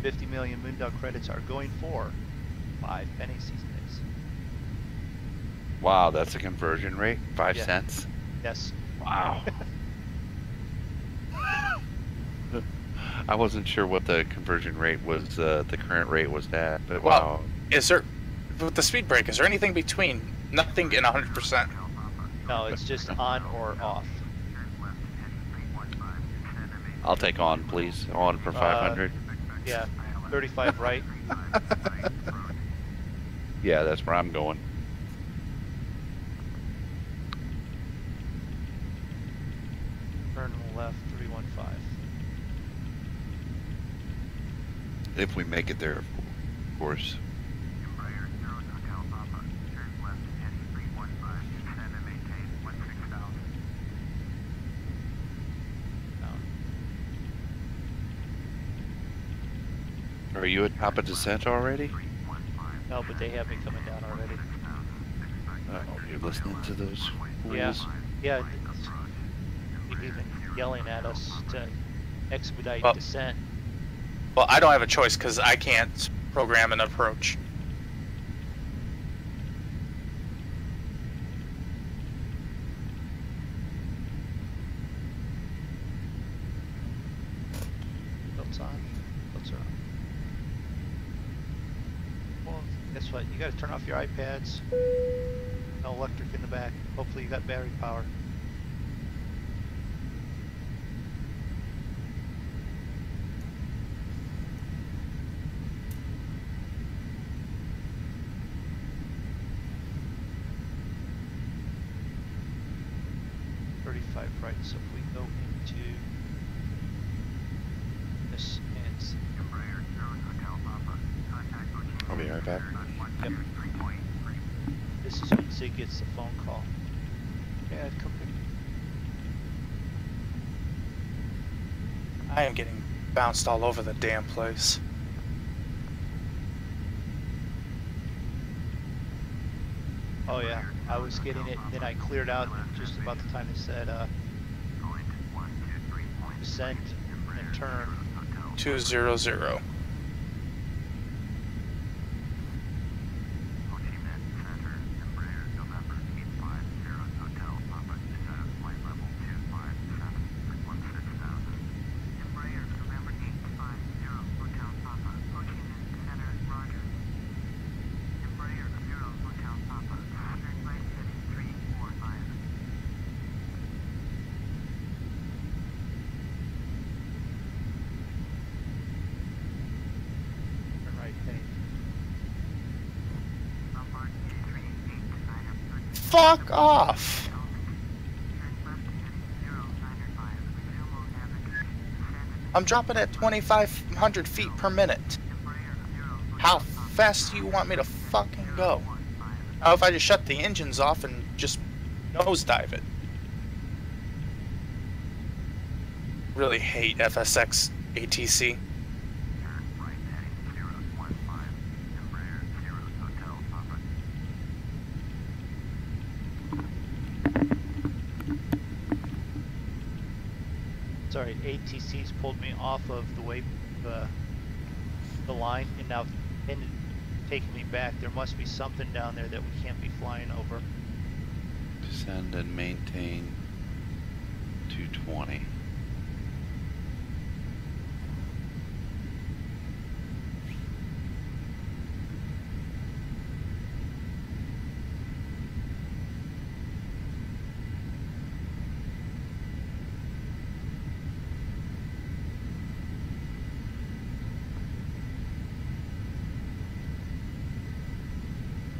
$50 million MoonDog credits are going for 5 penny season days. Wow, that's a conversion rate? 5 Yeah. cents? Yes. Wow. I wasn't sure what the conversion rate was, the current rate was at, but Well, wow. Is there, with the speed brake, is there anything between nothing and 100%? No, it's just on or off. I'll take on, please. On for 500. Yeah, 35 right. Yeah, that's where I'm going. Turn left, 315. If we make it there, of course. Are you at top of descent already? No, but they have me coming down already. Oh, you're listening to those fools? Yeah, yeah. They're even yelling at us to expedite Well- descent. Well, I don't have a choice because I can't program an approach. Belts on. Belts are on. Well, guess what? You gotta turn off your iPads. No electric in the back. Hopefully you got battery power. Right, so if we go into this and I'll be right back. yep. This is when Zig gets the phone call. Yeah, come pick I am getting bounced all over the damn place. Oh yeah, I was getting it, then I cleared out just about the time they said descent and turn. 200. Turn right, penny. Fuck off! I'm dropping at 2,500 feet per minute. How fast do you want me to fucking go? How if I just shut the engines off and just nosedive it? Really hate FSX ATC. Sorry, ATC's pulled me off of the way the line and now ended taking me back. There must be something down there that we can't be flying over. Descend and maintain 220.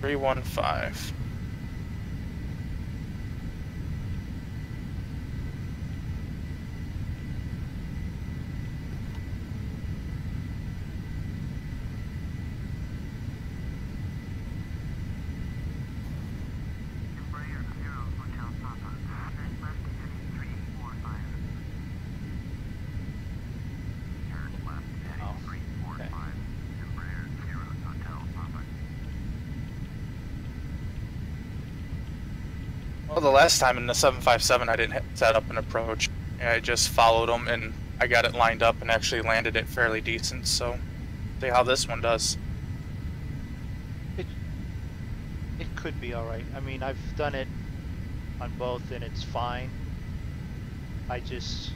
315. Embraer 0 Hotel Papa. Send left heading 345. Turn left heading Oh, 345. Embraer 0 Hotel Papa. Well, the last time in the 757, I didn't set up an approach. I just followed them, and I got it lined up and actually landed it fairly decent. So, see how this one does. It could be all right. I mean, I've done it on both, and it's fine. I just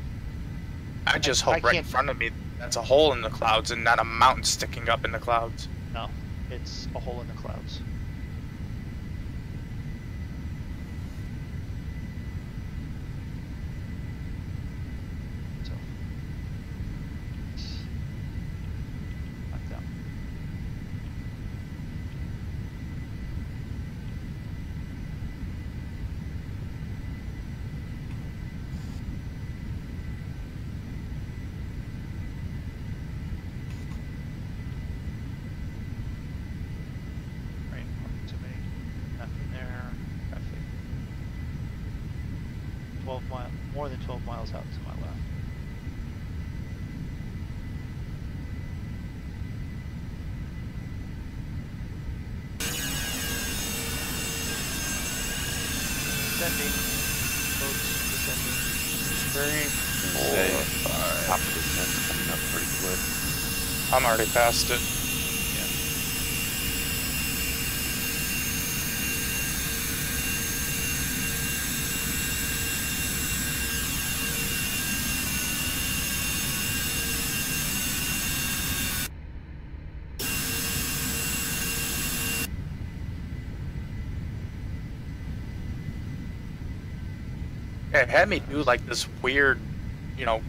hope right in can't- front of me that's a hole in the clouds and not a mountain sticking up in the clouds. no, it's a hole in the clouds. So, not them. Right, to me, nothing there. Traffic. 12 mile, more than 12 miles out to my left. Descending, folks, descending. Say, top of the descent's coming up pretty quick. I'm already past it. Yeah. It had me do like this weird, you know,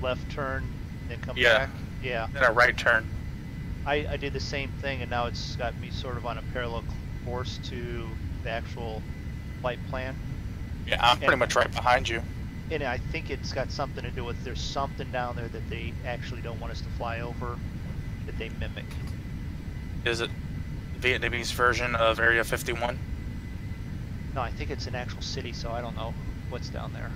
Left turn, then come Yeah. back. Yeah, then a right turn. I did the same thing, and now it's got me sort of on a parallel course to the actual flight plan. Yeah, I'm pretty much right behind you. And I think it's got something to do with there's something down there that they actually don't want us to fly over, that they mimic. Is it the Vietnamese version of Area 51? No, I think it's an actual city, so I don't know what's down there.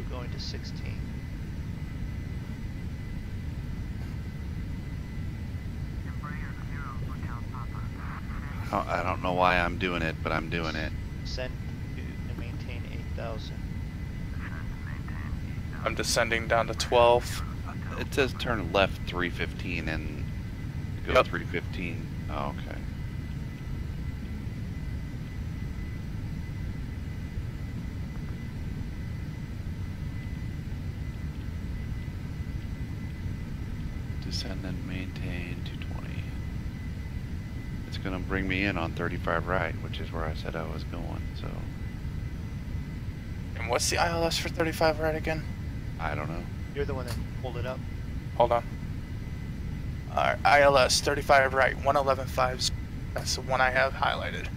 Going to 16. Embraer 0 Hotel Papa. I don't know why I'm doing it, but I'm doing it. Send to maintain 8,000. I'm descending down to 12. It says turn left 315 and go Yep. 315. Oh, okay. Descend and maintain 220. It's gonna bring me in on 35 right, which is where I said I was going, so And what's the ILS for 35 right again? I don't know. You're the one that pulled it up. Hold on. ILS 35 right, 111.5. That's the one I have highlighted.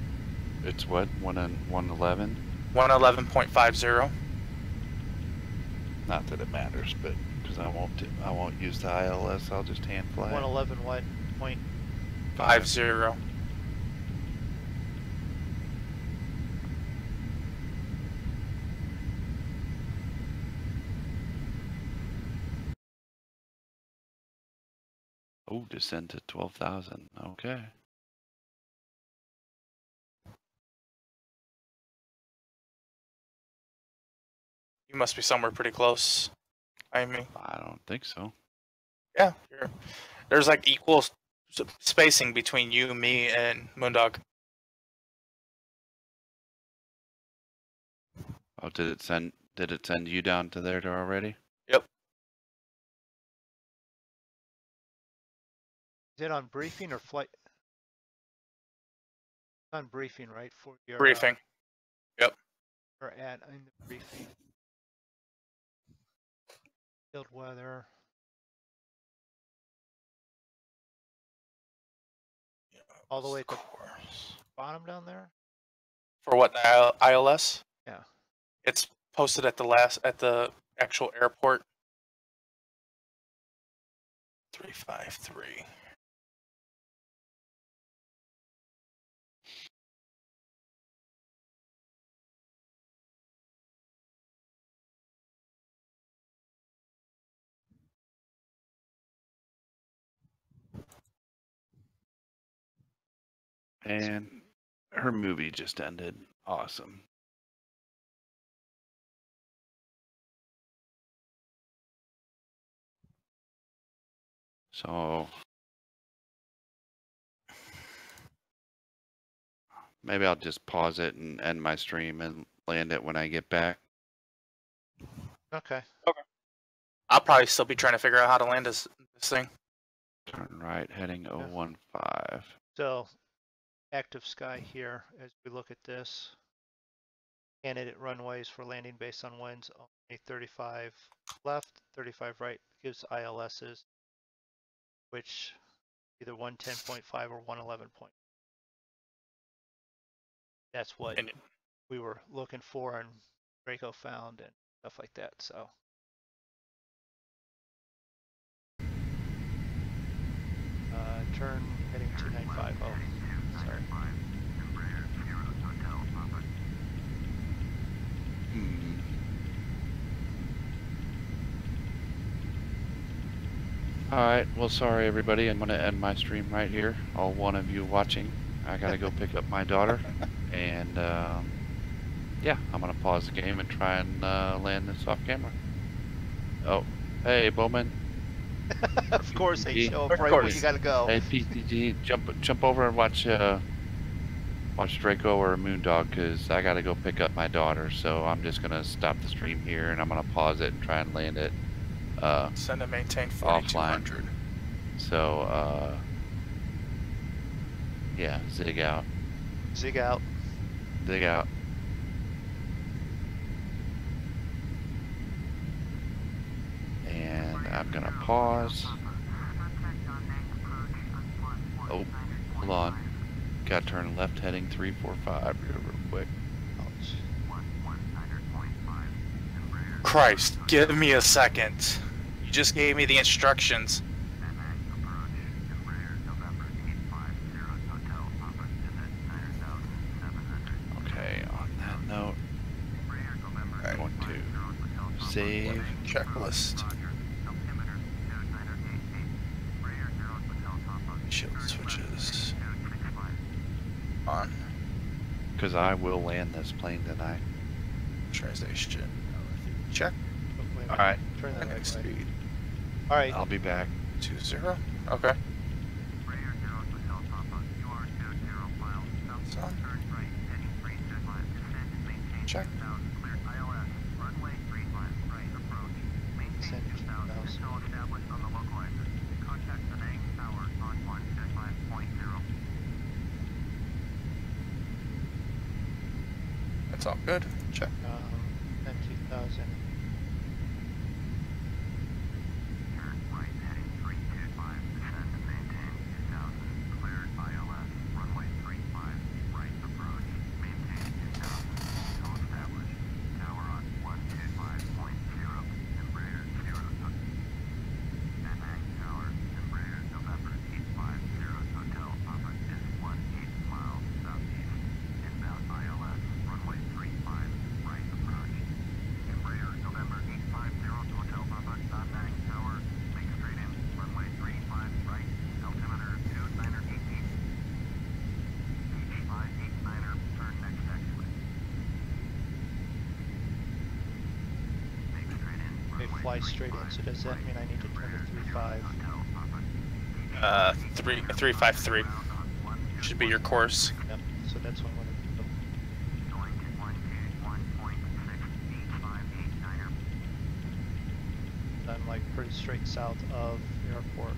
It's what? 111? 111.50. Not that it matters, but because I won't use the ILS, I'll just hand fly. 111 what? Point. 50. Oh, descend to 12,000. Okay. You must be somewhere pretty close. I mean, I don't think so. yeah, there's like equal spacing between you, me, and MoonDog. Oh, did it send you down to there already? Yep. Is it on briefing or flight? On briefing, right, for your Briefing. Yep. or at in the briefing. Field weather. All the way at the bottom down there. For what, the ILS? Yeah. It's posted at the actual airport. 353. And her movie just ended. Awesome. So maybe I'll just pause it and end my stream and land it when I get back. Okay. I'll probably still be trying to figure out how to land this thing. Turn right, heading 015. So active sky here as we look at this. Candidate runways for landing based on winds only 35 left, 35 right gives ILSs, which either 110.5 or 111. That's what And we were looking for and Draco found and stuff like that. So turn heading 2950. Sorry. Alright, well sorry everybody, I'm gonna end my stream right here. All one of you watching. I gotta go pick up my daughter. And yeah, I'm gonna pause the game and try and land this off camera. Oh, hey Bowman. Of course they PTG. show up right when you gotta go. Hey PTG, jump over and watch Draco or MoonDog, cause I gotta go pick up my daughter. So I'm just gonna stop the stream here and I'm gonna pause it and try and land it. Send and maintain Offline. 4200. So yeah, zig out. Zig out. Dig out. And I'm gonna pause. Oh, hold on. Gotta turn left heading 345 here real quick. Ouch. Christ, give me a second. You just gave me the instructions. Okay, on that note, I'm going to save. Checklist. Shield switches. On. Because I will land this plane tonight. Translation. Check. Alright, Turn that Landing right way. speed. All right. I'll be back. 20. Okay. So. Check. Send 2000. That's all good. Check. Send 2000. Fly straight in, so does that mean I need to turn to 35? 353 should be your course. Yep, so that's what I'm gonna do. I'm like pretty straight south of airport.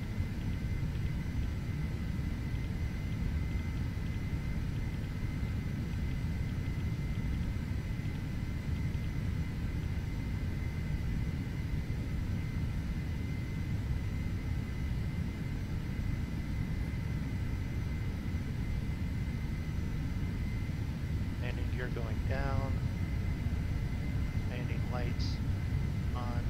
gear going down. Landing lights on.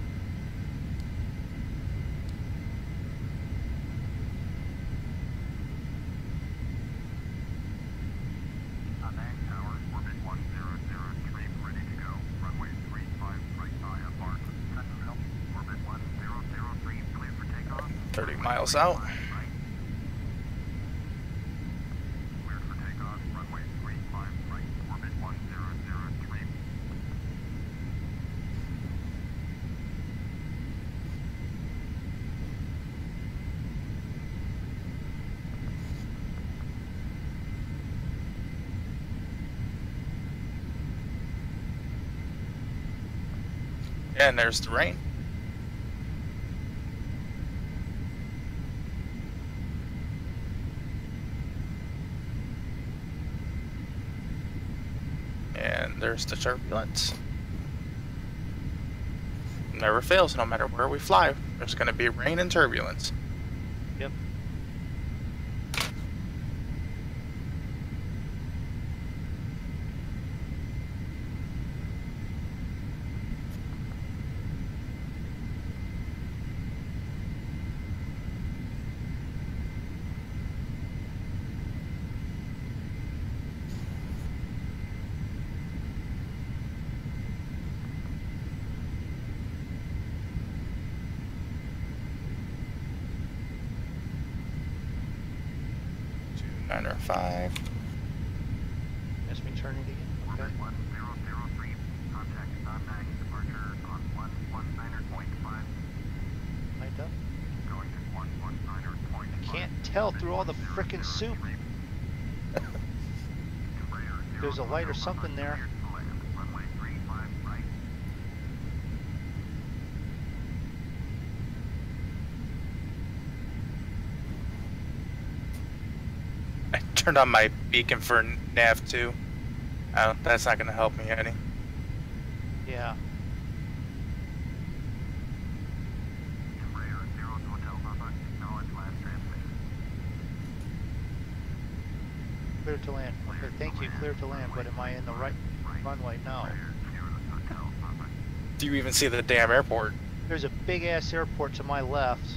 Danang Tower, orbit 1003, ready to go. Runway 35, right eye up mark. Sept-Iles, orbit 1003, clear for takeoff. 30 miles out. Right. Clear for takeoff. Runway 35, right. Orbit 1003. And there's the rain. And there's the turbulence. Never fails, no matter where we fly. There's going to be rain and turbulence. Yep. Or 5. That's me turning again. Okay. Orbit 1003, contact Danang departure on 119.5. Lined up. Going to 119.5. Can't tell through all the frickin' soup. There's a light or something there. Runway 35, right. I turned on my beacon for nav 2. Oh, that's not going to help me any. Yeah. Embraer 0 to Hotel Papa, acknowledge last transmission. Clear to land. Okay, thank you. Clear to land. But am I in the right runway? No. Embraer 0 to Hotel Papa. Do you even see the damn airport? There's a big ass airport to my left.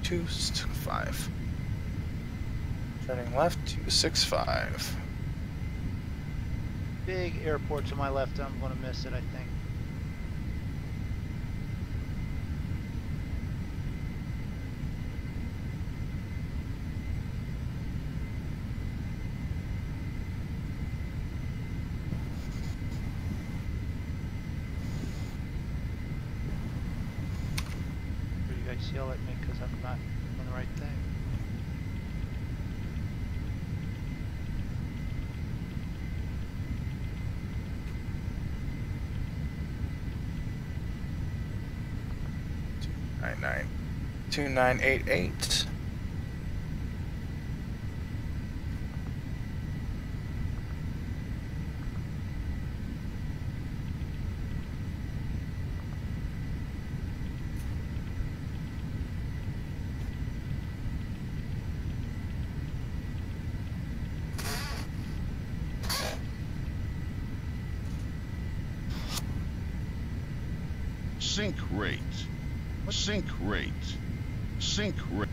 265. Turning left, 265. Big airport to my left. I'm gonna miss it, I think. You guys yell at me because I'm not doing the right thing. Nine 2988. Sync rate. Sync rate. Sync rate.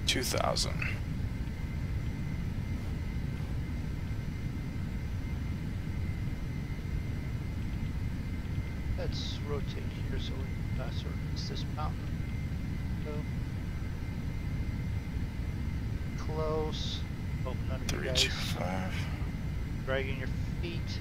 $2,000. Let's rotate here so we can pass or it's this mountain. Go. Close. Open under you guys. 325. Dragging your feet.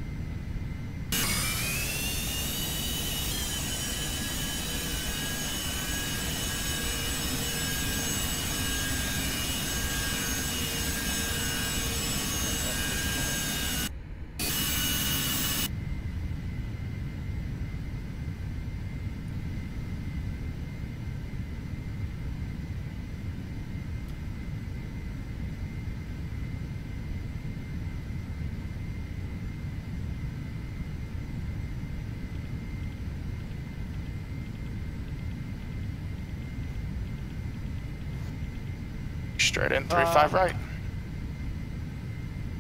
straight in, 3-5 right.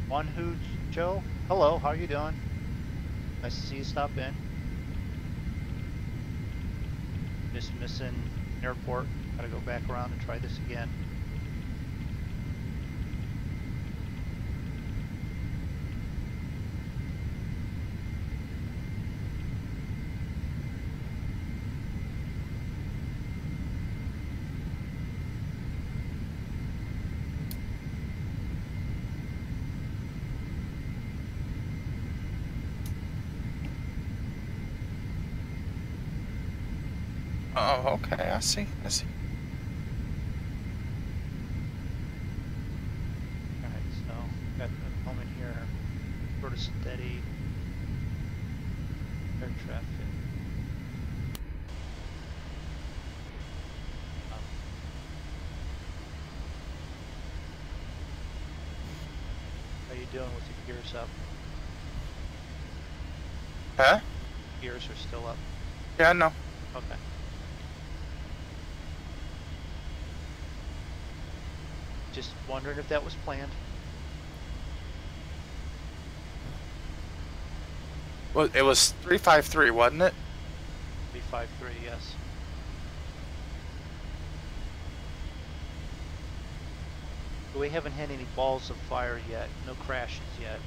One who, Joe? Hello, how are you doing? Nice to see you stop in. Just missing airport. Gotta go back around and try this again. Oh, okay, I see. Alright, so got a moment here. Sort of steady air traffic. How you doing with your gears up? Huh? Gears are still up. Yeah, no. Okay. Just wondering if that was planned. Well, it was 353, wasn't it? 353, yes. We haven't had any balls of fire yet, no crashes yet.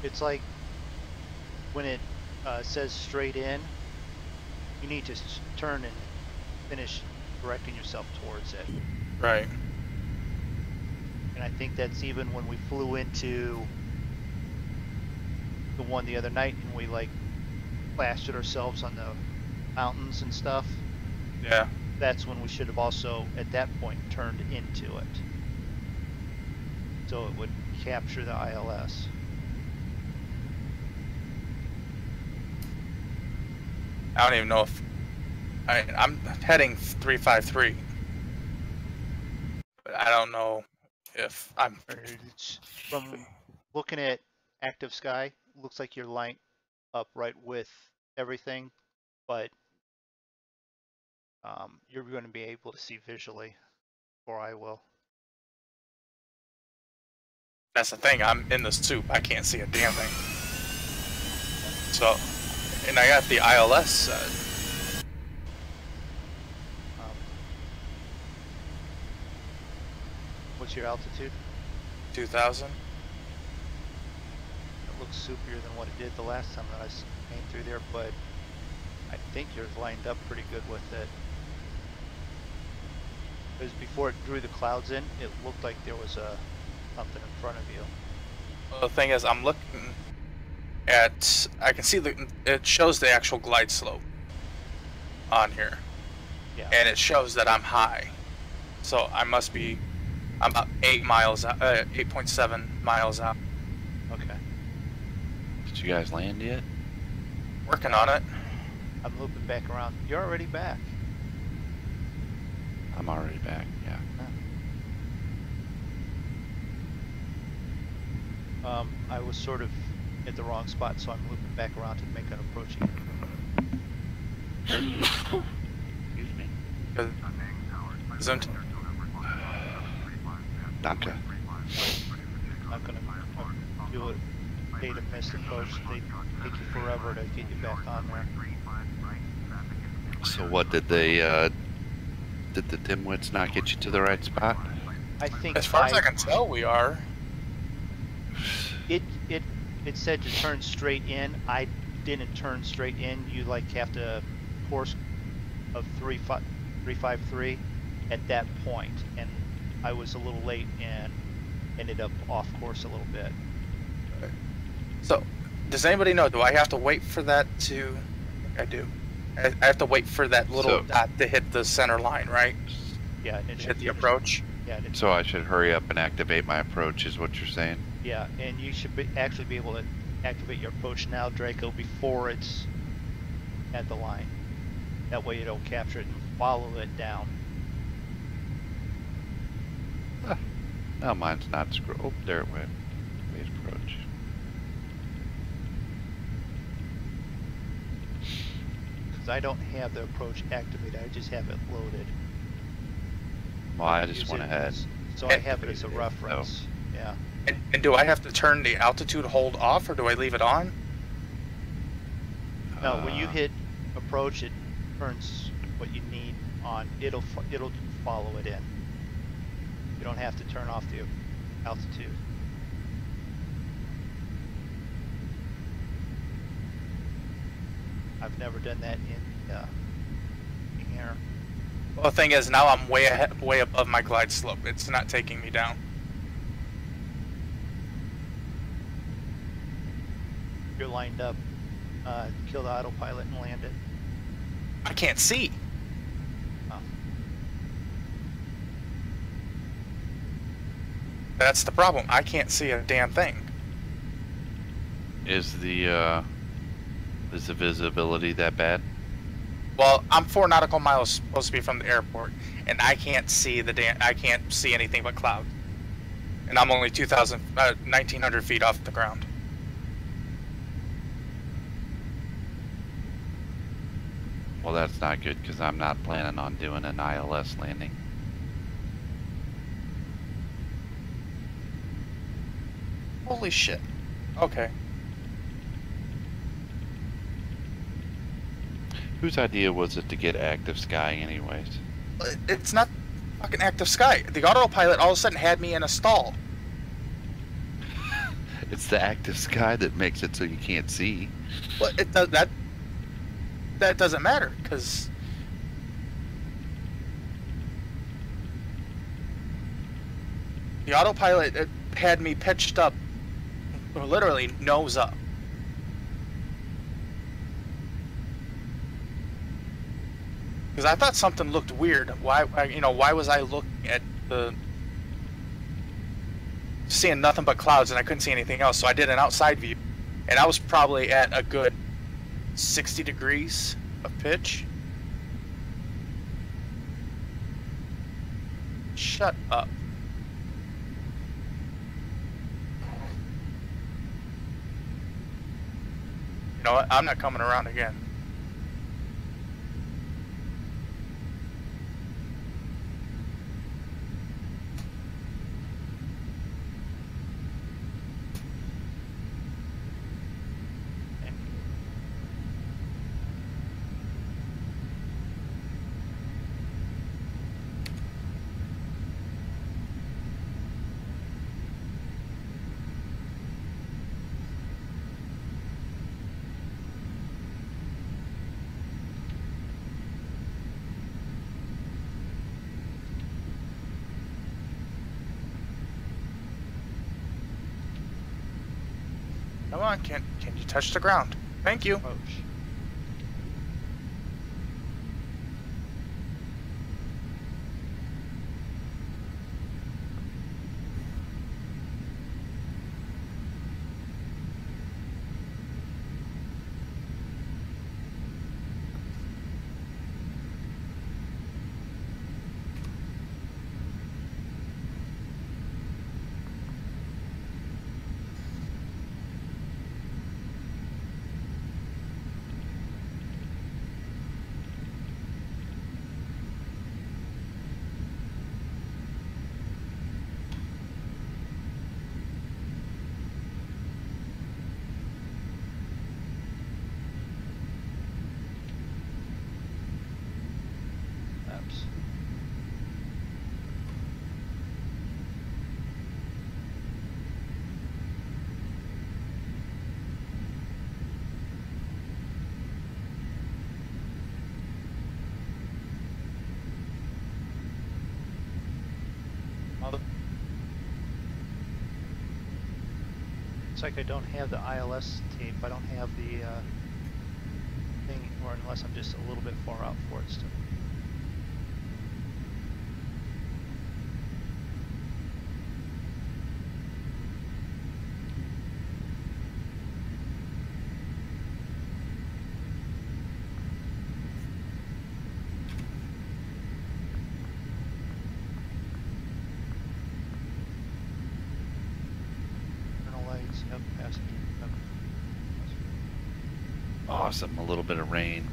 It's like when it says straight in, you need to turn and finish directing yourself towards it. Right. And I think that's even when we flew into the one the other night and we like plastered ourselves on the mountains and stuff. Yeah. That's when we should have also at that point turned into it. So it would capture the ILS. I don't even know if I'm heading 353, but I don't know if I'm. From looking at active sky, looks like you're lined up right with everything, but you're going to be able to see visually, or I will. That's the thing. I'm in the soup. I can't see a damn thing. So, and I got the ILS set. What's your altitude? 2,000. It looks soupier than what it did the last time that I came through there, but I think you're lined up pretty good with it. Because before it drew the clouds in, it looked like there was something in front of you. Well, the thing is, I'm looking at. I can see it shows the actual glide slope on here, Yeah. and it shows that I'm high, so I must be. I'm about 8 miles out, 8.7 miles out. Okay. Did you guys land yet? Working on it. I'm looping back around. You're already back. I'm already back, yeah. I was sort of at the wrong spot, so I'm looping back around to make an approach again. Excuse me. Isn't Danke. I'm gonna do a data miss approach. They take you forever to get you back on there. So what did the dimwits not get you to the right spot? I think as far as I can tell, we are. It said to turn straight in. I didn't turn straight in. You like have to course of 353 at that point, and I was a little late and ended up off course a little bit. So, does anybody know? Do I have to wait for that to? I do. I have to wait for that little dot to hit the center line, right? Yeah, and it To should hit the be approach. Yeah. So I should hurry up and activate my approach, is what you're saying? Yeah, and you should actually be able to activate your approach now, Draco, before it's at the line. That way you don't capture it and follow it down. No, mine's not scroll. Oh, there it went. Wait, approach. Because I don't have the approach activated, I just have it loaded. Well, I just Use went it ahead. as- So I have it as a Activated it, reference, yeah. And do I have to turn the altitude hold off, or do I leave it on? No, when you Uh, hit approach, it turns what you need on. It'll follow it in. You don't have to turn off the altitude. I've never done that in here. Well, the thing is, now I'm way ahead, way above my glide slope. It's not taking me down. You're lined up. Kill the autopilot and land it. I can't see. Oh. That's the problem. I can't see a damn thing. Is the visibility that bad? Well, I'm 4 nautical miles supposed to be from the airport, and I can't see I can't see anything but cloud. And I'm only 1,900 feet off the ground. Well, that's not good because I'm not planning on doing an ILS landing. Holy shit. Okay. Whose idea was it to get active sky anyways? It's not fucking active sky. The autopilot all of a sudden had me in a stall. It's the active sky that makes it so you can't see. Well, it does that doesn't matter, because the autopilot, it had me pitched up, literally nose up. Because I thought something looked weird. Why was I looking at seeing nothing but clouds and I couldn't see anything else? So I did an outside view, and I was probably at a good 60 degrees of pitch. Shut up. You know what? I'm not coming around again. Come on, can you touch the ground? Thank you. Approach. Maps. It's like I don't have the ILS tape. I don't have the thing, or unless I'm just a little bit far out for it still. Lights, yep, passenger, yep. Awesome, a little bit of rain.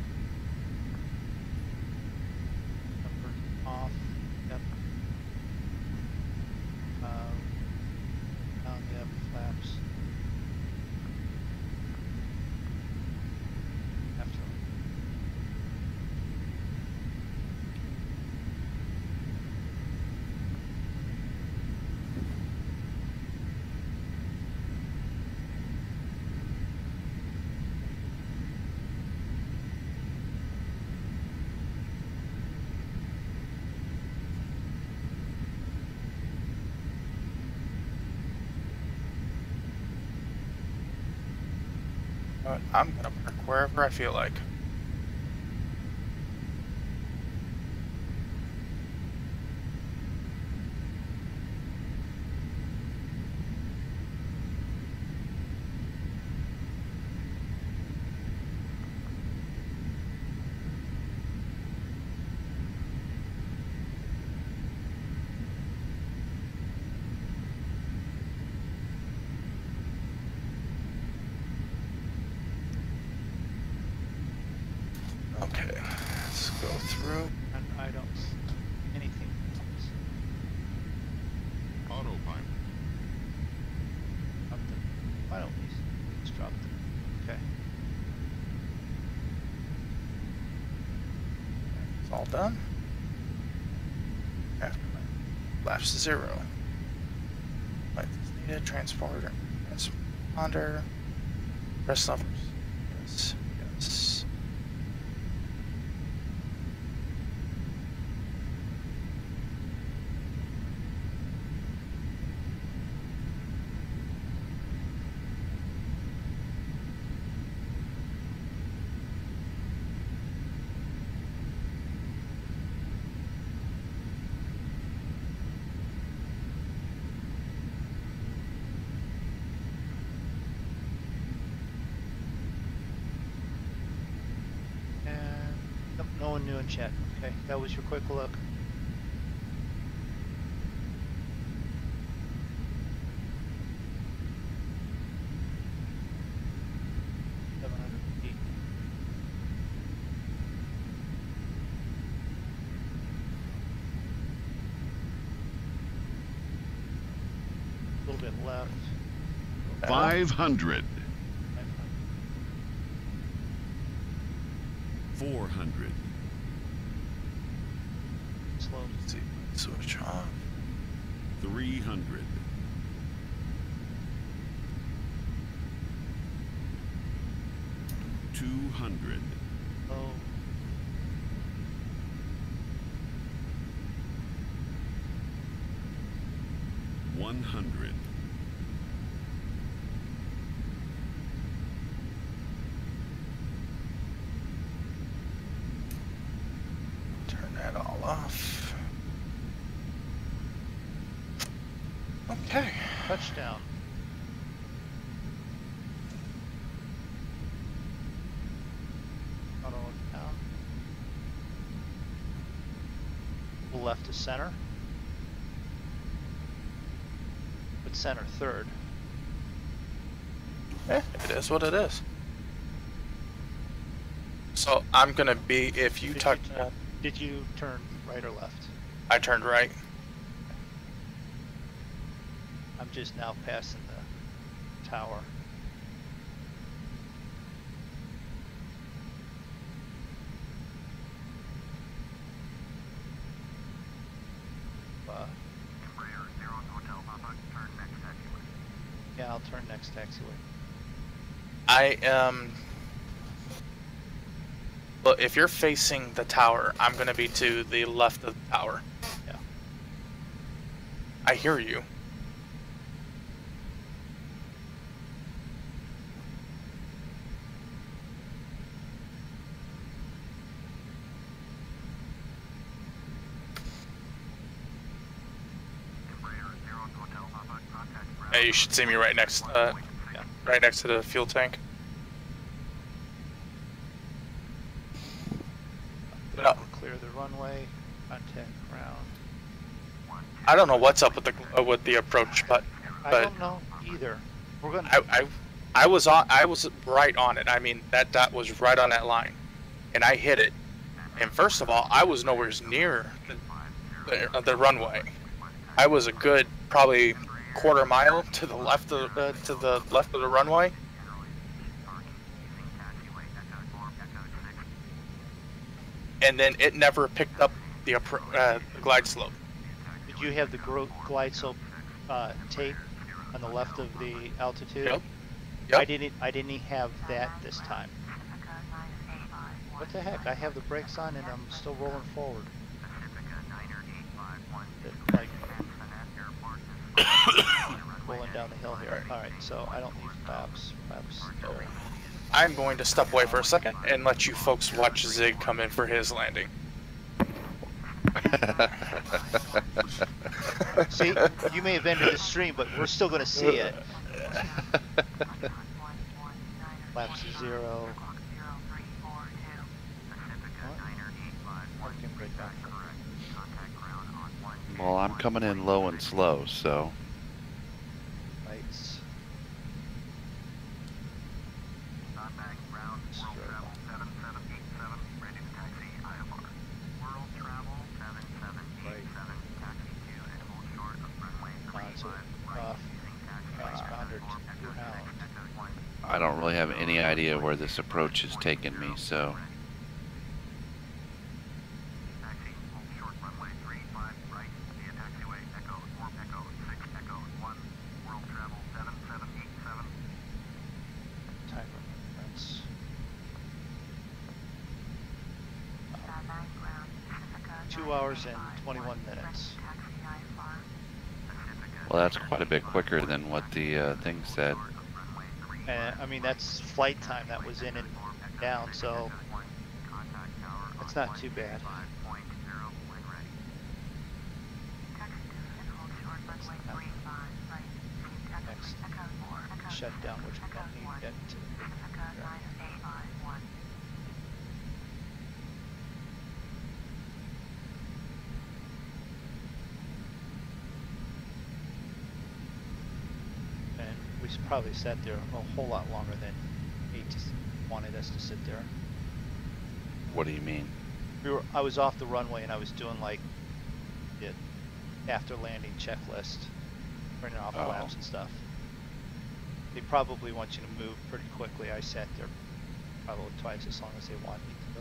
what? I'm gonna park wherever I feel like. Okay, let's go through. And I don't see anything else. Autopilot. Drop them. Why don't we just drop them? Okay. It's all done. After my laps to 0. Light is needed, transporter, transponder, press numbers. Yes, yes. Nope, no one new in chat. Okay, that was your quick look. A little bit left. 500. 400. Slow. Let's see, switch off. 300. 200. Low. 100. 'All off. Okay. Touchdown. Auto down. Left to center. But center third. It is what it is. So I'm gonna be if you touch. Did you turn right or left? I turned right. I'm just now passing the tower. Yeah, I'll turn next taxiway. I am. But if you're facing the tower, I'm gonna be to the left of the tower. Yeah. I hear you. Hey, you should see me right next, right next to the fuel tank. No. Clear the runway. Contact ground. I don't know what's up with the approach, but I don't know either. We're gonna. I was right on it. I mean, that dot was right on that line, and I hit it. And first of all, I was nowhere near the runway. I was a good probably quarter mile to the left of the runway. And then it never picked up the glide slope. Did you have the glide slope tape on the left of the altitude? Yep. I didn't have that this time. What the heck? I have the brakes on and I'm still rolling forward. Like rolling down the hill here. All right, so I don't need flaps. Flaps there. I'm going to step away for a second and let you folks watch Zig come in for his landing. See, you may have ended the stream, but we're still going to see it. Laps 0. Well, I'm coming in low and slow, so. Lights. I don't really have any idea where this approach is taking me, so. Time reference. 2 hours and 21 minutes. Well, that's quite a bit quicker than what the thing said. And I mean, that's flight time that was in and down, so it's not too bad. Next shutdown, which we don't need yet. And we probably sat there a whole lot longer than he wanted us to sit there. What do you mean? I was off the runway and I was doing like the after landing checklist, printing off flaps and stuff. They probably want you to move pretty quickly. I sat there probably twice as long as they want me to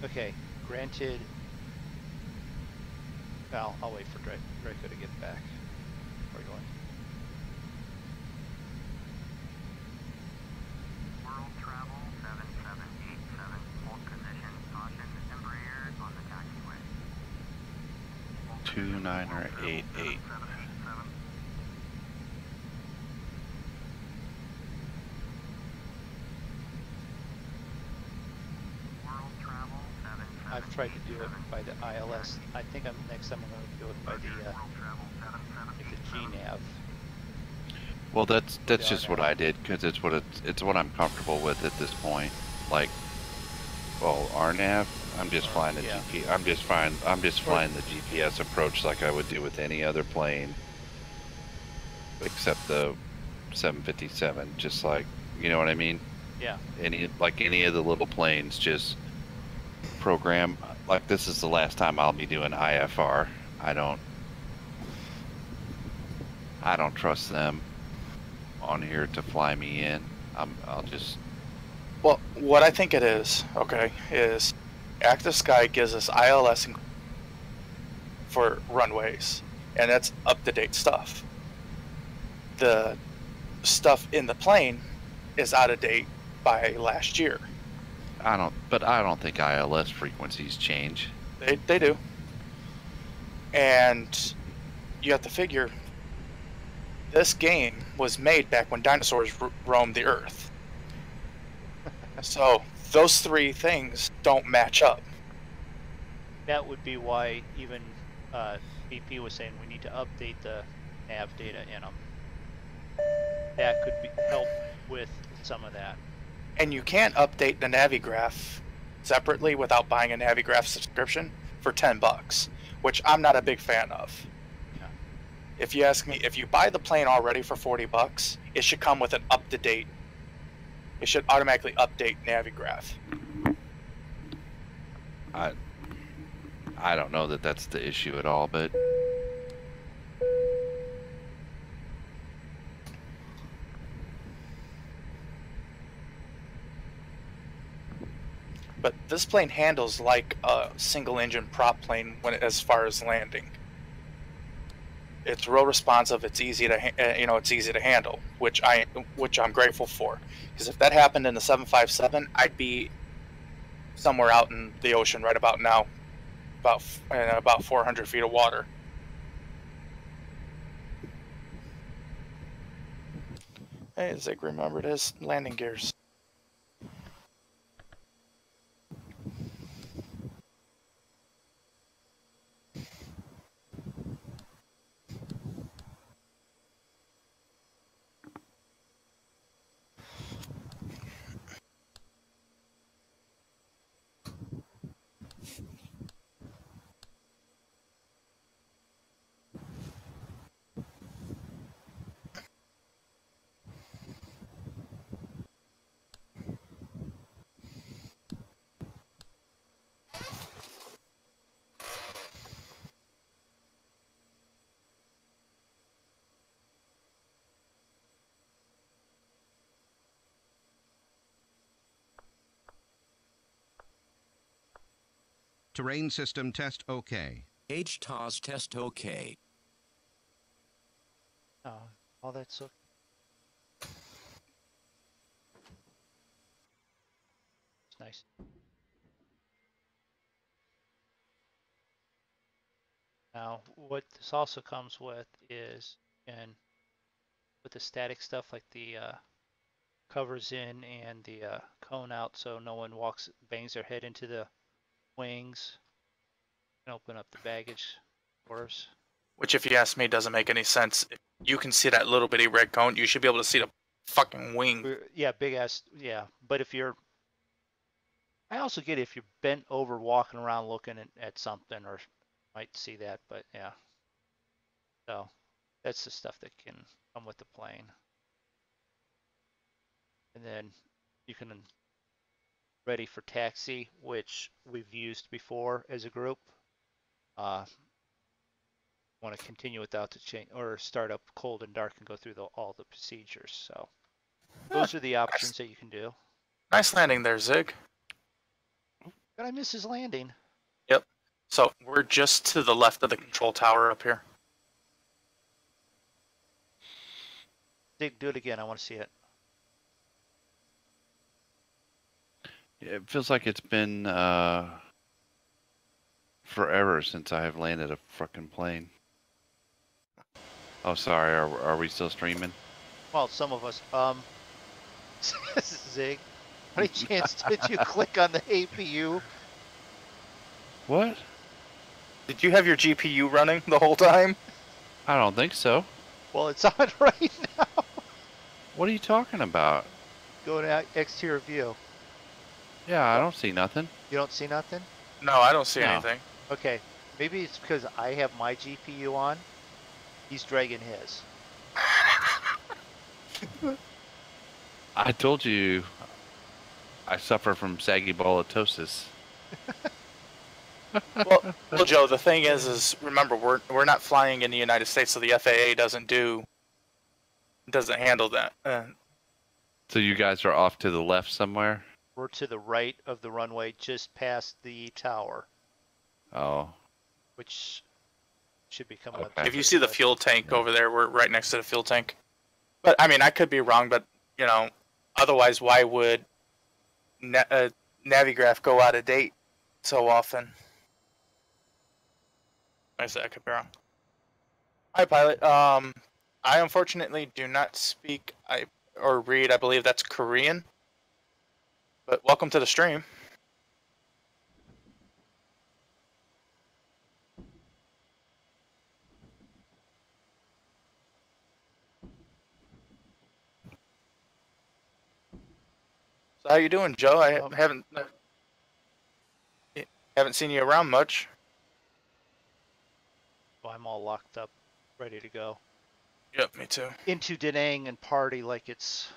go. Okay, granted. Well, I'll wait for Draco to get back before going. World travel 7787. Hold position. Caution. Embraer on the taxiway. 2988. I've tried to do it by the ILS. I think next time I'm going to do it by the GNAV. Well, that's just what I did because it's what I'm comfortable with at this point. Like, well, RNAV, I'm just flying the GP. I'm just flying the GPS approach like I would do with any other plane, except the 757. Just like, you know what I mean? Yeah. Any of the little planes, just program. Like, this is the last time I'll be doing IFR. I don't trust them on here to fly me in. I'll just. Well, what I think it is, okay, is Active Sky gives us ILS for runways, and that's up-to-date stuff. The stuff in the plane is out of date by last year. I don't think ILS frequencies change. They do. And you have to figure, this game was made back when dinosaurs roamed the earth. So those three things don't match up. That would be why even BP was saying we need to update the nav data in them. That could help with some of that. And you can't update the Navigraph separately without buying a Navigraph subscription for $10, which I'm not a big fan of. Yeah. If you ask me, if you buy the plane already for $40, it should come with an up-to-date. It should automatically update Navigraph. I don't know that that's the issue at all, but But this plane handles like a single-engine prop plane as far as landing. It's real responsive. It's easy to it's easy to handle, which I'm grateful for. Because if that happened in the 757, I'd be somewhere out in the ocean right about now, about 400 feet of water. Hey, Zig remembered his landing gears. Terrain system test OK. HTOS test OK. Oh, all that's so. It's nice. Now, what this also comes with is, and with the static stuff like the covers in and the cone out, so no one bangs their head into the wings. And open up the baggage doors. Which, if you ask me, doesn't make any sense. If you can see that little bitty red cone, you should be able to see the fucking wing. Yeah, big ass. Yeah, but if you're, I also get if you're bent over walking around looking at something, or might see that, but yeah. So that's the stuff that can come with the plane. And then you can ready for taxi, which we've used before as a group. Want to continue without the change, or start up cold and dark and go through all the procedures. So those are the options that you can do. Nice landing there, Zig. But I miss his landing. Yep. So we're just to the left of the control tower up here. Dig, do it again. I want to see it. Yeah, it feels like it's been forever since I have landed a frickin' plane. Oh, sorry. Are we still streaming? Well, some of us. Zig, any chance did you click on the APU? What? Did you have your GPU running the whole time? I don't think so. Well, it's on right now. What are you talking about? Go to exterior view. Yeah, I don't see nothing. You don't see nothing? No, I don't see No. anything. Okay, maybe it's because I have my GPU on. He's dragging his. I told you I suffer from saggy ballotosis. Well, Joe, the thing is remember we're not flying in the United States, so the FAA doesn't handle that. So you guys are off to the left somewhere? We're to the right of the runway, just past the tower, Oh. which should be coming up. Okay. If you see the fuel tank over there, we're right next to the fuel tank. But I mean, I could be wrong, but you know, otherwise, why would Navigraph go out of date so often? I said I could be wrong. Hi, pilot. I unfortunately do not speak or read. I believe that's Korean. But welcome to the stream. So how you doing, Joe? I haven't seen you around much. So I'm all locked up, ready to go. Yep, me too. Into Danang and party like it's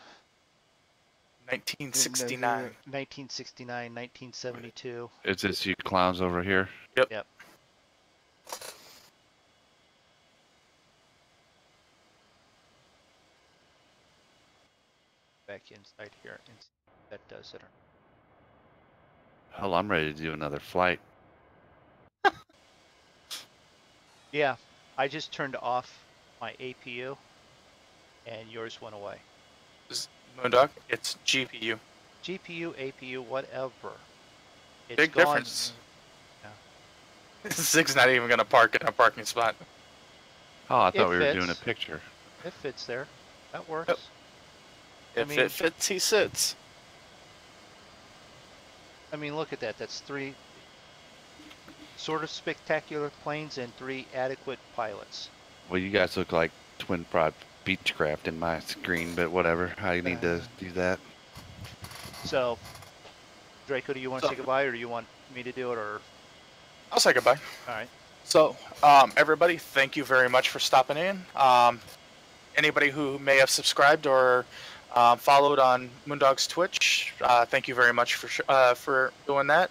1969. 1969, 1972. Is this you clowns over here? Yep. Yep. Back inside here, and that does it. Hell, I'm ready to do another flight. Yeah, I just turned off my APU, and yours went away. MoonDog, it's GPU. GPU, APU, whatever. It's Big gone. difference. Yeah. Zig's not even gonna park in a parking spot. Oh, I thought It we were doing a fits. picture. It fits there. That works. Yep. If mean- it fits, he sits. I mean, look at that. That's 3 sort of spectacular planes and 3 adequate pilots. Well, you guys look like twin prod Beechcraft in my screen, but whatever. I need to do that. So, Draco, do you want to say goodbye, or do you want me to do it, or? I'll say goodbye. All right. So, everybody, thank you very much for stopping in. Anybody who may have subscribed or followed on MoonDog's Twitch, thank you very much for doing that.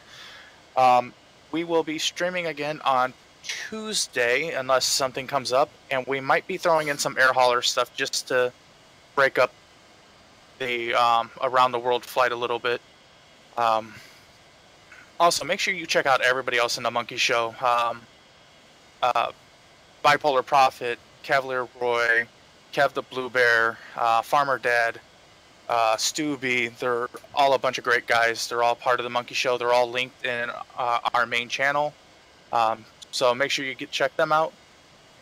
We will be streaming again on Tuesday, unless something comes up, and we might be throwing in some air hauler stuff just to break up the around the world flight a little bit. Also, make sure you check out everybody else in the Monkey Show. Bipolar Prophet, Cavalier Roy, Kev the Blue Bear, Farmer Dad, Stubby. They're all a bunch of great guys. They're all part of the Monkey Show. They're all linked in our main channel. So make sure you check them out.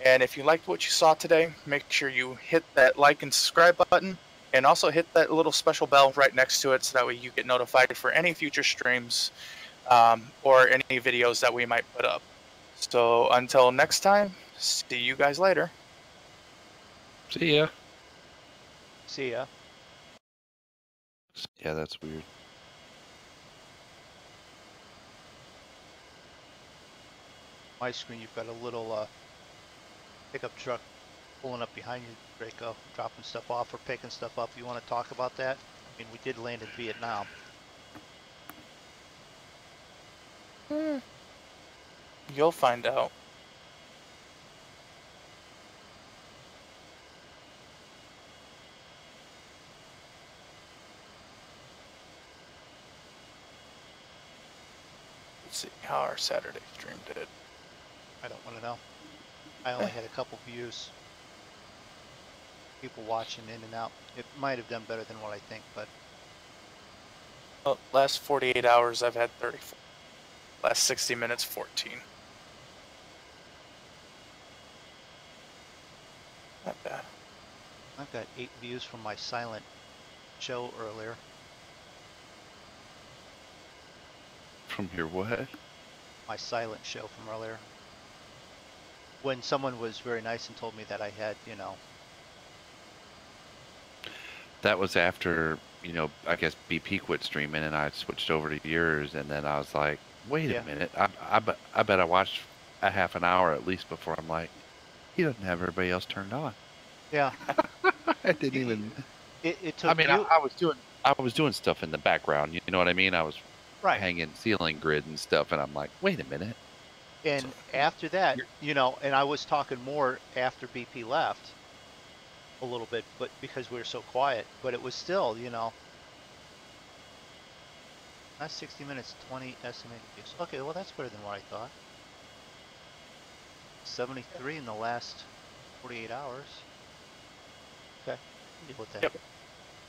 And if you liked what you saw today, make sure you hit that like and subscribe button. And also hit that little special bell right next to it so that way you get notified for any future streams or any videos that we might put up. So until next time, see you guys later. See ya. See ya. Yeah, that's weird. My screen, you've got a little pickup truck pulling up behind you, Draco, dropping stuff off or picking stuff up. You want to talk about that? I mean, we did land in Vietnam. You'll find out. Let's see how our Saturday stream did. I don't want to know. I only had a couple views. People watching in and out. It might have done better than what I think, but Well, last 48 hours I've had 34. Last 60 minutes, 14. Not bad. I've got 8 views from my silent show earlier. From your what? My silent show from earlier. When someone was very nice and told me that I had, you know. That was after, you know, I guess BP quit streaming and I switched over to yours, and then I was like, wait Yeah. a minute, I bet I watched a half an hour at least before I'm like, he doesn't have everybody else turned on. Yeah. I didn't even. It took I mean, you... I was doing stuff in the background. You know what I mean? I was right. hanging ceiling grid and stuff, and I'm like, wait a minute. And after that, you know, and I was talking more after BP left a little bit, but because we were so quiet, but it was still, you know, not 60 minutes, 20 estimated views. Okay, well, that's better than what I thought. 73 in the last 48 hours. Okay, deal with that. Yep.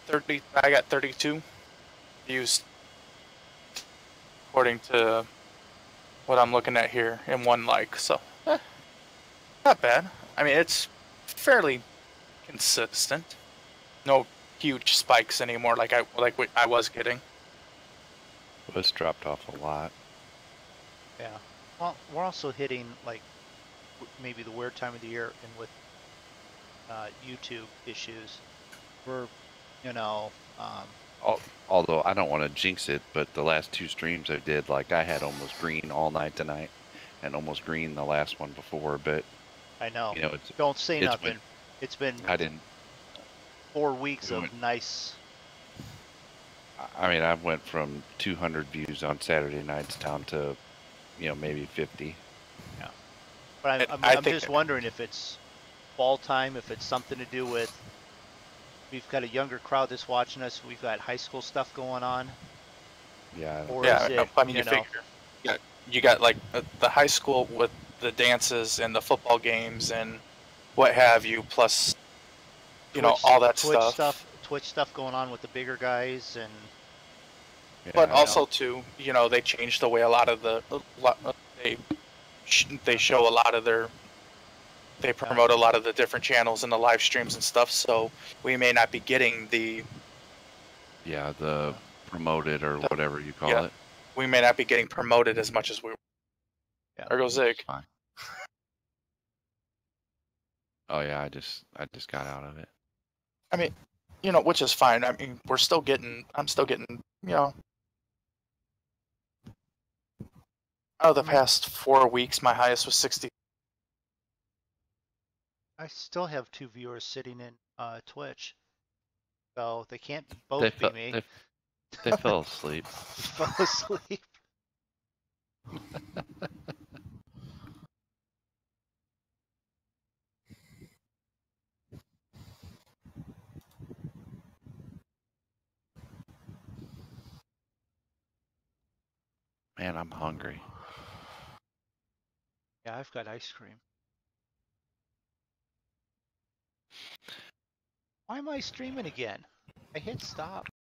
30. I got 32 views according to what I'm looking at here in one like. So, not bad. I mean, it's fairly consistent. No huge spikes anymore like I was getting. Well, it's dropped off a lot. Yeah. Well, we're also hitting like maybe the weird time of the year, and with YouTube issues, we're, you know, Although I don't want to jinx it, but the last 2 streams I did, like I had almost green all night tonight, and almost green the last one before. But I know. you know, it's Don't say it's nothing. when- It's been I didn't. 4 weeks of Doing- nice. I mean, I went from 200 views on Saturday nights down to, you know, maybe 50. But I I'm think just wondering if it's fall time, if it's something to do with we've got a younger crowd that's watching us. We've got high school stuff going on, Yeah. or Yeah, is it, I mean, you you know, figure you got like the high school with the dances and the football games and what have you, plus you know all that Twitch stuff going on with the bigger guys, and But Yeah. also too, you know, they changed the way a lot of they show a lot of they promote a lot of the different channels and the live streams and stuff. So we may not be getting the Yeah, the promoted or whatever you call Yeah. it. We may not be getting promoted as much as we. Yeah. There goes Zig. It's fine. Oh yeah, I just got out of it. I mean, you know, which is fine. I mean, I'm still getting, you know, out of the past 4 weeks, my highest was 60. I still have 2 viewers sitting in Twitch, so they can't They both be fell. me. They fell asleep. Fell asleep. Man, I'm hungry. Yeah, I've got ice cream. Why am I streaming again? I hit stop.